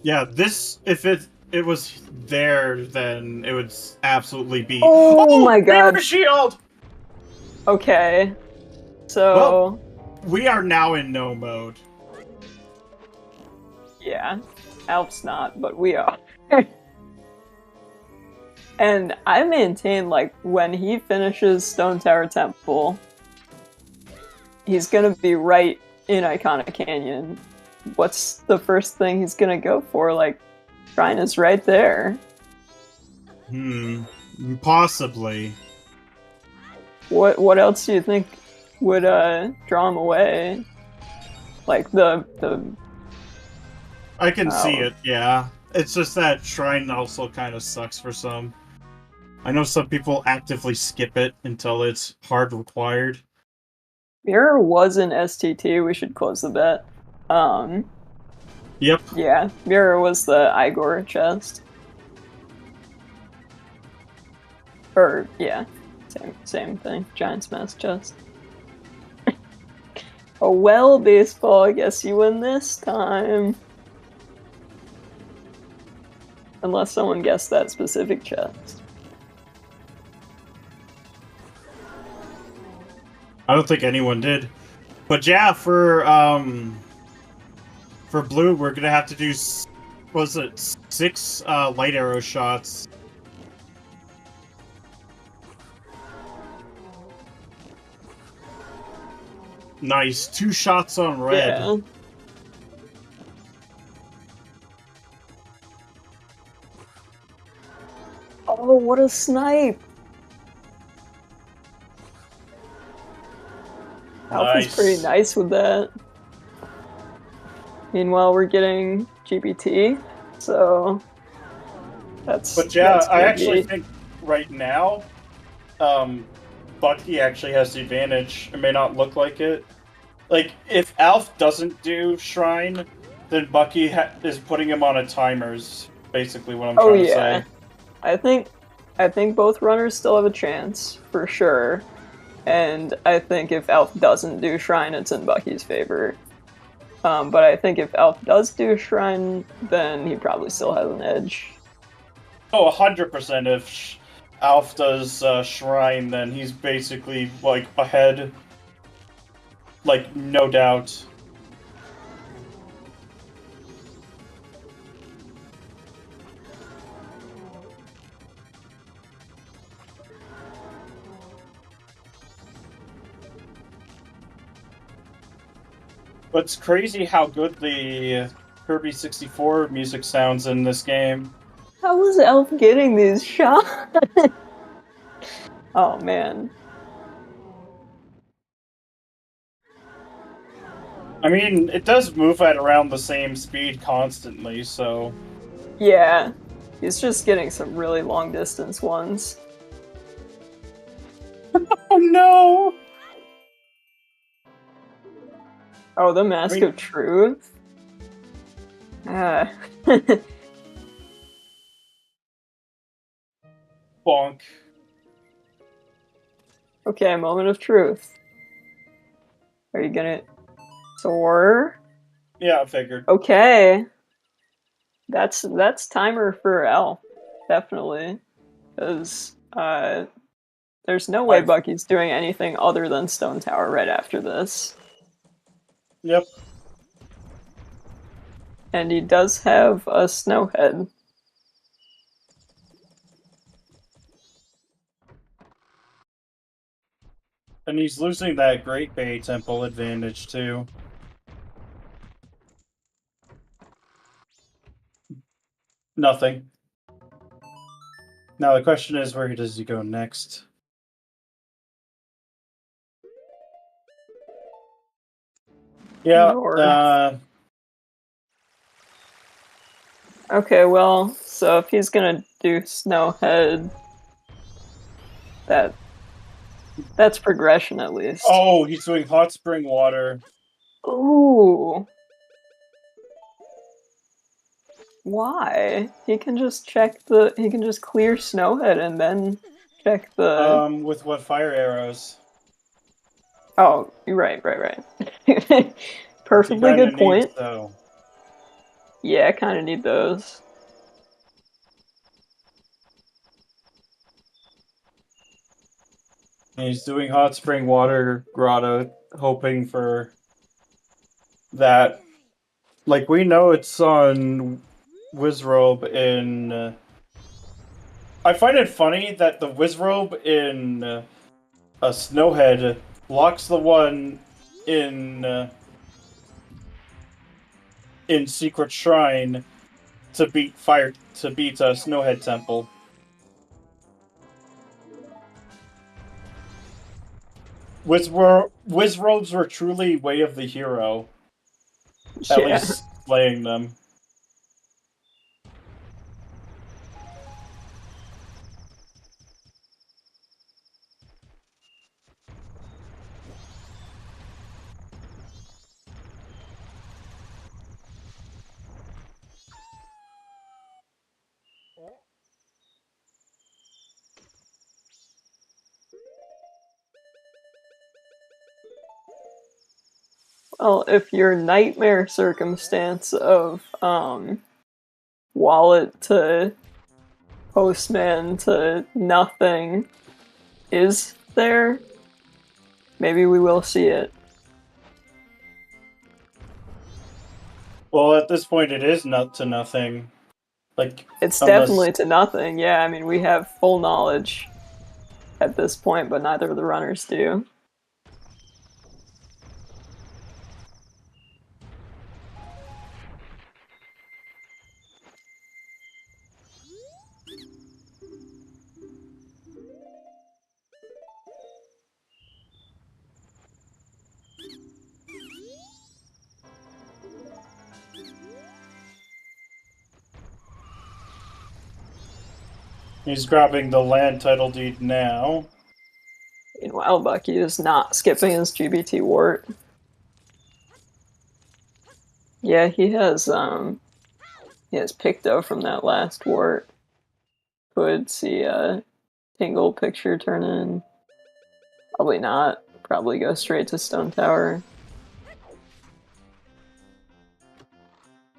[SPEAKER 4] Yeah, this if it was there, then it would absolutely be.
[SPEAKER 3] Oh my god.
[SPEAKER 2] Mirror shield!
[SPEAKER 3] Okay. So
[SPEAKER 4] Well- We are now in no mode.
[SPEAKER 3] yeah. Alp's not, but we are. And I maintain, like, when he finishes Stone Tower Temple, he's gonna be right in Iconic Canyon. What's the first thing he's gonna go for? Like, Shrine is right there.
[SPEAKER 4] Possibly.
[SPEAKER 3] What else do you think would draw him away? Like the
[SPEAKER 4] I can see
[SPEAKER 3] Oh.
[SPEAKER 4] it, yeah. It's just that Shrine also kind of sucks for some. I know some people actively skip it until it's hard required.
[SPEAKER 3] Mirror was an STT. We should close the bet.
[SPEAKER 4] Yep.
[SPEAKER 3] Yeah, Mirror was the Igor chest. Or yeah, same thing. Giant's Mask chest. Oh well, baseball. I guess you win this time. Unless someone guessed that specific chest.
[SPEAKER 4] I don't think anyone did. But yeah, for blue, we're gonna have to do, was it 6 light arrow shots? Nice. 2 shots on red.
[SPEAKER 3] Yeah. Oh, what a snipe! Alpha's pretty nice with that. Meanwhile, we're getting GPT, so that's.
[SPEAKER 4] But yeah,
[SPEAKER 3] that's
[SPEAKER 4] I
[SPEAKER 3] gonna
[SPEAKER 4] actually
[SPEAKER 3] be...
[SPEAKER 4] think right now, Bucky actually has the advantage. It may not look like it. Like, if Alf doesn't do Shrine, then Bucky is putting him on a timer, is basically what I'm trying to say.
[SPEAKER 3] I think both runners still have a chance, for sure. And I think if Alf doesn't do Shrine, it's in Bucky's favor. But I think if Alf does do Shrine, then he probably still has an edge.
[SPEAKER 4] Oh, 100%. If Alf does Shrine, then he's basically, like, ahead. Like, no doubt. But it's crazy how good the Kirby 64 music sounds in this game.
[SPEAKER 3] How was Elf getting these shots? Oh man.
[SPEAKER 4] I mean, it does move at around the same speed constantly, so...
[SPEAKER 3] Yeah. He's just getting some really long distance ones.
[SPEAKER 4] Oh no!
[SPEAKER 3] Oh, the Mask of Truth? Ah.
[SPEAKER 4] Bonk.
[SPEAKER 3] Okay, moment of truth. Are you gonna... Zora?
[SPEAKER 4] Yeah, I figured.
[SPEAKER 3] Okay. That's timer for Elf. Definitely. Because, there's no way Bucky's doing anything other than Stone Tower right after this.
[SPEAKER 4] Yep.
[SPEAKER 3] And he does have a Snowhead.
[SPEAKER 4] And he's losing that Great Bay Temple advantage, too. Nothing. Now the question is, where does he go next? Yeah,
[SPEAKER 3] Okay, well, so if he's gonna do Snowhead, that's progression at least.
[SPEAKER 4] Oh, he's doing Hot Spring Water.
[SPEAKER 3] Ooh. Why? He can just check the... He can just clear Snowhead and then check the...
[SPEAKER 4] With what fire arrows?
[SPEAKER 3] Oh, you're right. Perfectly good point.
[SPEAKER 4] Though.
[SPEAKER 3] Yeah, I kind of need those.
[SPEAKER 4] And he's doing Hot Spring Water Grotto, hoping for that. Like, we know it's on Wizrobe in... I find it funny that the Wizrobe in a Snowhead blocks the one in Secret Shrine to beat Snowhead Temple. Wizrobes were truly way of the hero. At least slaying them.
[SPEAKER 3] Well, if your nightmare circumstance of wallet to postman to nothing is there, maybe we will see it.
[SPEAKER 4] Well, at this point, it is not to nothing. Like,
[SPEAKER 3] it's definitely to nothing. Yeah, I mean, we have full knowledge at this point, but neither of the runners do.
[SPEAKER 4] He's grabbing the land title deed now.
[SPEAKER 3] Meanwhile, Bucky is not skipping his GBT wart. Yeah, he has Picto from that last wart. Could see a Tingle picture turn in. Probably not. Probably go straight to Stone Tower.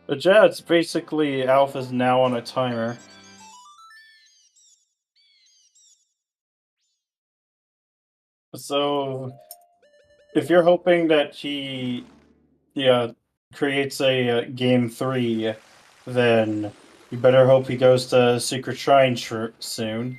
[SPEAKER 4] But yeah, it's basically Alpha's now on a timer. So, if you're hoping that he, creates a game 3, then you better hope he goes to Secret Shrine soon.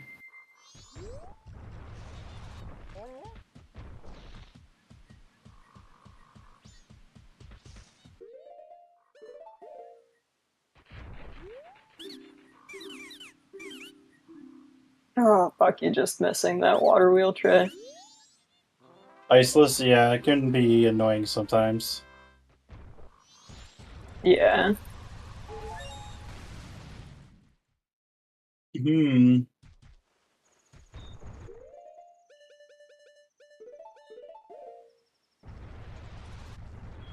[SPEAKER 3] Oh, Bucky just missing that water wheel tray.
[SPEAKER 4] Iceless, yeah, it can be annoying sometimes.
[SPEAKER 3] Yeah.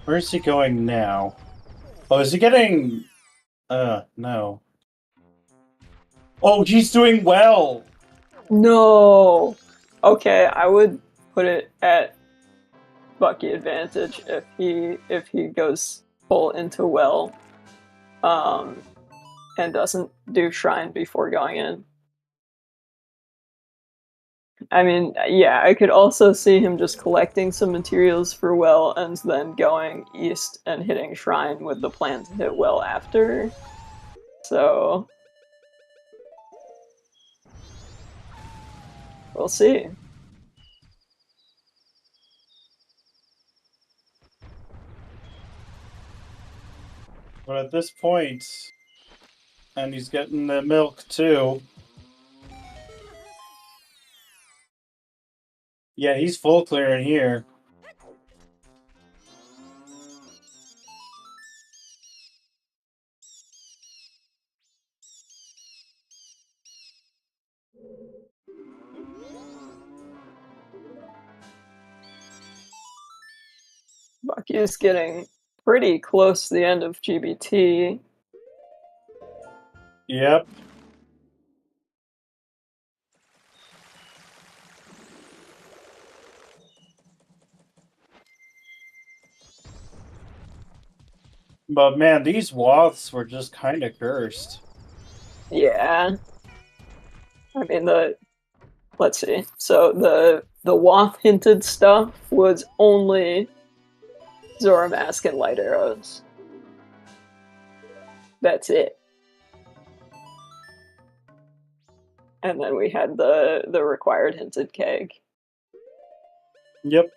[SPEAKER 4] Where is he going now? Oh, is he getting... no. Oh, he's doing well!
[SPEAKER 3] No! Okay, I would put it at Bucky advantage if he goes full into well, and doesn't do Shrine before going in. I mean, yeah, I could also see him just collecting some materials for well and then going east and hitting Shrine with the plan to hit well after. So we'll see.
[SPEAKER 4] But at this point, and he's getting the milk too. Yeah, he's full clear in here.
[SPEAKER 3] Bucky is getting pretty close to the end of GBT.
[SPEAKER 4] Yep. But man, these Woths were just kind of cursed.
[SPEAKER 3] Yeah. I mean, let's see. So the Wath hinted stuff was only Zora Mask and Light Arrows. That's it. And then we had the required hinted keg.
[SPEAKER 4] Yep.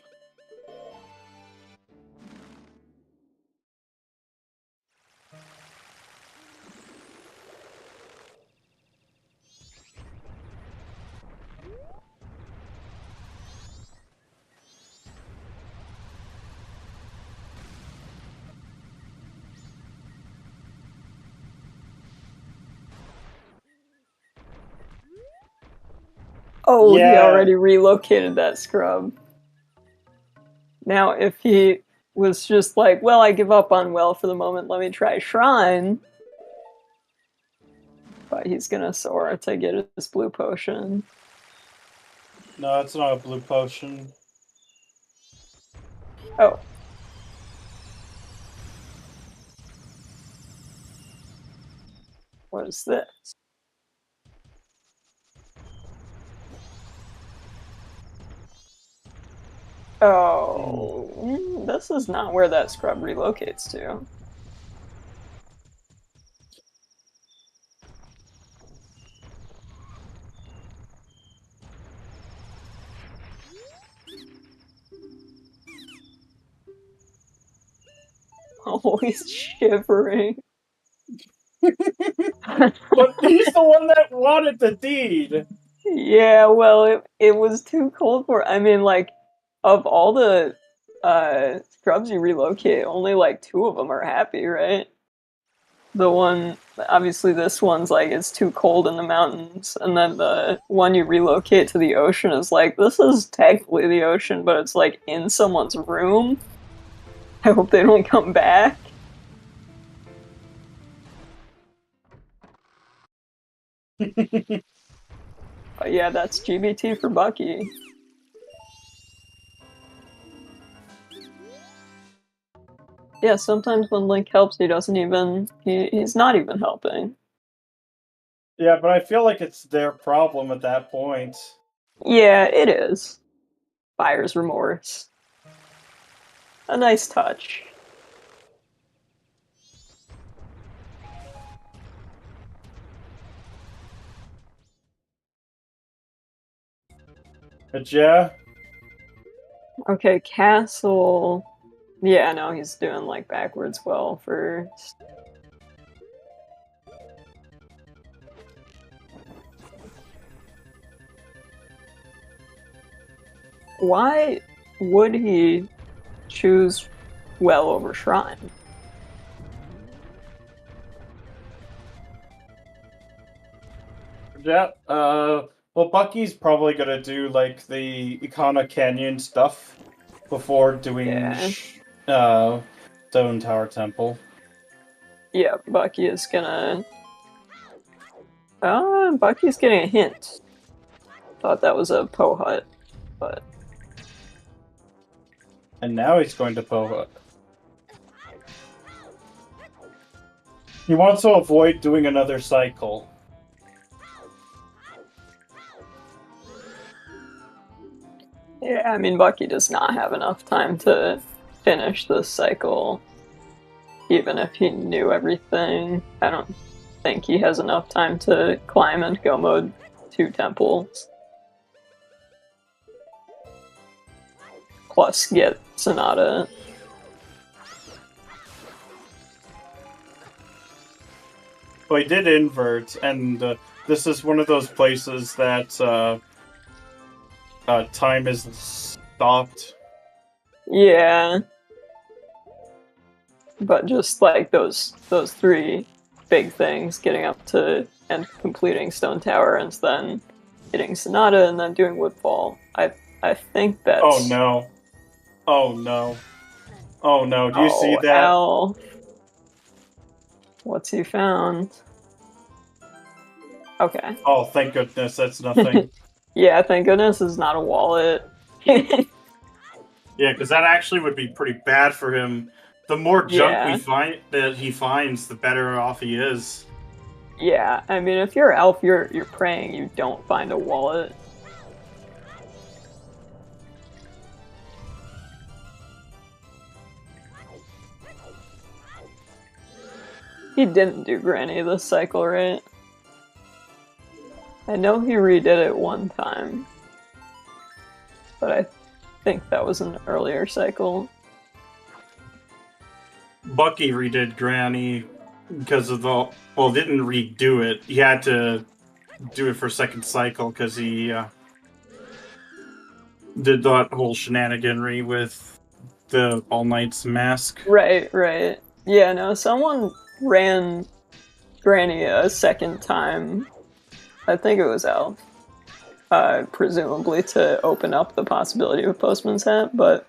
[SPEAKER 3] Oh, he
[SPEAKER 4] Yeah.
[SPEAKER 3] already relocated that scrub. Now, if he was just like, well, I give up on well for the moment, let me try Shrine. But he's gonna Sora to get his blue potion.
[SPEAKER 4] No, it's not a blue potion.
[SPEAKER 3] Oh. What is this? Oh, this is not where that scrub relocates to. Oh, he's shivering.
[SPEAKER 4] But he's the one that wanted the deed.
[SPEAKER 3] Yeah, well, it was too cold for. I mean, like, of all the scrubs you relocate, only like 2 of them are happy, right? The one obviously this one's like, it's too cold in the mountains, and then the one you relocate to the ocean is like, this is technically the ocean, but it's like in someone's room. I hope they don't come back. But yeah, that's GBT for Bucky. Yeah, sometimes when Link helps, he doesn't even... he's not even helping.
[SPEAKER 4] Yeah, but I feel like it's their problem at that point.
[SPEAKER 3] Yeah, it is. Buyer's remorse. A nice touch.
[SPEAKER 4] But yeah,
[SPEAKER 3] Okay, Castle... Yeah, no, he's doing, like, backwards well first. Why would he choose well over Shrine?
[SPEAKER 4] yeah. Well, Bucky's probably gonna do like the Ikana Canyon stuff before doing
[SPEAKER 3] Yeah.
[SPEAKER 4] Stone Tower Temple.
[SPEAKER 3] Yeah, Bucky is gonna... Bucky's getting a hint. Thought that was a Poe Hut, but...
[SPEAKER 4] And now he's going to Poha. He wants to avoid doing another cycle.
[SPEAKER 3] Yeah, I mean, Bucky does not have enough time to finish this cycle. Even if he knew everything, I don't think he has enough time to climb and go mode 2 temples. Plus get Sonata.
[SPEAKER 4] Well, he did invert, and this is one of those places that time is stopped.
[SPEAKER 3] Yeah. But just like those 3 big things, getting up to and completing Stone Tower, and then getting Sonata, and then doing Woodfall. I think that's...
[SPEAKER 4] Oh no. Oh no. Oh no, do you see that?
[SPEAKER 3] Al. What's he found? Okay.
[SPEAKER 4] Oh, thank goodness, that's nothing.
[SPEAKER 3] Yeah, thank goodness it's not a wallet.
[SPEAKER 2] Yeah, because that actually would be pretty bad for him. The more junk
[SPEAKER 3] Yeah.
[SPEAKER 2] he finds, the better off he is.
[SPEAKER 3] Yeah, I mean, if you're Elf, you're praying you don't find a wallet. He didn't do Granny this cycle, right? I know he redid it one time, but I think that was an earlier cycle.
[SPEAKER 2] Bucky redid Granny because of the... Well, didn't redo it. He had to do it for second cycle because he did that whole shenaniganry with the All Knight's mask.
[SPEAKER 3] Right. Yeah, no, someone ran Granny a second time. I think it was Elf. Presumably to open up the possibility of a Postman's Hat, but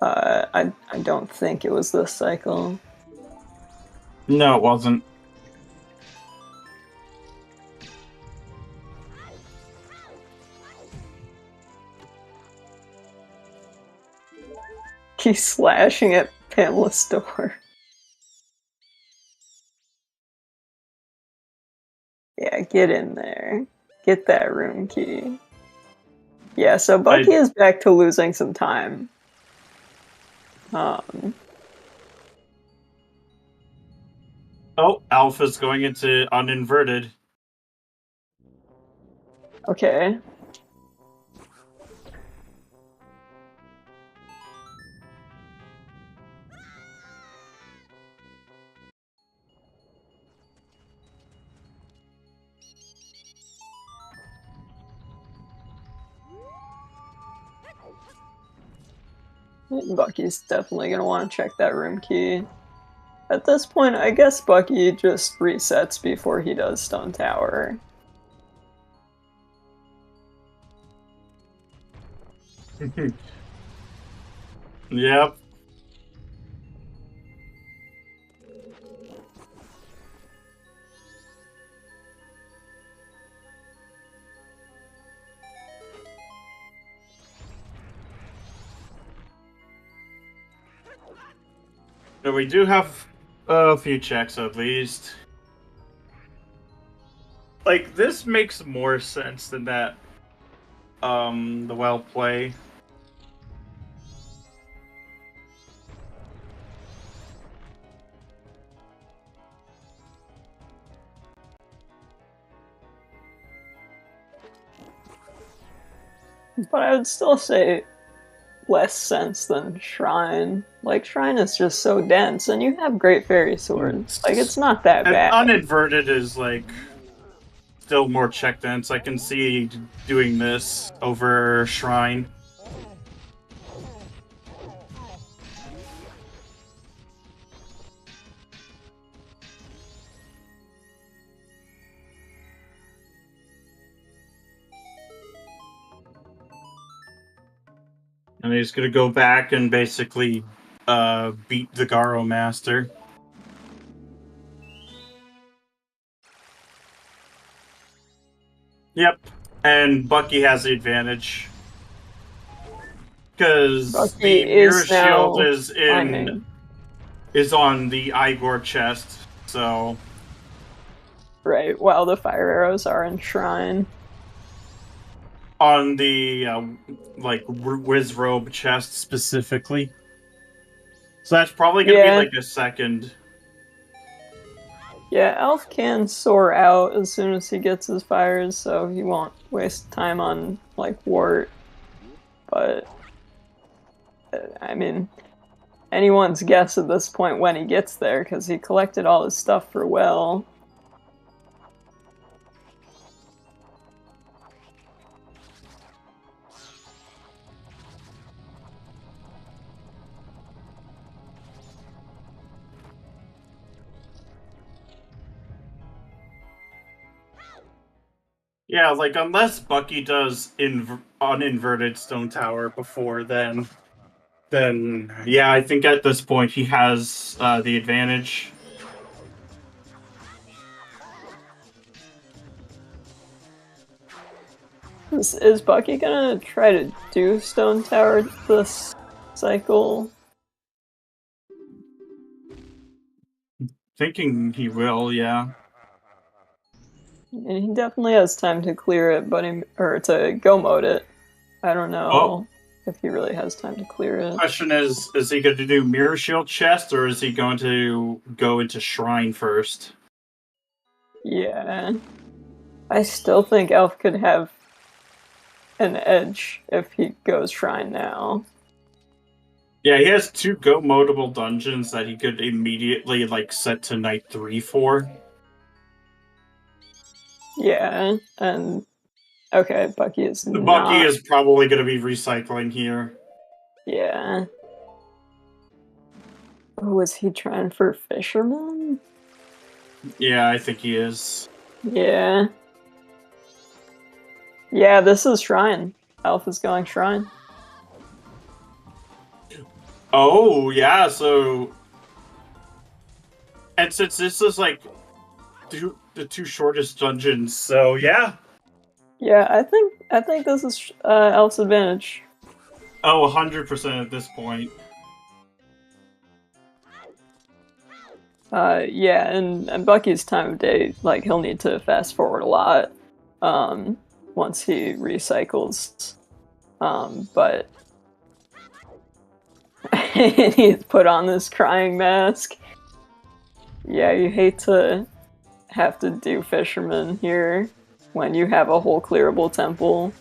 [SPEAKER 3] I don't think it was this cycle.
[SPEAKER 2] No, it wasn't.
[SPEAKER 3] He's slashing at Pamela's door. Yeah, get in there. Get that room key. Yeah, so Bucky is back to losing some time.
[SPEAKER 2] Oh, Alpha's going into uninverted.
[SPEAKER 3] Okay. Bucky's definitely gonna want to check that room key. At this point, I guess Bucky just resets before he does Stone Tower.
[SPEAKER 2] Yep. But we do have a few checks at least. Like, this makes more sense than that, the well play.
[SPEAKER 3] But I would still say less sense than Shrine. Like, Shrine is just so dense, and you have great fairy swords. Like, it's not that
[SPEAKER 2] And
[SPEAKER 3] bad.
[SPEAKER 2] uninverted is, like, still more check dense. I can see doing this over Shrine. And he's gonna go back and basically beat the Garo Master. Yep, and Bucky has the advantage. Because
[SPEAKER 3] Bucky
[SPEAKER 2] the Mirror
[SPEAKER 3] is now
[SPEAKER 2] Shield
[SPEAKER 3] climbing.
[SPEAKER 2] is on the Igor chest, so...
[SPEAKER 3] Right, while the fire arrows are in Shrine.
[SPEAKER 2] On the, like, Wizrobe chest specifically. So that's probably gonna be, like, a second.
[SPEAKER 3] Yeah, Elf can soar out as soon as he gets his fires, so he won't waste time on, like, Wart. But, I mean, anyone's guess at this point when he gets there, because he collected all his stuff for Will.
[SPEAKER 2] Yeah, like, unless Bucky does uninverted Stone Tower before then, yeah, I think at this point he has the advantage.
[SPEAKER 3] Is Bucky gonna try to do Stone Tower this cycle?
[SPEAKER 2] Thinking he will, yeah.
[SPEAKER 3] And he definitely has time to clear it, but or to go mode it. I don't know if he really has time to clear it.
[SPEAKER 2] Question is he going to do Mirror Shield chest, or is he going to go into Shrine first?
[SPEAKER 3] Yeah. I still think Elf could have an edge if he goes Shrine now.
[SPEAKER 2] Yeah, he has 2 go-modable dungeons that he could immediately, like, set to Night 3 for.
[SPEAKER 3] Yeah, and okay, Bucky is
[SPEAKER 2] Bucky is probably going to be recycling here.
[SPEAKER 3] Yeah. Oh, is he trying for Fisherman?
[SPEAKER 2] Yeah, I think he is.
[SPEAKER 3] Yeah. Yeah, this is Shrine. Elf is going Shrine.
[SPEAKER 2] Oh, yeah, so... And since this is, like, the 2 shortest dungeons, so yeah.
[SPEAKER 3] Yeah, I think this is Elf's advantage.
[SPEAKER 2] Oh, 100% at this point.
[SPEAKER 3] Yeah, and Bucky's time of day, like, he'll need to fast forward a lot once he recycles. But he's put on this crying mask. Yeah, you hate to have to do Fisherman here when you have a whole clearable temple.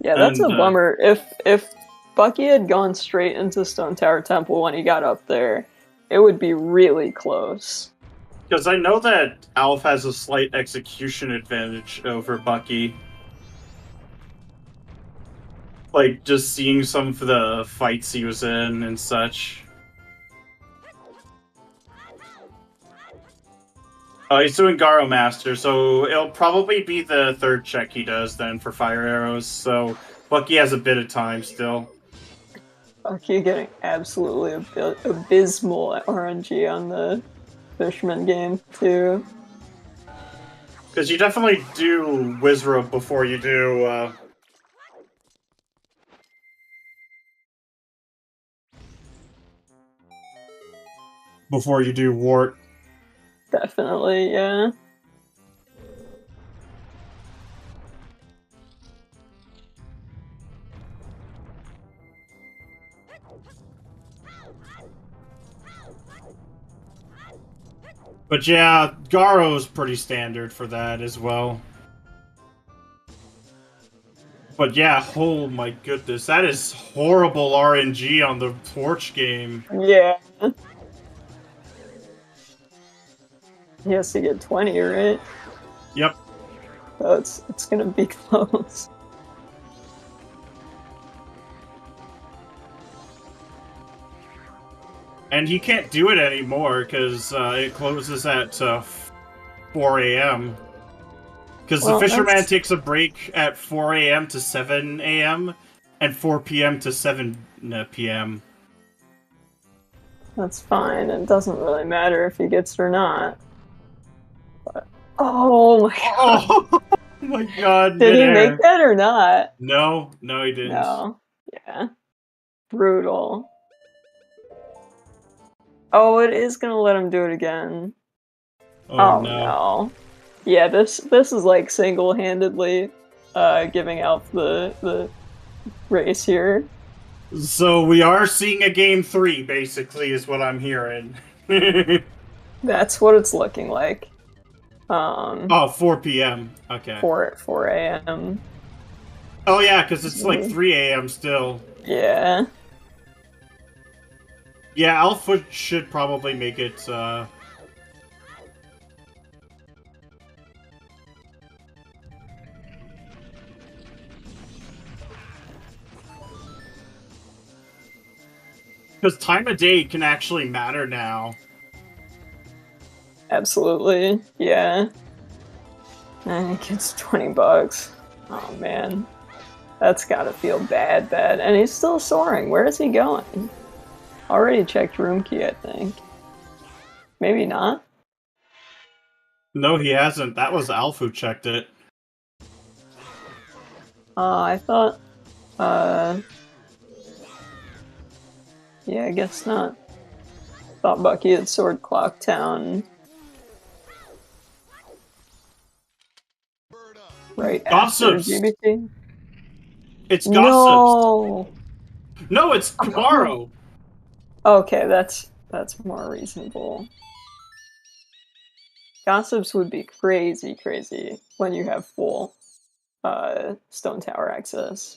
[SPEAKER 3] Yeah, that's a bummer. If Bucky had gone straight into Stone Tower Temple when he got up there, it would be really close.
[SPEAKER 2] Because I know that Alf has a slight execution advantage over Bucky. Like, just seeing some of the fights he was in and such. He's doing Garo Master, so it'll probably be the third check he does then for fire arrows, so Bucky has a bit of time still.
[SPEAKER 3] Bucky getting absolutely abysmal RNG on the Fishman game, too.
[SPEAKER 2] Because you definitely do Wizrobe before you do, Wart.
[SPEAKER 3] Definitely, yeah.
[SPEAKER 2] But yeah, Garo's pretty standard for that as well. But yeah, oh my goodness, that is horrible RNG on the Torch game.
[SPEAKER 3] Yeah. He has to get 20, right?
[SPEAKER 2] Yep.
[SPEAKER 3] So it's gonna be close.
[SPEAKER 2] And he can't do it anymore because it closes at 4 a.m. Because the Fisherman takes a break at 4 a.m. to 7 a.m. and 4 p.m. to 7 p.m.
[SPEAKER 3] That's fine. It doesn't really matter if he gets it or not. But, oh my god.
[SPEAKER 2] Oh my god.
[SPEAKER 3] Did he make that or not?
[SPEAKER 2] No, he didn't.
[SPEAKER 3] No. Yeah. Brutal. Oh, it is gonna let him do it again. Oh no. Yeah, this is like single-handedly giving Alf the race here.
[SPEAKER 2] So we are seeing a game 3, basically, is what I'm hearing.
[SPEAKER 3] That's what it's looking like.
[SPEAKER 2] 4 p.m. Okay.
[SPEAKER 3] 4 a.m.
[SPEAKER 2] Oh yeah, because it's like 3 a.m. still.
[SPEAKER 3] Yeah.
[SPEAKER 2] Yeah, Alpha should probably make it, because time of day can actually matter now.
[SPEAKER 3] Absolutely, yeah. And he gets $20. Oh man. That's gotta feel bad. And he's still soaring. Where is he going? Already checked room key, I think. Maybe not?
[SPEAKER 2] No, he hasn't. That was Alf who checked it.
[SPEAKER 3] I thought... Yeah, I guess not. Thought Bucky had Sword Clock Town. Right
[SPEAKER 2] Gossips.
[SPEAKER 3] after GBT?
[SPEAKER 2] It's Gossips.
[SPEAKER 3] No,
[SPEAKER 2] it's Kumaro.
[SPEAKER 3] Okay, that's more reasonable. Gossips would be crazy when you have full Stone Tower access.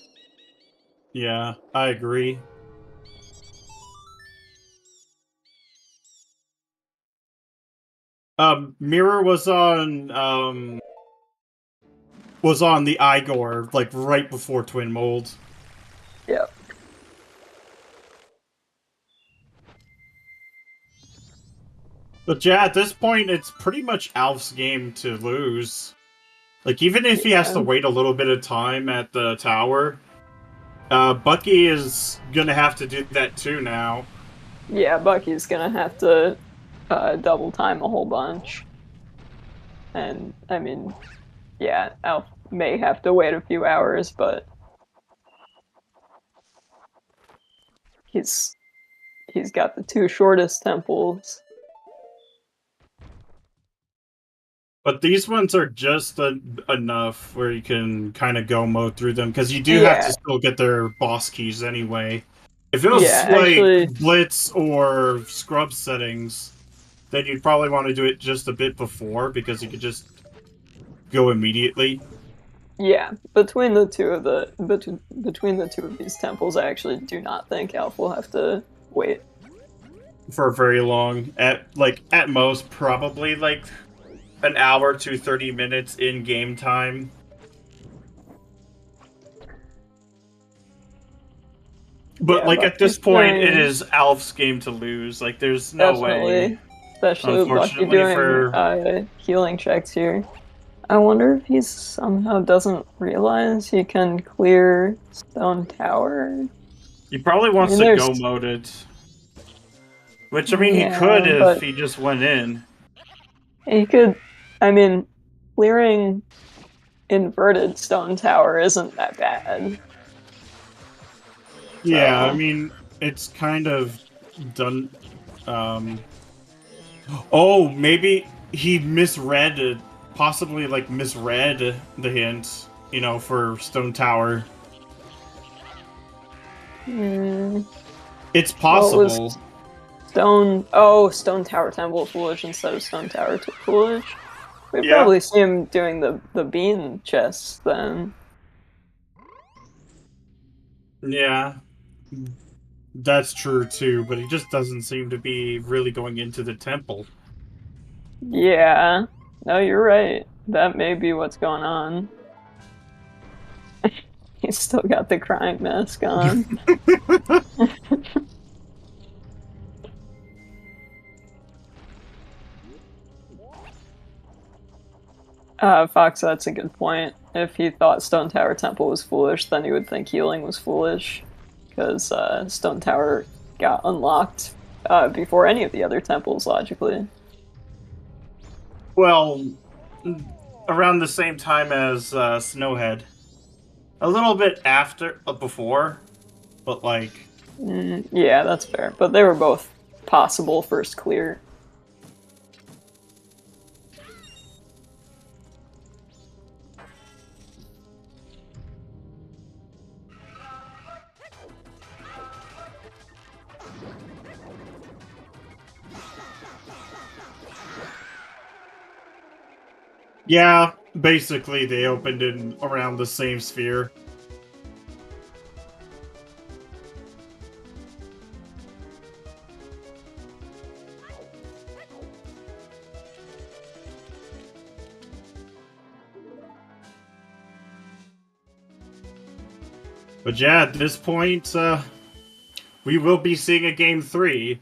[SPEAKER 2] Yeah, I agree. Mirror was on the Igor, like right before Twin Mold.
[SPEAKER 3] Yep.
[SPEAKER 2] But yeah, at this point, it's pretty much Alf's game to lose. Like, even if he has to wait a little bit of time at the tower, Bucky is gonna have to do that too now.
[SPEAKER 3] Yeah, Bucky's gonna have to double time a whole bunch. And, I mean, yeah, Alf may have to wait a few hours, but he's got the 2 shortest temples.
[SPEAKER 2] But these ones are just enough where you can kind of go mode through them, because you do have to still get their boss keys anyway. If it was like Blitz or Scrub settings, then you'd probably want to do it just a bit before, because you could just go immediately.
[SPEAKER 3] Yeah, between the two of these temples, I actually do not think Alf will have to wait.
[SPEAKER 2] for very long. At most, probably like an hour to 30 minutes in game time. But
[SPEAKER 3] Yeah,
[SPEAKER 2] like at this
[SPEAKER 3] Bucky's
[SPEAKER 2] point, it
[SPEAKER 3] doing
[SPEAKER 2] is Alf's game to lose. Like, there's no way.
[SPEAKER 3] definitely, especially with Bucky
[SPEAKER 2] Unfortunately
[SPEAKER 3] doing
[SPEAKER 2] for
[SPEAKER 3] healing checks here. I wonder if he somehow doesn't realize he can clear Stone Tower.
[SPEAKER 2] he probably
[SPEAKER 3] I
[SPEAKER 2] wants
[SPEAKER 3] mean,
[SPEAKER 2] to
[SPEAKER 3] there's
[SPEAKER 2] go mode it. Which I mean, he could
[SPEAKER 3] yeah,
[SPEAKER 2] if
[SPEAKER 3] but
[SPEAKER 2] he just went in.
[SPEAKER 3] he could. I mean, clearing inverted Stone Tower isn't that bad.
[SPEAKER 2] Yeah, I
[SPEAKER 3] So
[SPEAKER 2] mean, it's kind of done. Um, oh, maybe he misread it, possibly like misread the hint, for Stone Tower.
[SPEAKER 3] mm,
[SPEAKER 2] It's
[SPEAKER 3] well, it was
[SPEAKER 2] possible.
[SPEAKER 3] Stone. Oh, Stone Tower Temple Foolish instead of Stone Tower Foolish. We
[SPEAKER 2] Yeah,
[SPEAKER 3] probably see him doing the bean chests then.
[SPEAKER 2] yeah, that's true too. But he just doesn't seem to be really going into the temple.
[SPEAKER 3] Yeah. No, you're right. That may be what's going on. He's still got the crying mask on. Fox, that's a good point. If he thought Stone Tower Temple was foolish, then he would think healing was foolish. Because Stone Tower got unlocked before any of the other temples, logically.
[SPEAKER 2] Well, around the same time as Snowhead, a little bit before, but like.
[SPEAKER 3] Yeah, that's fair. But they were both possible first clear.
[SPEAKER 2] Yeah, basically they opened in around the same sphere. But yeah, at this point, we will be seeing a game 3.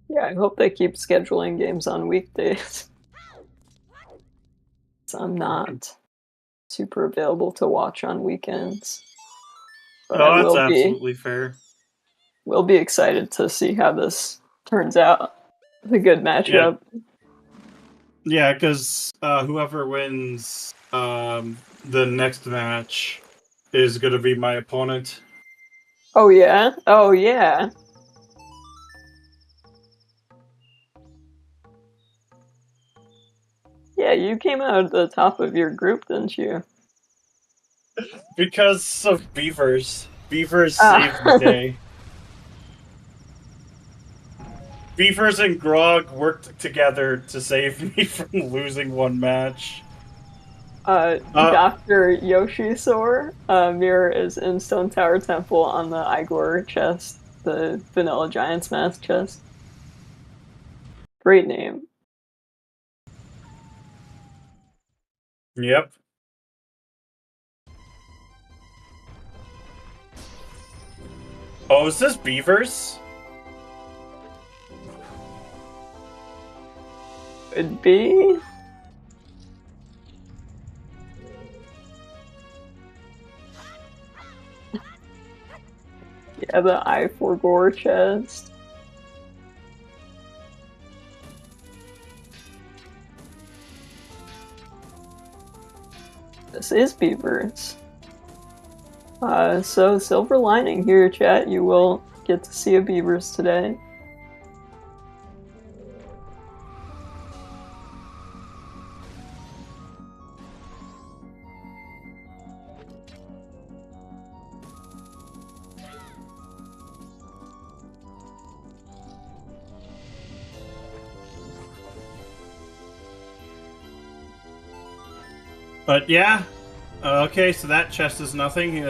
[SPEAKER 3] Yeah, I hope they keep scheduling games on weekdays. So I'm not super available to watch on weekends. But I
[SPEAKER 2] Oh, that's absolutely fair.
[SPEAKER 3] will be excited to see how this turns out. It's a good matchup.
[SPEAKER 2] Yeah, because whoever wins the next match is going to be my opponent.
[SPEAKER 3] Oh yeah? Oh yeah. Yeah, you came out at the top of your group, didn't you?
[SPEAKER 2] Because of Beavers. Beavers saved the day. Beavers and Grog worked together to save me from losing one match.
[SPEAKER 3] Dr. Yoshisor mirror is in Stone Tower Temple on the Igor chest, the Vanilla Giant's Mask chest. Great name.
[SPEAKER 2] Yep. Oh, is this Beavers?
[SPEAKER 3] Could be. Yeah, the I4 Gore chest. This is Beavers. So silver lining here, chat. You will get to see a Beavers today.
[SPEAKER 2] But yeah, okay, so that chest is nothing.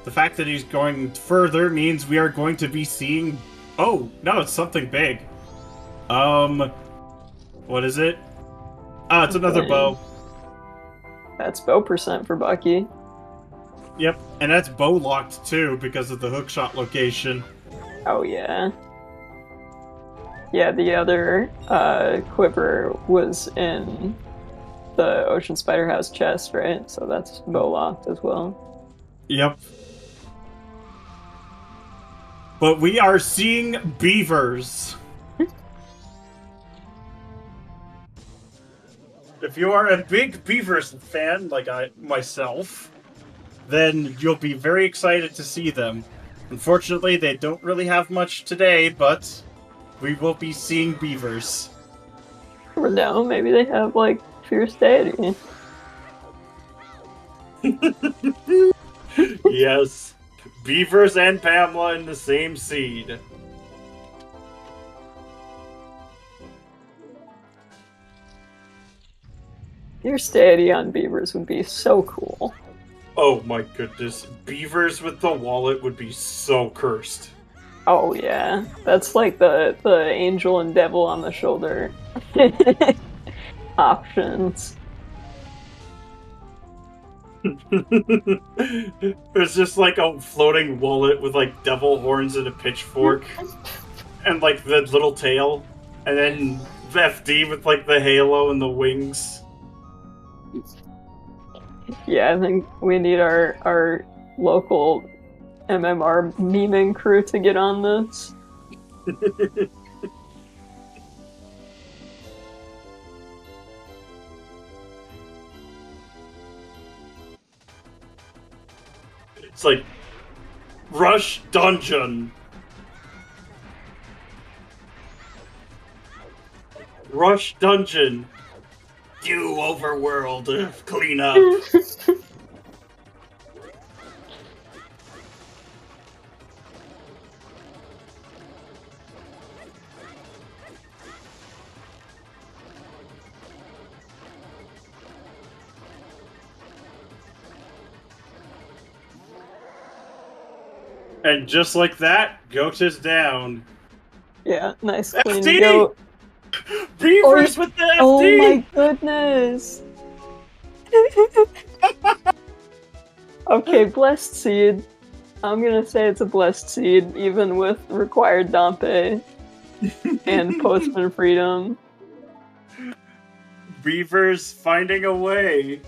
[SPEAKER 2] The fact that he's going further means we are going to be seeing... Oh, no, it's something big. What is it? Oh, it's another
[SPEAKER 3] Okay.
[SPEAKER 2] bow.
[SPEAKER 3] That's bow percent for Bucky.
[SPEAKER 2] Yep, and that's bow locked too because of the hookshot location.
[SPEAKER 3] Oh yeah. Yeah, the other quiver was in the Ocean Spider House chest, right? So that's bow locked as well.
[SPEAKER 2] Yep. But we are seeing beavers. If you are a big beavers fan, like myself, then you'll be very excited to see them. Unfortunately, they don't really have much today, but we will be seeing beavers.
[SPEAKER 3] Or no, maybe they have like fierce deity.
[SPEAKER 2] Yes. Beavers and Pamela in the same seed.
[SPEAKER 3] Fierce deity on beavers would be so cool.
[SPEAKER 2] Oh my goodness. Beavers with the wallet would be so cursed.
[SPEAKER 3] Oh yeah, that's like the angel and devil on the shoulder options.
[SPEAKER 2] There's just like a floating wallet with like devil horns and a pitchfork. And like the little tail. And then FD with like the halo and the wings.
[SPEAKER 3] Yeah, I think we need our local MMR memeing crew to get on this.
[SPEAKER 2] It's like Rush Dungeon. Rush Dungeon. You overworld clean up. And just like that, Goat is down.
[SPEAKER 3] Yeah, nice clean
[SPEAKER 2] FD!
[SPEAKER 3] goat.
[SPEAKER 2] Beavers with the FD!
[SPEAKER 3] Oh my goodness! Okay, blessed seed. I'm gonna say it's a blessed seed, even with required Dompe and postman freedom.
[SPEAKER 2] Beavers finding a way.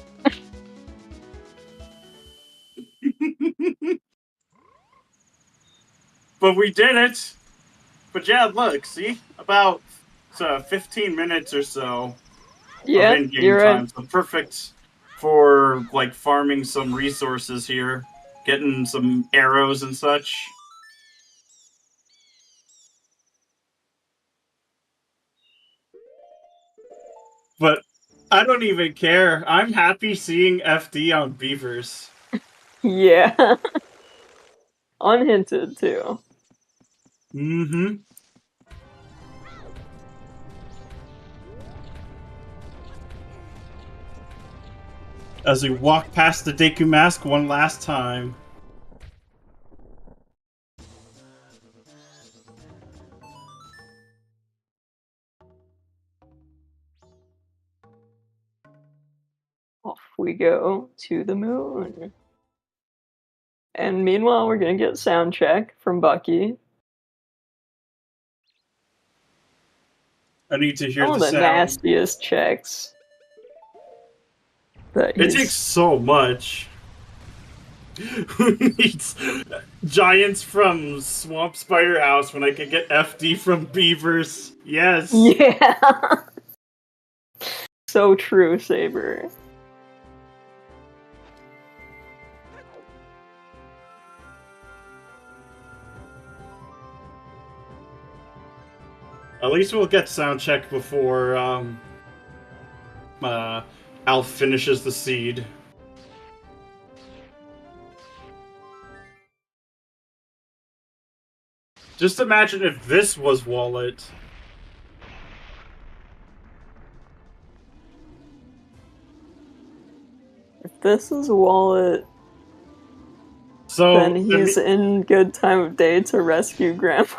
[SPEAKER 2] But we did it! But yeah, look, see? About 15 minutes or so
[SPEAKER 3] Yeah,
[SPEAKER 2] of in-game
[SPEAKER 3] you're
[SPEAKER 2] time.
[SPEAKER 3] right.
[SPEAKER 2] So perfect for, like, farming some resources here. Getting some arrows and such. But I don't even care. I'm happy seeing FD on beavers.
[SPEAKER 3] Yeah. Unhinted, too.
[SPEAKER 2] Mm-hmm. As we walk past the Deku Mask one last time.
[SPEAKER 3] Off we go to the moon. And meanwhile, we're gonna get sound check from Bucky.
[SPEAKER 2] I need to hear
[SPEAKER 3] Some of
[SPEAKER 2] the
[SPEAKER 3] the
[SPEAKER 2] sound.
[SPEAKER 3] nastiest checks. That
[SPEAKER 2] It takes so much. Who needs giants from Swamp Spider House when I could get FD from beavers? Yes.
[SPEAKER 3] Yeah. So true, Saber.
[SPEAKER 2] At least we'll get sound check before Alf finishes the seed. Just imagine if this was Wallet.
[SPEAKER 3] this is Wallet,
[SPEAKER 2] So
[SPEAKER 3] then he's in good time of day to rescue Grandpa.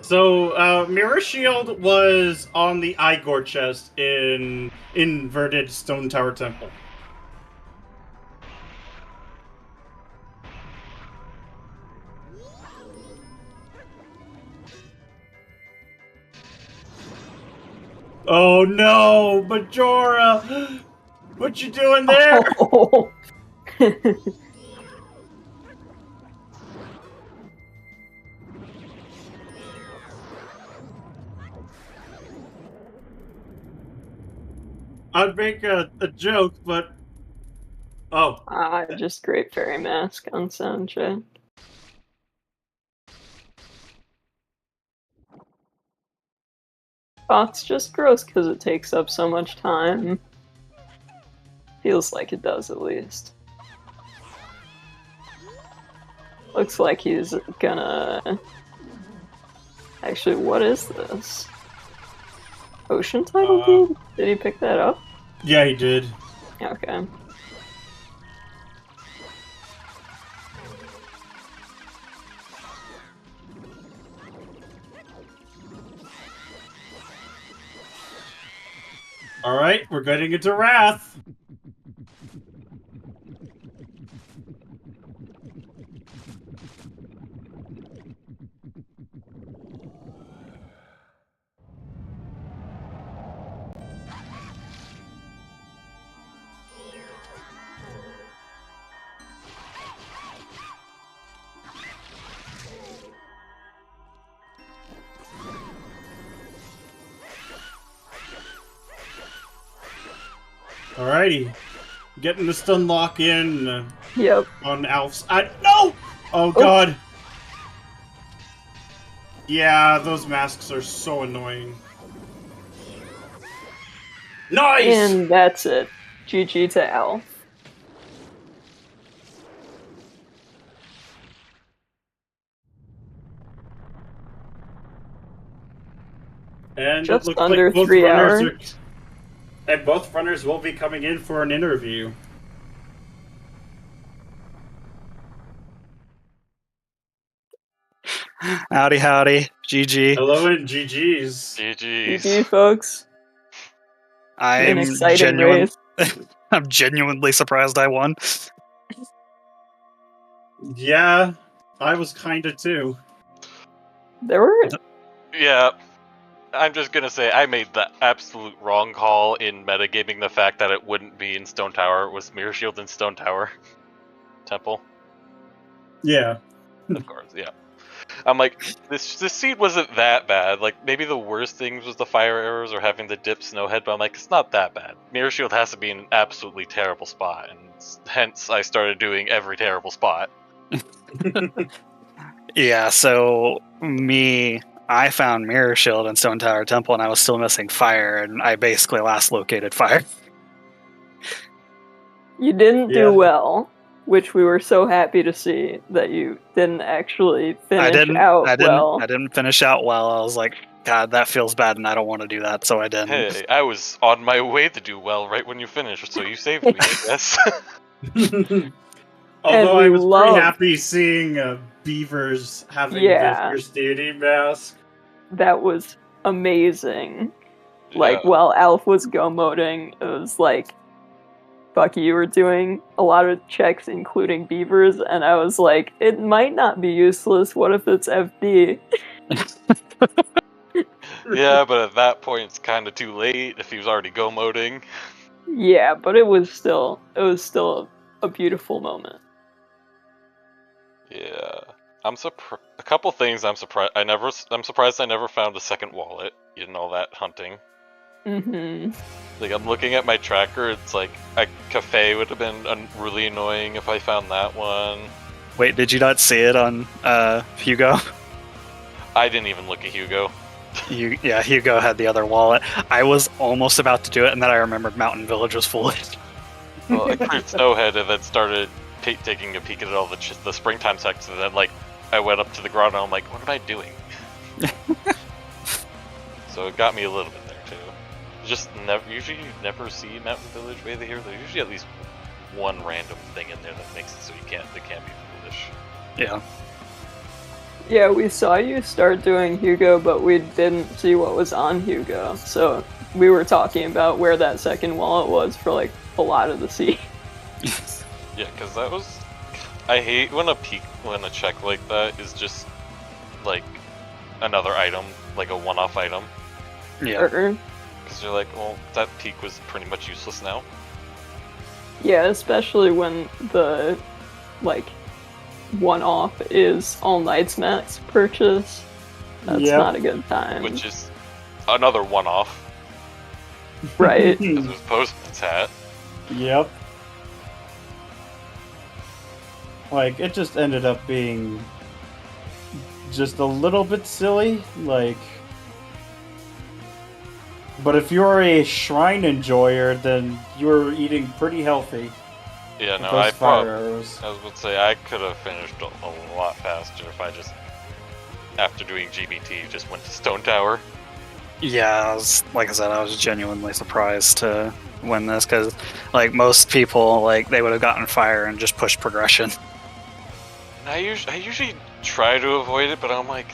[SPEAKER 2] So, Mirror Shield was on the Igor chest in Inverted Stone Tower Temple. Oh no, Majora! What you doing there?
[SPEAKER 3] Oh.
[SPEAKER 2] I'd make a joke, but... Oh.
[SPEAKER 3] Just Great Fairy Mask on soundcheck. Oh, it's just gross because it takes up so much time. Feels like it does, at least. Looks like he's gonna... Actually, what is this? Ocean Tidal Bead? Did he pick that up?
[SPEAKER 2] Yeah, he did.
[SPEAKER 3] Okay.
[SPEAKER 2] Alright, we're getting into Wrath. Alrighty. Getting the stun lock in
[SPEAKER 3] Yep.
[SPEAKER 2] on Alf's. No! Oh god. Yeah, those masks are so annoying. Nice!
[SPEAKER 3] And that's it. GG to Alf.
[SPEAKER 2] And
[SPEAKER 3] Just
[SPEAKER 2] it looks
[SPEAKER 3] under
[SPEAKER 2] like both
[SPEAKER 3] 3
[SPEAKER 2] runners
[SPEAKER 3] hours.
[SPEAKER 2] and both runners will be coming in for an interview.
[SPEAKER 5] Howdy, howdy. GG.
[SPEAKER 2] Hello and GG's.
[SPEAKER 3] GG,
[SPEAKER 6] GG's.
[SPEAKER 3] folks. An
[SPEAKER 5] I'm
[SPEAKER 3] exciting race.
[SPEAKER 5] I'm genuinely surprised I won.
[SPEAKER 2] Yeah, I was kinda too.
[SPEAKER 3] There were...
[SPEAKER 6] Yeah. I'm just gonna say I made the absolute wrong call in metagaming the fact that it wouldn't be in Stone Tower. It was Mirror Shield in Stone Tower Temple.
[SPEAKER 2] Yeah.
[SPEAKER 6] Of course, yeah. I'm like, this seed wasn't that bad. Like, maybe the worst things was the fire arrows or having the dip snowhead, but I'm like, it's not that bad. Mirror Shield has to be in an absolutely terrible spot, and hence I started doing every terrible spot.
[SPEAKER 5] Yeah, so I found Mirror Shield in Stone Tower Temple and I was still missing fire, and I basically last located fire.
[SPEAKER 3] You didn't
[SPEAKER 2] Yeah.
[SPEAKER 3] do well, which we were so happy to see that you didn't actually finish out well.
[SPEAKER 5] I didn't finish out well. I was like, God, that feels bad and I don't want to do that, so I didn't.
[SPEAKER 6] Hey, I was on my way to do well right when you finished, so you saved me, I guess.
[SPEAKER 2] Although
[SPEAKER 3] we
[SPEAKER 2] I was
[SPEAKER 3] love-
[SPEAKER 2] pretty happy seeing Beavers having
[SPEAKER 3] Yeah.
[SPEAKER 2] the First Deity mask.
[SPEAKER 3] That was amazing. Like,
[SPEAKER 6] Yeah.
[SPEAKER 3] while Alf was go-moding, it was like, Bucky, you were doing a lot of checks, including beavers, and I was like, it might not be useless. What if it's FD?
[SPEAKER 6] Yeah, but at that point it's kind of too late if he was already go-moding.
[SPEAKER 3] Yeah, but it was still a beautiful moment.
[SPEAKER 6] Yeah, a couple things I'm surprised. I'm surprised I never found a second wallet in all that hunting.
[SPEAKER 3] Mm-hmm.
[SPEAKER 6] Like, I'm looking at my tracker. It's like a cafe would have been really annoying if I found that one.
[SPEAKER 5] Wait, did you not see it on Hugo?
[SPEAKER 6] I didn't even look at Hugo.
[SPEAKER 5] Yeah, Hugo had the other wallet. I was almost about to do it, and then I remembered Mountain Village was full.
[SPEAKER 6] Well, I cleared Snowhead and then started taking a peek at all the springtime sections, and then like I went up to the grotto and I'm like, what am I doing? So it got me a little bit there too. usually you never see Mountain Village way here. There's usually at least one random thing in there that makes it so they can't be foolish.
[SPEAKER 5] Yeah.
[SPEAKER 3] Yeah, we saw you start doing Hugo, but we didn't see what was on Hugo. So we were talking about where that second wallet was for like a lot of the sea.
[SPEAKER 6] Yeah, because that was. I hate when a check like that is just like another item, like a one-off item.
[SPEAKER 5] Yeah.
[SPEAKER 6] Because you're like, well, that peak was pretty much useless now.
[SPEAKER 3] Yeah, especially when the like one-off is all Night's Max purchase. That's not a good time.
[SPEAKER 6] Which is another one-off.
[SPEAKER 3] Right.
[SPEAKER 6] Because it was Postman's hat.
[SPEAKER 4] Yep. Like, it just ended up being just a little bit silly, like... But if you're a shrine enjoyer, then you're eating pretty healthy.
[SPEAKER 6] Yeah, no,
[SPEAKER 4] I
[SPEAKER 6] was about to say, I could have finished a lot faster if I just, after doing GBT, just went to Stone Tower.
[SPEAKER 5] Yeah, like I said, I was genuinely surprised to win this, because like most people, like they would have gotten fire and just pushed progression.
[SPEAKER 6] I usually try to avoid it, but I'm like,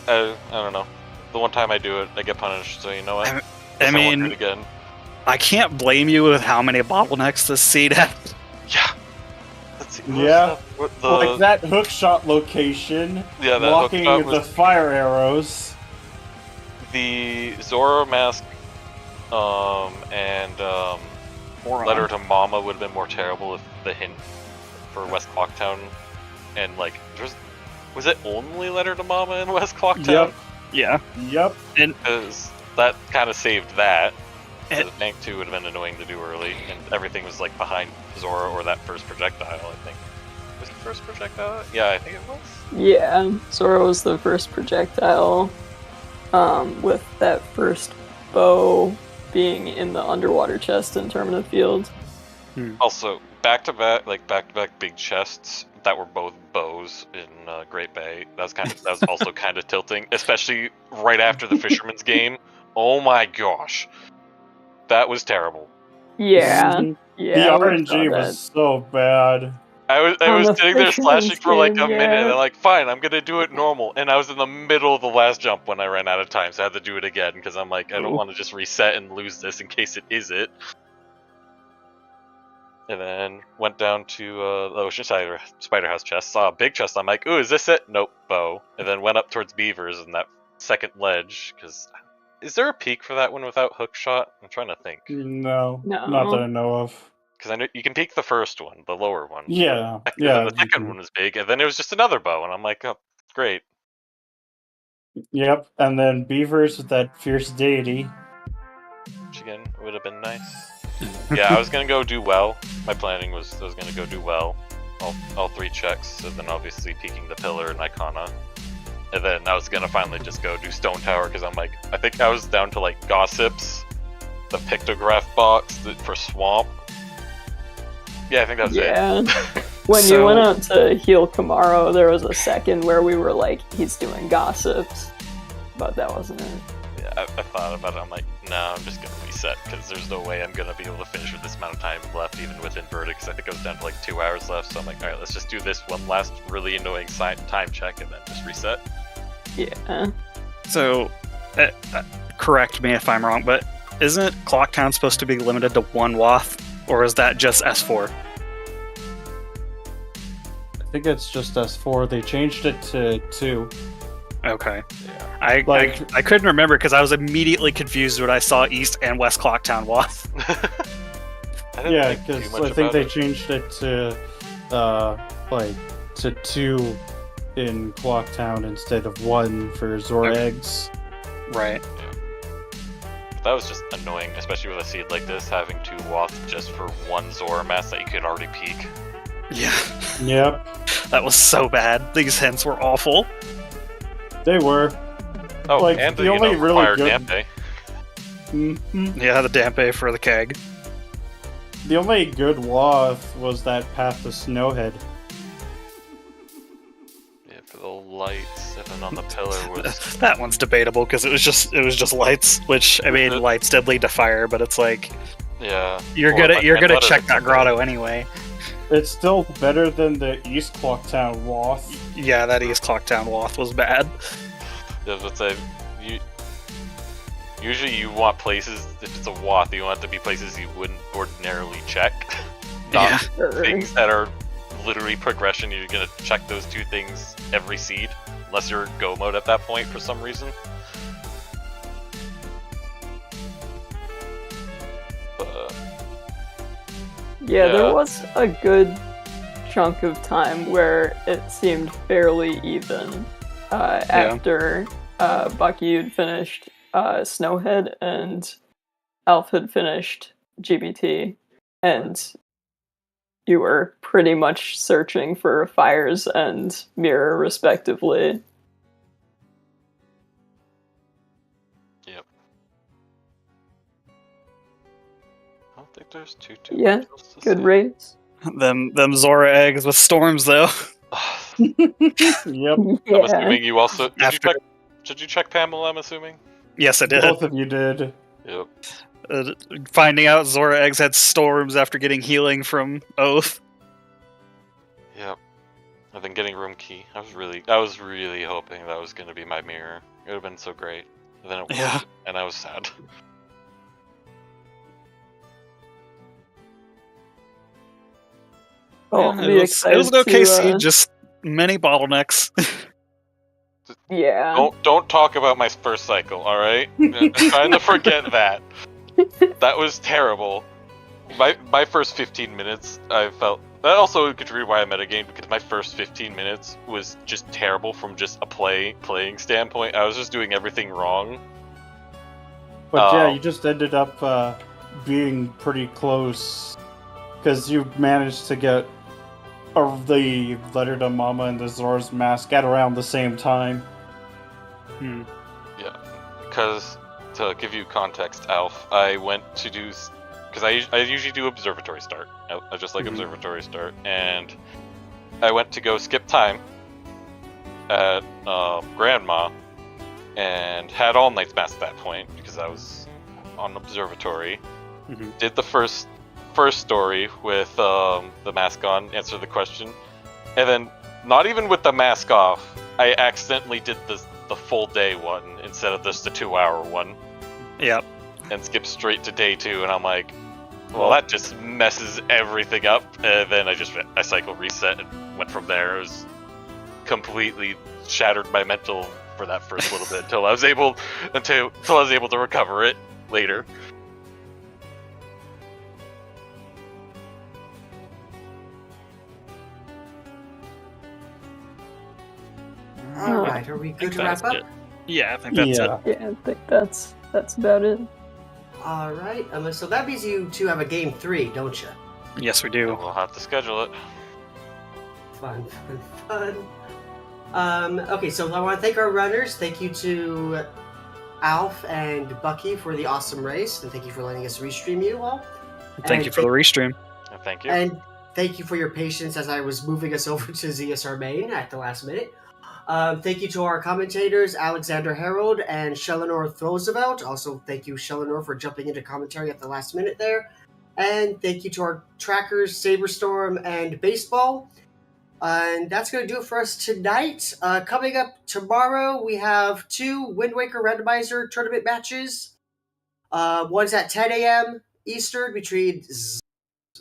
[SPEAKER 6] I don't know. The one time I do it, I get punished, so you know what?
[SPEAKER 5] I mean,
[SPEAKER 6] won't do it again.
[SPEAKER 5] I can't blame you with how many bottlenecks this seed has.
[SPEAKER 6] Yeah. Let's see.
[SPEAKER 4] Like that hookshot location,
[SPEAKER 6] yeah, that
[SPEAKER 4] blocking
[SPEAKER 6] hookshot was...
[SPEAKER 4] the fire arrows.
[SPEAKER 6] The Zora mask, and Letter to Mama would have been more terrible if the hint for West Clocktown, and like, was it only Letter to Mama in West Clocktown?
[SPEAKER 4] Yep.
[SPEAKER 5] Yeah.
[SPEAKER 4] Yep.
[SPEAKER 5] And
[SPEAKER 6] because that kind of saved that. Tank 2 would have been annoying to do early, and everything was like behind Zora or that first projectile, I think. Was it the first projectile? Yeah, I think it was.
[SPEAKER 3] Yeah, Zora was the first projectile, with that first bow being in the underwater chest in Termina Field.
[SPEAKER 6] Also, back-to-back big chests that were both bows in Great Bay. That was also kind of tilting, especially right after the Fisherman's game. Oh my gosh. That was terrible.
[SPEAKER 3] Yeah, yeah.
[SPEAKER 4] The RNG was so bad.
[SPEAKER 6] I was sitting there slashing for like a minute, and
[SPEAKER 3] yeah.
[SPEAKER 6] I'm like, fine, I'm gonna do it normal. And I was in the middle of the last jump when I ran out of time, so I had to do it again, because I'm like, I don't want to just reset and lose this in case it is it. And then went down to the Ocean Spider House chest, saw a big chest, I'm like, ooh, is this it? Nope, bow. And then went up towards Beavers and that second ledge, because... Is there a peak for that one without hookshot? I'm trying to think.
[SPEAKER 4] No, not that I know of.
[SPEAKER 6] Because I know you can peek the first one, the lower one.
[SPEAKER 4] Yeah,
[SPEAKER 6] yeah. The second one was big, and then it was just another bow, and I'm like, oh, great.
[SPEAKER 4] Yep, and then Beavers with that fierce deity.
[SPEAKER 6] Which again would have been nice. Yeah, I was gonna go do well. My planning was I was gonna go do well, all 3 checks, and then obviously peeking the pillar and Icona. And then I was gonna finally just go do Stone Tower, because I'm like, I think I was down to like Gossips, the pictograph box for Swamp. Yeah, I think that's it.
[SPEAKER 3] When you went out to heal Kamaro, there was a second where we were like, he's doing Gossips, but that wasn't it.
[SPEAKER 6] Yeah, I thought about it, I'm like, no, I'm just gonna reset, because there's no way I'm gonna be able to finish with this amount of time left, even with Inverted, because I think I was down to like 2 hours left, so I'm like, alright, let's just do this one last really annoying time check, and then just reset.
[SPEAKER 3] Yeah.
[SPEAKER 5] So, correct me if I'm wrong, but isn't Clocktown supposed to be limited to 1 Wath, or is that just S4?
[SPEAKER 4] I think it's just S4. They changed it to 2.
[SPEAKER 5] Okay.
[SPEAKER 6] Yeah.
[SPEAKER 5] I couldn't remember, because I was immediately confused when I saw East and West Clocktown Wath.
[SPEAKER 4] Yeah, because I think they changed it to, to 2 in Clocktown instead of 1 for Zora eggs.
[SPEAKER 5] Right.
[SPEAKER 6] Yeah. That was just annoying, especially with a seed like this, having 2 Wath just for 1 Zora mask that you could already peek.
[SPEAKER 5] Yeah.
[SPEAKER 4] Yep.
[SPEAKER 5] That was so bad. These hints were awful.
[SPEAKER 4] They were.
[SPEAKER 6] Oh,
[SPEAKER 4] like,
[SPEAKER 6] and
[SPEAKER 4] the only really
[SPEAKER 6] required
[SPEAKER 4] good...
[SPEAKER 6] Dampe.
[SPEAKER 4] Mm-hmm.
[SPEAKER 5] Yeah, the Dampe for the keg.
[SPEAKER 4] The only good Wath was that Path to Snowhead.
[SPEAKER 6] Yeah, for the lights, and then on the pillar was
[SPEAKER 5] That one's debatable because it was just lights. Which I mean, lights did lead to fire, but it's like
[SPEAKER 6] yeah.
[SPEAKER 5] you're
[SPEAKER 6] Or
[SPEAKER 5] gonna
[SPEAKER 6] letter
[SPEAKER 5] check
[SPEAKER 6] to
[SPEAKER 5] that grotto anyway.
[SPEAKER 4] It's still better than the East Clocktown Wath.
[SPEAKER 5] Yeah, that East Clocktown Wath was bad.
[SPEAKER 6] I was gonna say, usually you want places, if it's a Wath, you want it to be places you wouldn't ordinarily check. Not things that are literally progression. You're gonna check those two things every seed, unless you're go mode at that point for some reason.
[SPEAKER 3] Yeah, there was a good chunk of time where it seemed fairly even after Bucky had finished Snowhead and Alf had finished GBT, and you were pretty much searching for Fires and Mirror, respectively.
[SPEAKER 6] Yep. I don't think there's too
[SPEAKER 3] Yeah,
[SPEAKER 6] much else to
[SPEAKER 3] good
[SPEAKER 6] say.
[SPEAKER 3] race.
[SPEAKER 5] Them Zora eggs with storms though.
[SPEAKER 4] Yep.
[SPEAKER 6] I'm
[SPEAKER 3] Yeah.
[SPEAKER 6] assuming you also
[SPEAKER 5] After-
[SPEAKER 6] did you check Pamela? I'm assuming.
[SPEAKER 5] Yes, I did.
[SPEAKER 4] Both of you did.
[SPEAKER 6] Yep.
[SPEAKER 5] Finding out Zora eggs had storms after getting healing from Oath.
[SPEAKER 6] Yep. And then getting room key. I was really hoping that was gonna be my mirror. It would have been so great. And then it wasn't,
[SPEAKER 5] Yeah.
[SPEAKER 6] and I was sad.
[SPEAKER 3] Well,
[SPEAKER 5] Yeah,
[SPEAKER 3] be
[SPEAKER 5] it
[SPEAKER 3] excited
[SPEAKER 5] was an okay
[SPEAKER 3] to,
[SPEAKER 5] seed, just many bottlenecks.
[SPEAKER 3] yeah.
[SPEAKER 6] Don't talk about my first cycle, all right? I'm trying to forget that. That was terrible. My first 15 minutes, I felt that also contributed why I metagamed, because my first 15 minutes was just terrible from just a playing standpoint. I was just doing everything wrong.
[SPEAKER 4] But yeah, you just ended up being pretty close because you managed to get the Letter to Mama and the Zora's Mask at around the same time.
[SPEAKER 6] Yeah, because to give you context, Alf, I went to do because I usually do Observatory Start. I just like Observatory Start, and I went to go skip time at Grandma, and had All Night's Mask at that point because I was on Observatory. Did the first story with the mask on, answer the question, and then not even with the mask off, I accidentally did the full day one instead of just the 2-hour one.
[SPEAKER 5] Yep.
[SPEAKER 6] And skipped straight to day 2, and I'm like, well, that just messes everything up. And then I cycle reset and went from there. It was completely shattered my mental for that first little bit until I was able to recover it later.
[SPEAKER 1] All right, are we good to wrap up?
[SPEAKER 5] Yeah, I think that's it.
[SPEAKER 3] Yeah, I think that's about it.
[SPEAKER 1] All right, so that means you two have a game 3, don't you?
[SPEAKER 5] Yes, we do.
[SPEAKER 6] We'll have to schedule it.
[SPEAKER 1] Fun. Okay, so I want to thank our runners. Thank you to Alf and Bucky for the awesome race, and thank you for letting us restream you all.
[SPEAKER 5] Thank you for the restream.
[SPEAKER 6] Thank you.
[SPEAKER 1] And thank you for your patience as I was moving us over to ZSR main at the last minute. Thank you to our commentators, Alexander Harold and Shellenor Roosevelt. Also, thank you, Shellenor, for jumping into commentary at the last minute there. And thank you to our trackers, Saberstorm and Baseball. And that's going to do it for us tonight. Coming up tomorrow, we have 2 Wind Waker Randomizer tournament matches. One's at 10 a.m. Eastern between...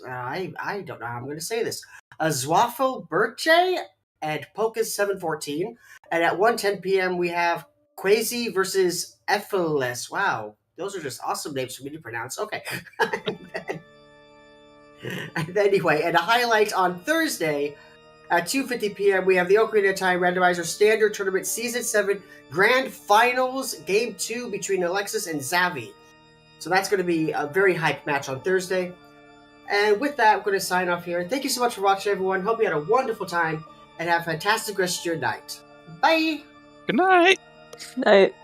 [SPEAKER 1] I don't know how I'm going to say this. Zwaffle Birche and Pocus 714. And at 1:10 p.m. we have Quasi versus Epheles. Wow, those are just awesome names for me to pronounce. Okay. and anyway, and a highlight on Thursday at 2:50 p.m. we have the Ocarina of Time Randomizer Standard Tournament Season 7 Grand Finals Game 2 between Alexis and Zavi. So that's going to be a very hyped match on Thursday. And with that, I'm going to sign off here. Thank you so much for watching, everyone. Hope you had a wonderful time and have a fantastic rest of your night. Bye!
[SPEAKER 5] Good night.
[SPEAKER 3] Night.